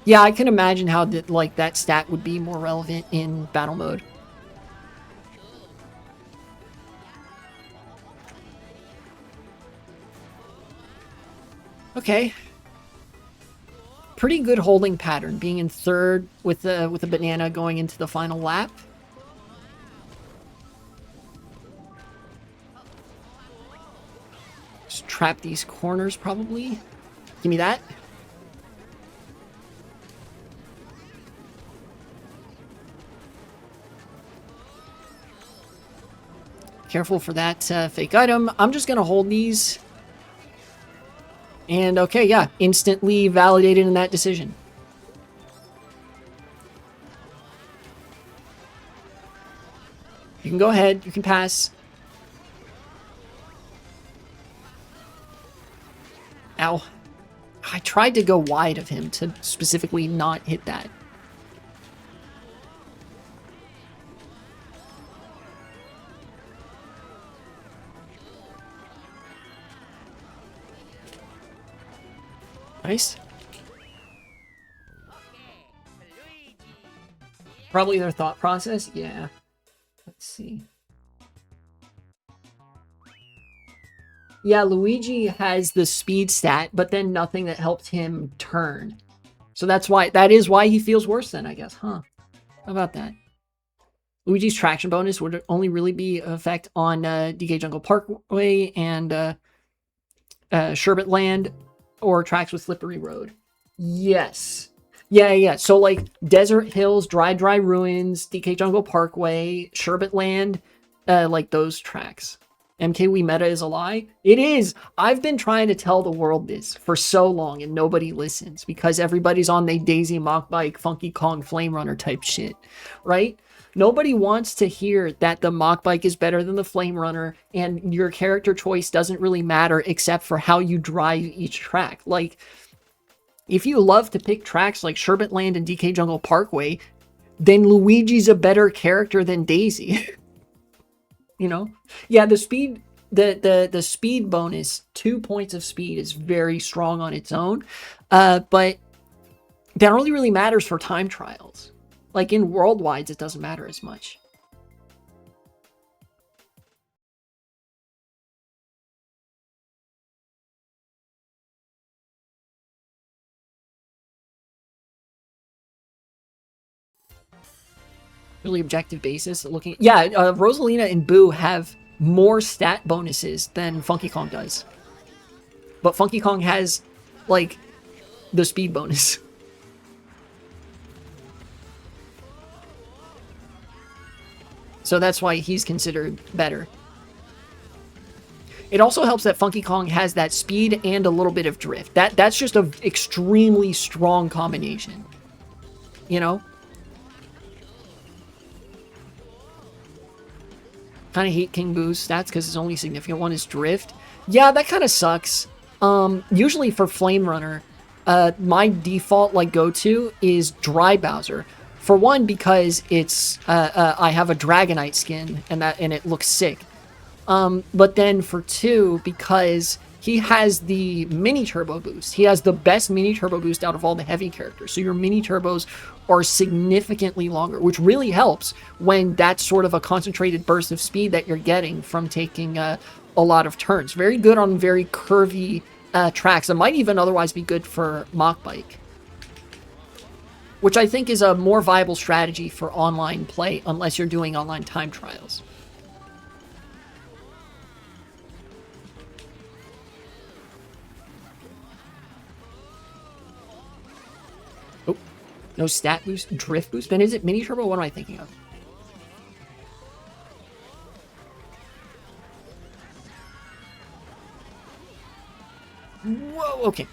Yeah, I can imagine how that stat would be more relevant in battle mode. Okay. Pretty good holding pattern, being in third with a banana going into the final lap. Just trap these corners probably. Give me that. Careful for that fake item. I'm just going to hold these. And okay, yeah, instantly validated in that decision. You can go ahead. You can pass. Ow. I tried to go wide of him to specifically not hit that. Nice. Probably their thought process? Yeah. Let's see. Yeah, Luigi has the speed stat, but then nothing that helped him turn. So that is why he feels worse then, I guess, huh? How about that? Luigi's traction bonus would only really be effect on DK Jungle Parkway and Sherbet Land, or tracks with slippery road. Yes. Yeah. So like Desert Hills, Dry Ruins, DK Jungle Parkway, Sherbet Land, like those tracks. MKW meta is a lie? It is! I've been trying to tell the world this for so long and nobody listens because everybody's on the Daisy Mock Bike, Funky Kong Flame Runner type shit, right? Nobody wants to hear that the Mock Bike is better than the Flame Runner and your character choice doesn't really matter except for how you drive each track. Like, if you love to pick tracks like Sherbet Land and DK Jungle Parkway, then Luigi's a better character than Daisy. You know? Yeah, the speed, the speed bonus, 2 points of speed is very strong on its own, but that only really matters for time trials. Like in worldwides, it doesn't matter as much. Really objective basis looking. Yeah, Rosalina and Boo have more stat bonuses than Funky Kong does. But Funky Kong has, like, the speed bonus. So that's why he's considered better. It also helps that Funky Kong has that speed and a little bit of drift. That's just an extremely strong combination. You know? Kind of hate King Boo's stats because his only significant one is drift. Yeah, that kind of sucks. Usually for Flame Runner, my default like go-to is Dry Bowser. For one, because it's I have a Dragonite skin and it looks sick. But then for two, because he has the mini turbo boost. He has the best mini turbo boost out of all the heavy characters. So your mini turbos are significantly longer, which really helps when that's sort of a concentrated burst of speed that you're getting from taking a lot of turns. Very good on very curvy tracks. It might even otherwise be good for Mach Bike, which I think is a more viable strategy for online play unless you're doing online time trials. Oh, no stat boost, drift boost. Then is it mini turbo? What am I thinking of? Whoa, okay.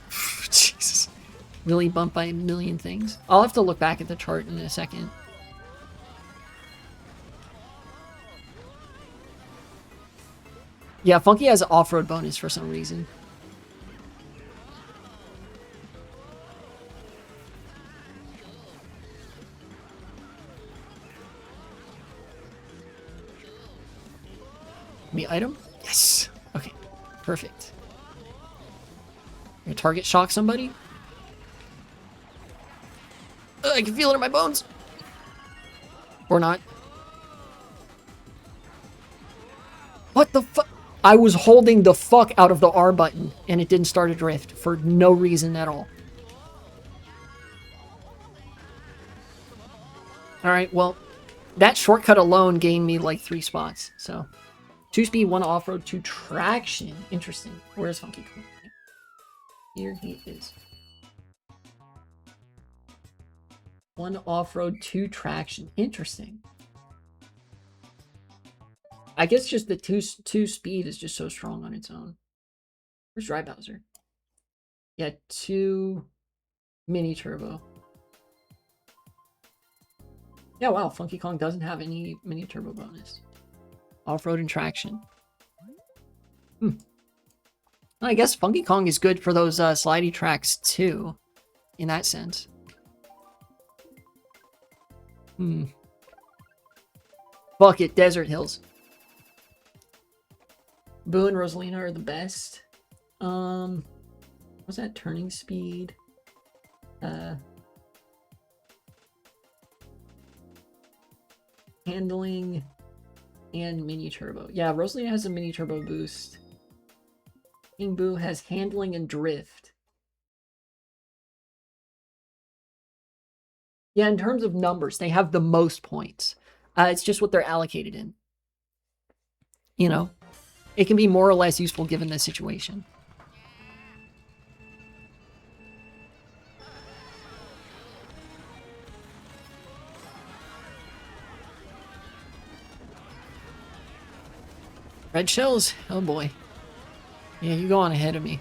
Jesus. Really bumped by a million things. I'll have to look back at the chart in a second. Yeah, Funky has an off-road bonus for some reason. The item? Yes. Okay. Perfect. Gonna target shock somebody? I can feel it in my bones. Or not. What the fuck? I was holding the fuck out of the R button and it didn't start a drift for no reason at all. Alright, well, that shortcut alone gained me like 3 spots, so. 2 speed, 1 off-road, 2 traction. Interesting. Where's Funky Kong? Here he is. 1 off-road, 2 traction. Interesting. I guess just the two speed is just so strong on its own. Where's Dry Bowser? Yeah, 2 mini turbo. Yeah, wow, Funky Kong doesn't have any mini turbo bonus. Off-road and traction. I guess Funky Kong is good for those slidey tracks too, in that sense. Fuck it, Desert Hills. Boo and Rosalina are the best. What's that? Turning speed? Handling and mini turbo. Yeah, Rosalina has a mini turbo boost. King Boo has handling and drift. Yeah, in terms of numbers, they have the most points. It's just what they're allocated in. You know, it can be more or less useful given the situation. Red shells? Oh boy. Yeah, you go on ahead of me.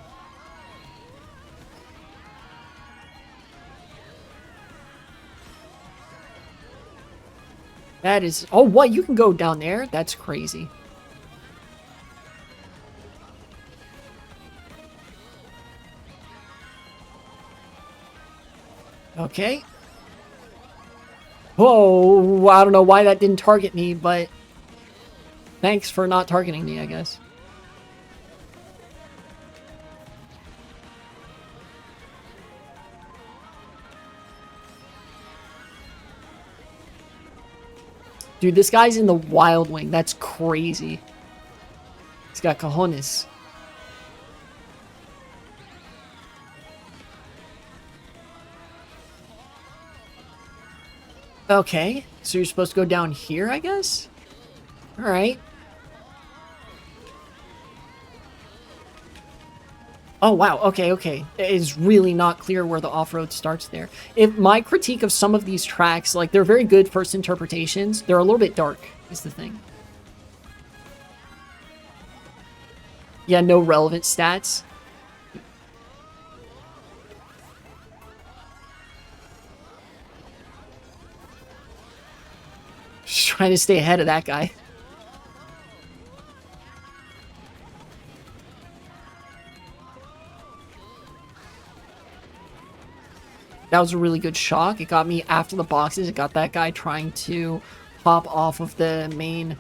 That is... Oh, what? You can go down there? That's crazy. Okay. Whoa, I don't know why that didn't target me, but... Thanks for not targeting me, I guess. Dude, this guy's in the Wild Wing. That's crazy. He's got cojones. Okay, so you're supposed to go down here, I guess? Alright. Oh, wow. Okay, okay. It's really not clear where the off-road starts there. If my critique of some of these tracks, like, they're very good first interpretations. They're a little bit dark, is the thing. Yeah, no relevant stats. Just trying to stay ahead of that guy. That was a really good shock. It got me after the boxes. It got that guy trying to hop off of the main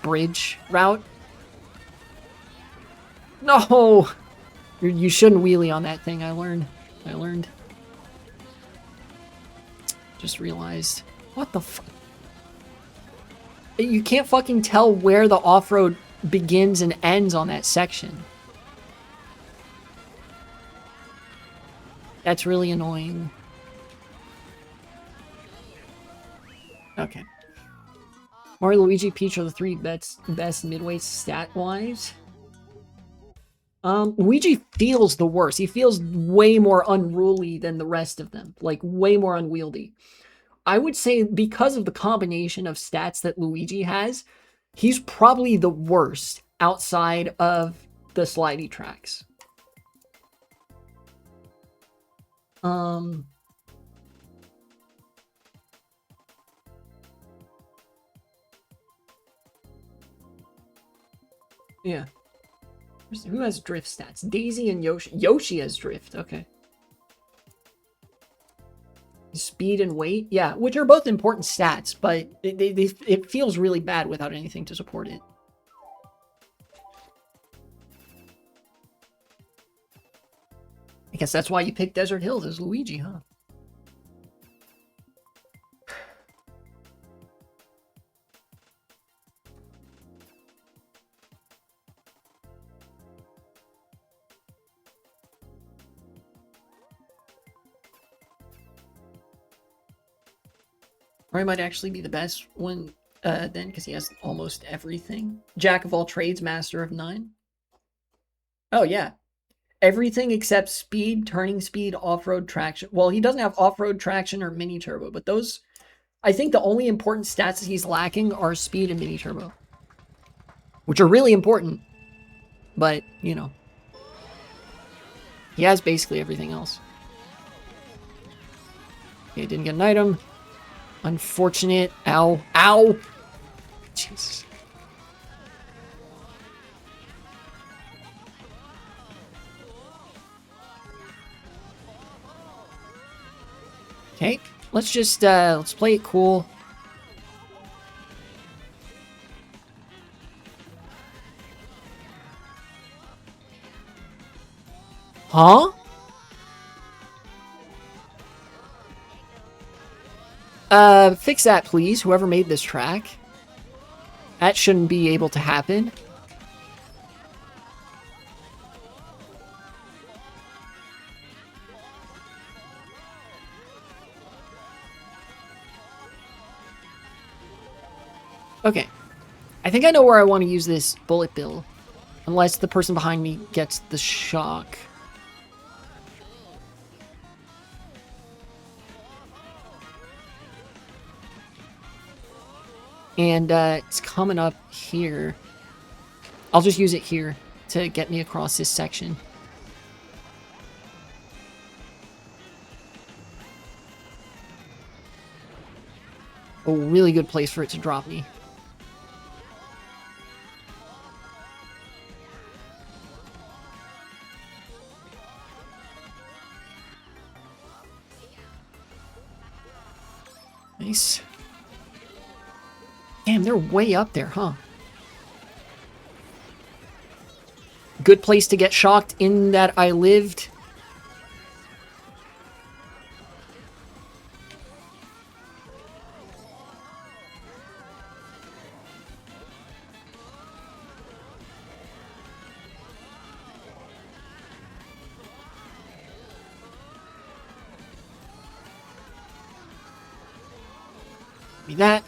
bridge route. No! You shouldn't wheelie on that thing, I learned. Just realized. What the fuck? You can't fucking tell where the off-road begins and ends on that section. That's really annoying. Okay. Mario, Luigi, Peach are the three best midway stat-wise. Luigi feels the worst. He feels way more unruly than the rest of them. Like, way more unwieldy. I would say because of the combination of stats that Luigi has, he's probably the worst outside of the slidey tracks. Yeah. Who has drift stats? Daisy and Yoshi. Yoshi has drift, okay. Speed and weight, yeah, which are both important stats, but it feels really bad without anything to support it. I guess that's why you picked Desert Hills as Luigi, huh? Roy might actually be the best one then, because he has almost everything. Jack of all trades, master of none. Oh, yeah. Everything except speed, turning speed, off-road traction. Well, he doesn't have off-road traction or mini turbo, but those... I think the only important stats that he's lacking are speed and mini turbo. Which are really important. But, you know. He has basically everything else. Okay, didn't get an item. Unfortunate. Ow. Ow! Jesus. Okay, let's just, let's play it cool. Huh? Fix that, please, whoever made this track. That shouldn't be able to happen. Okay. I think I know where I want to use this bullet bill. Unless the person behind me gets the shock. And it's coming up here. I'll just use it here to get me across this section. A really good place for it to drop me. Nice. Damn, they're way up there, huh? Good place to get shocked in that I lived. Be that.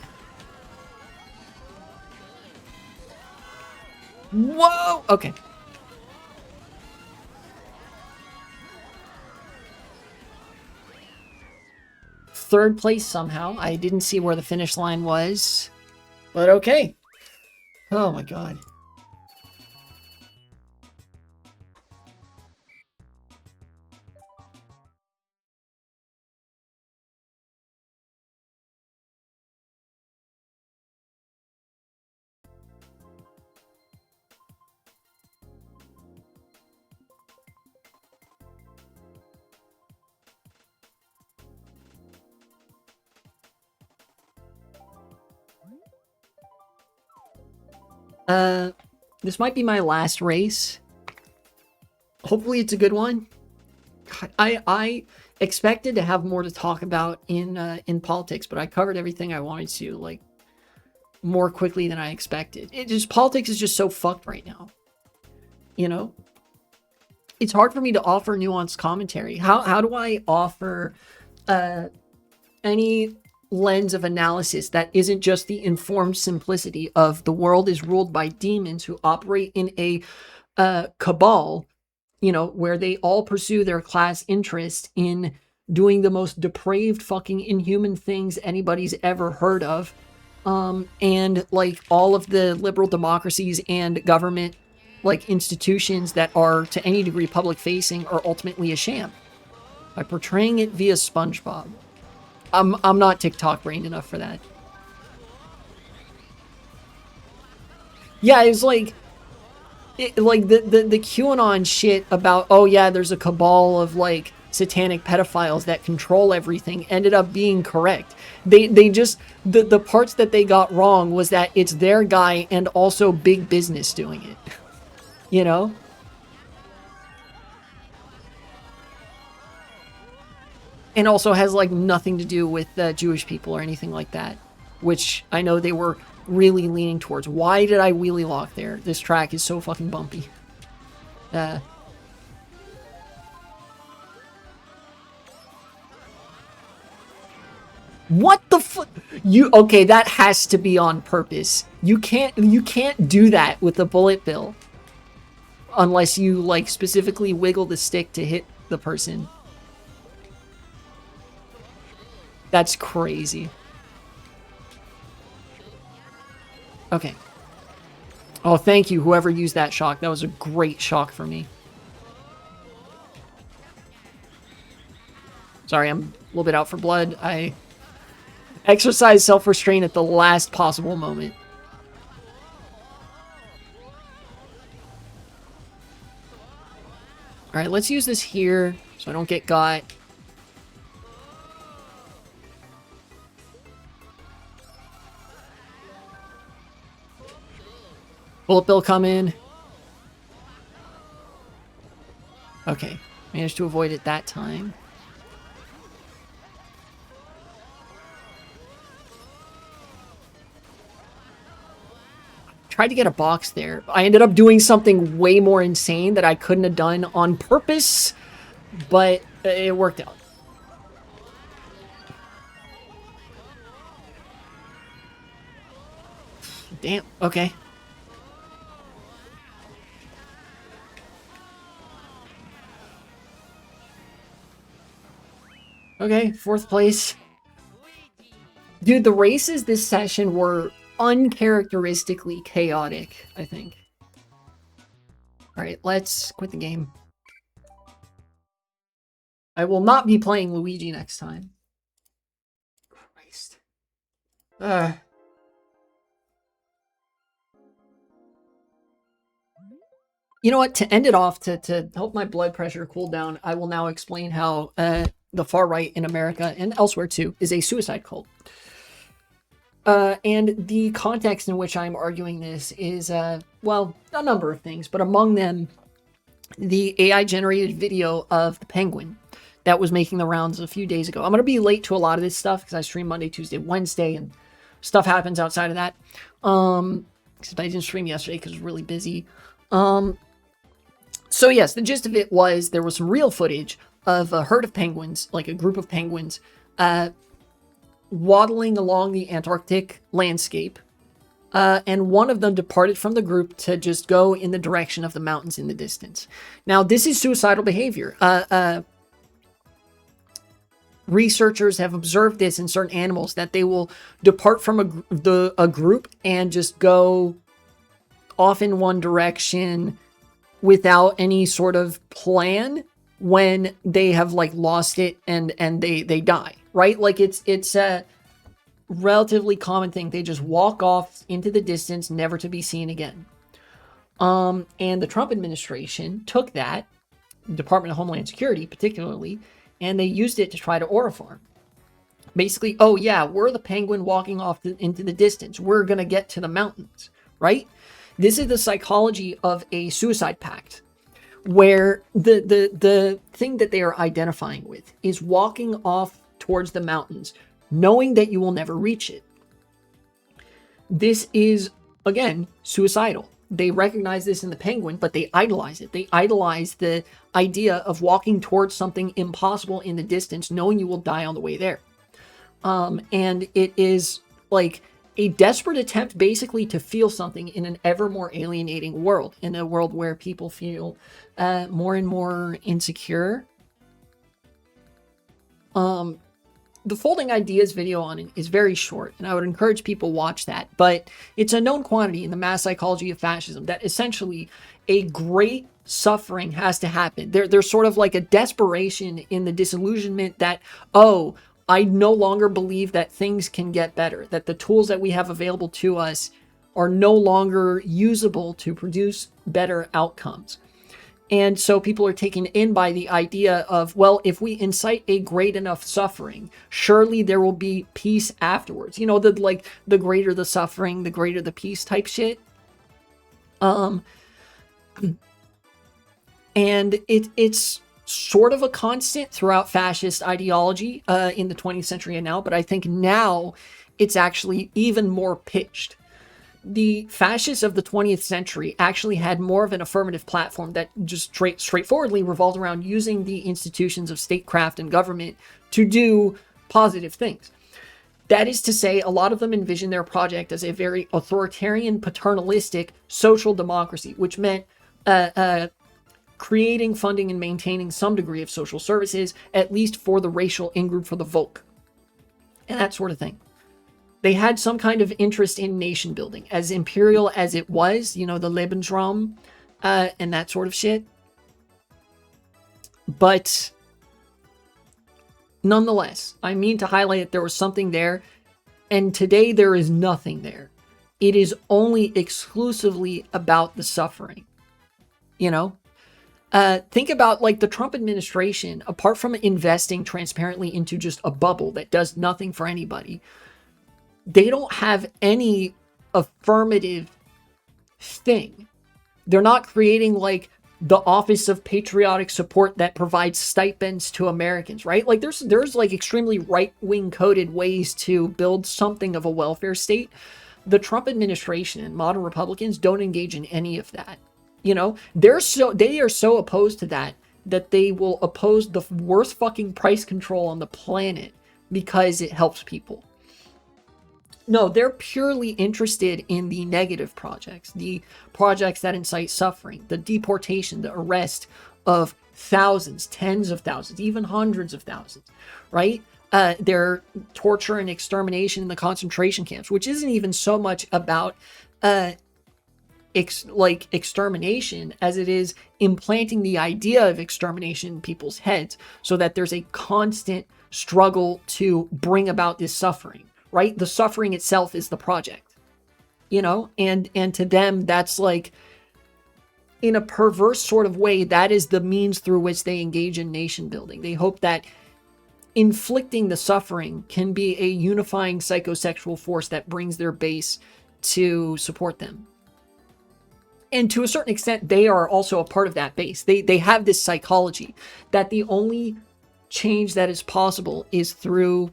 Whoa! Okay. Third place somehow. I didn't see where the finish line was. But okay. Oh my god. This might be my last race. Hopefully it's a good one. God, I expected to have more to talk about in politics, but I covered everything I wanted to, like, more quickly than I expected. Politics is just so fucked right now. You know? It's hard for me to offer nuanced commentary. How do I offer any lens of analysis that isn't just the informed simplicity of the world is ruled by demons who operate in a cabal, you know, where they all pursue their class interest in doing the most depraved fucking inhuman things anybody's ever heard of. And like all of the liberal democracies and government like institutions that are to any degree public facing are ultimately a sham by portraying it via SpongeBob. I'm not TikTok brained enough for that. Yeah, it was like the QAnon shit about, oh yeah, there's a cabal of like satanic pedophiles that control everything ended up being correct. They just the parts that they got wrong was that it's their guy and also big business doing it. You know? And also has like nothing to do with Jewish people or anything like that, which I know they were really leaning towards. Why did I wheelie lock there? This track is so fucking bumpy. What the fuck? Okay, that has to be on purpose. You can't do that with a bullet bill unless you like specifically wiggle the stick to hit the person. That's crazy. Okay. Oh, thank you, whoever used that shock. That was a great shock for me. Sorry, I'm a little bit out for blood. I exercised self-restraint at the last possible moment. Alright, let's use this here so I don't get got. Bullet bill come in. Okay, managed to avoid it that time. Tried to get a box there. I ended up doing something way more insane that I couldn't have done on purpose, but it worked out. Damn, okay. Okay, 4th place. Dude, the races this session were uncharacteristically chaotic, I think. Alright, let's quit the game. I will not be playing Luigi next time. Christ. You know what? To end it off, to help my blood pressure cool down, I will now explain how the far right in America and elsewhere too is a suicide cult. And the context in which I'm arguing this is, well, a number of things, but among them, the AI-generated video of the penguin that was making the rounds a few days ago. I'm going to be late to a lot of this stuff because I stream Monday, Tuesday, Wednesday, and stuff happens outside of that. Because I didn't stream yesterday because I was really busy. So yes, the gist of it was there was some real footage of a herd of penguins, like a group of penguins, waddling along the Antarctic landscape, and one of them departed from the group to just go in the direction of the mountains in the distance. Now, this is suicidal behavior. Researchers have observed this in certain animals, that they will depart from a group and just go off in one direction without any sort of plan when they have like lost it and they die, right? Like it's a relatively common thing. They just walk off into the distance, never to be seen again. And the Trump administration took that, Department of Homeland Security particularly, and they used it to try to auriform. Basically, oh yeah, we're the penguin walking off into the distance. We're going to get to the mountains, right? This is the psychology of a suicide pact, where the thing that they are identifying with is walking off towards the mountains, knowing that you will never reach it. This is, again, suicidal. They recognize this in the penguin, but they idolize it. They idolize the idea of walking towards something impossible in the distance, knowing you will die on the way there. And it is like a desperate attempt basically to feel something in an ever more alienating world, in a world where people feel more and more insecure. The Folding Ideas video on it is very short, and I would encourage people watch that. But it's a known quantity in the mass psychology of fascism that essentially a great suffering has to happen. There's sort of like a desperation in the disillusionment that, oh, I no longer believe that things can get better, that the tools that we have available to us are no longer usable to produce better outcomes. And so people are taken in by the idea of, well, if we incite a great enough suffering, surely there will be peace afterwards. You know, the greater the suffering, the greater the peace type shit. And it's sort of a constant throughout fascist ideology in the 20th century and now, but I think now it's actually even more pitched. The fascists of the 20th century actually had more of an affirmative platform that just straightforwardly revolved around using the institutions of statecraft and government to do positive things. That is to say, a lot of them envisioned their project as a very authoritarian, paternalistic social democracy, which meant creating, funding, and maintaining some degree of social services, at least for the racial in-group, for the Volk, and that sort of thing. They had some kind of interest in nation building, as imperial as it was, you know, the Lebensraum, and that sort of shit. But nonetheless, I mean to highlight that there was something there, and today there is nothing there. It is only exclusively about the suffering, you know? Think about like the Trump administration, apart from investing transparently into just a bubble that does nothing for anybody, they don't have any affirmative thing. They're not creating like the Office of Patriotic Support that provides stipends to Americans, right? Like there's like extremely right-wing coded ways to build something of a welfare state. The Trump administration and modern Republicans don't engage in any of that. You know, they are so opposed to that they will oppose the worst fucking price control on the planet because it helps people. No, they're purely interested in the negative projects, the projects that incite suffering, the deportation, the arrest of thousands, tens of thousands, even hundreds of thousands, right? Their torture and extermination in the concentration camps, which isn't even so much about extermination as it is implanting the idea of extermination in people's heads so that there's a constant struggle to bring about this suffering. Right? The suffering itself is the project, you know, and to them, that's like, in a perverse sort of way, that is the means through which they engage in nation building. They hope that inflicting the suffering can be a unifying psychosexual force that brings their base to support them. And to a certain extent, they are also a part of that base. They have this psychology that the only change that is possible is through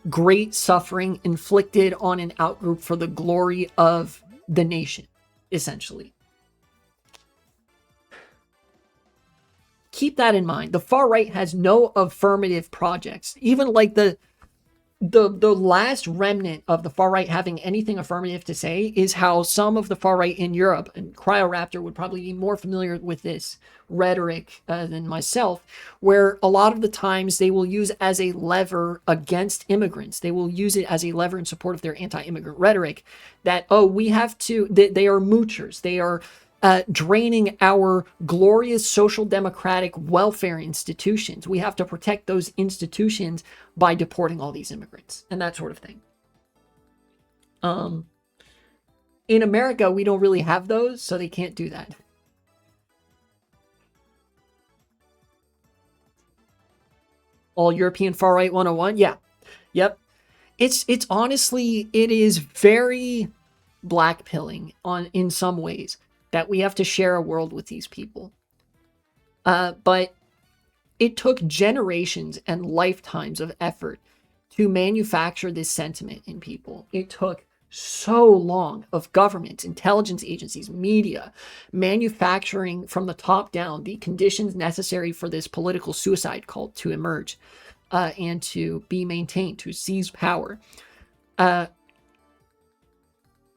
great suffering inflicted on an outgroup for the glory of the nation, essentially. Keep that in mind. The far right has no affirmative projects. Even like the last remnant of the far right having anything affirmative to say is how some of the far right in Europe, and Cryoraptor would probably be more familiar with this rhetoric than myself, where a lot of the times they will use as a lever against immigrants. They will use it as a lever in support of their anti-immigrant rhetoric that, oh, we have to, they are moochers. They are draining our glorious social democratic welfare institutions. We have to protect those institutions by deporting all these immigrants and that sort of thing. In America, we don't really have those, so they can't do that. All European far right 101? Yeah. Yep. It's honestly, it is very blackpilling in some ways, that we have to share a world with these people. But it took generations and lifetimes of effort to manufacture this sentiment in people. It took so long of governments, intelligence agencies, media, manufacturing from the top down the conditions necessary for this political suicide cult to emerge and to be maintained, to seize power.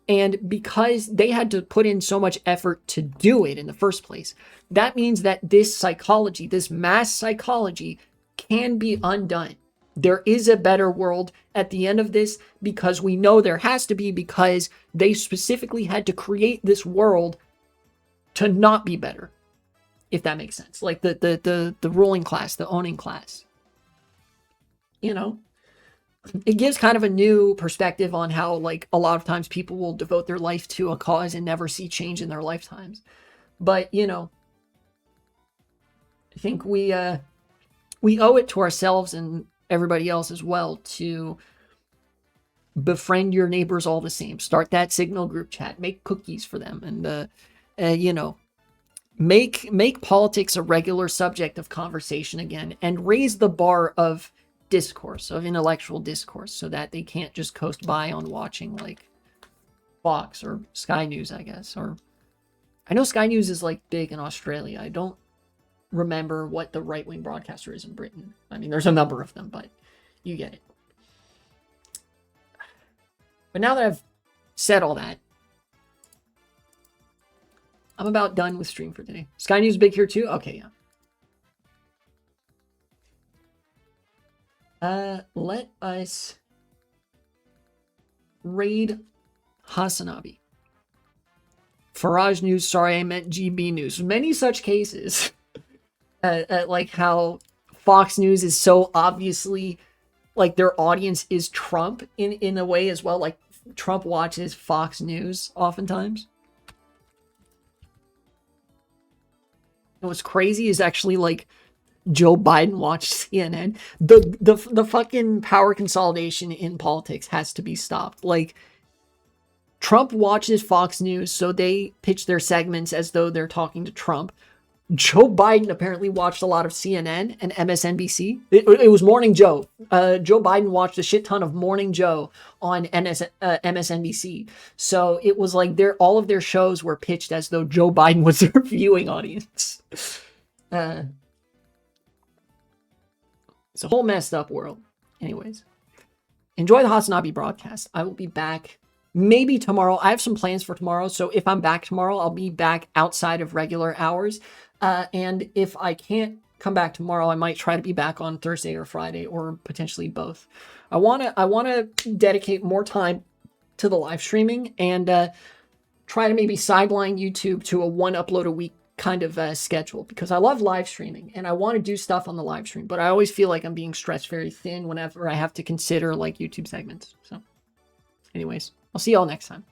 And because they had to put in so much effort to do it in the first place, that means that this psychology, this mass psychology, can be undone. There is a better world at the end of this, because we know there has to be, because they specifically had to create this world to not be better, if that makes sense. Like the ruling class, the owning class. You know? It gives kind of a new perspective on how, like, a lot of times people will devote their life to a cause and never see change in their lifetimes. But, you know, I think we owe it to ourselves and everybody else as well to befriend your neighbors all the same. Start that Signal group chat. Make cookies for them. And, you know, make politics a regular subject of conversation again, and raise the bar of discourse, of intellectual discourse, so that they can't just coast by on watching like Fox or Sky News, I guess. Or I know Sky News is like big in Australia. I don't remember what the right-wing broadcaster is in Britain. I mean, there's a number of them, but you get it. But now that I've said all that, I'm about done with stream for today. Sky News big here too? Okay, yeah. Let us raid Hasanabi. Faraj News, sorry, I meant GB News. Many such cases. Like how Fox News is so obviously, like, their audience is Trump in a way as well. Like, Trump watches Fox News oftentimes. And what's crazy is actually, like, Joe Biden watched CNN. The fucking power consolidation in politics has to be stopped. Like, Trump watches Fox News, so they pitch their segments as though they're talking to Trump. Joe Biden apparently watched a lot of CNN and MSNBC. It was Morning Joe. Joe Biden watched a shit ton of Morning Joe on MSNBC. So it was like all of their shows were pitched as though Joe Biden was their viewing audience. It's a whole messed up world. Anyways, enjoy the Hasanabi broadcast. I will be back maybe tomorrow. I have some plans for tomorrow. So if I'm back tomorrow, I'll be back outside of regular hours. And if I can't come back tomorrow, I might try to be back on Thursday or Friday, or potentially both. I want to dedicate more time to the live streaming and try to maybe sideline YouTube to a 1 upload a week kind of schedule, because I love live streaming and I want to do stuff on the live stream, but I always feel like I'm being stretched very thin whenever I have to consider like YouTube segments. So anyways, I'll see y'all next time.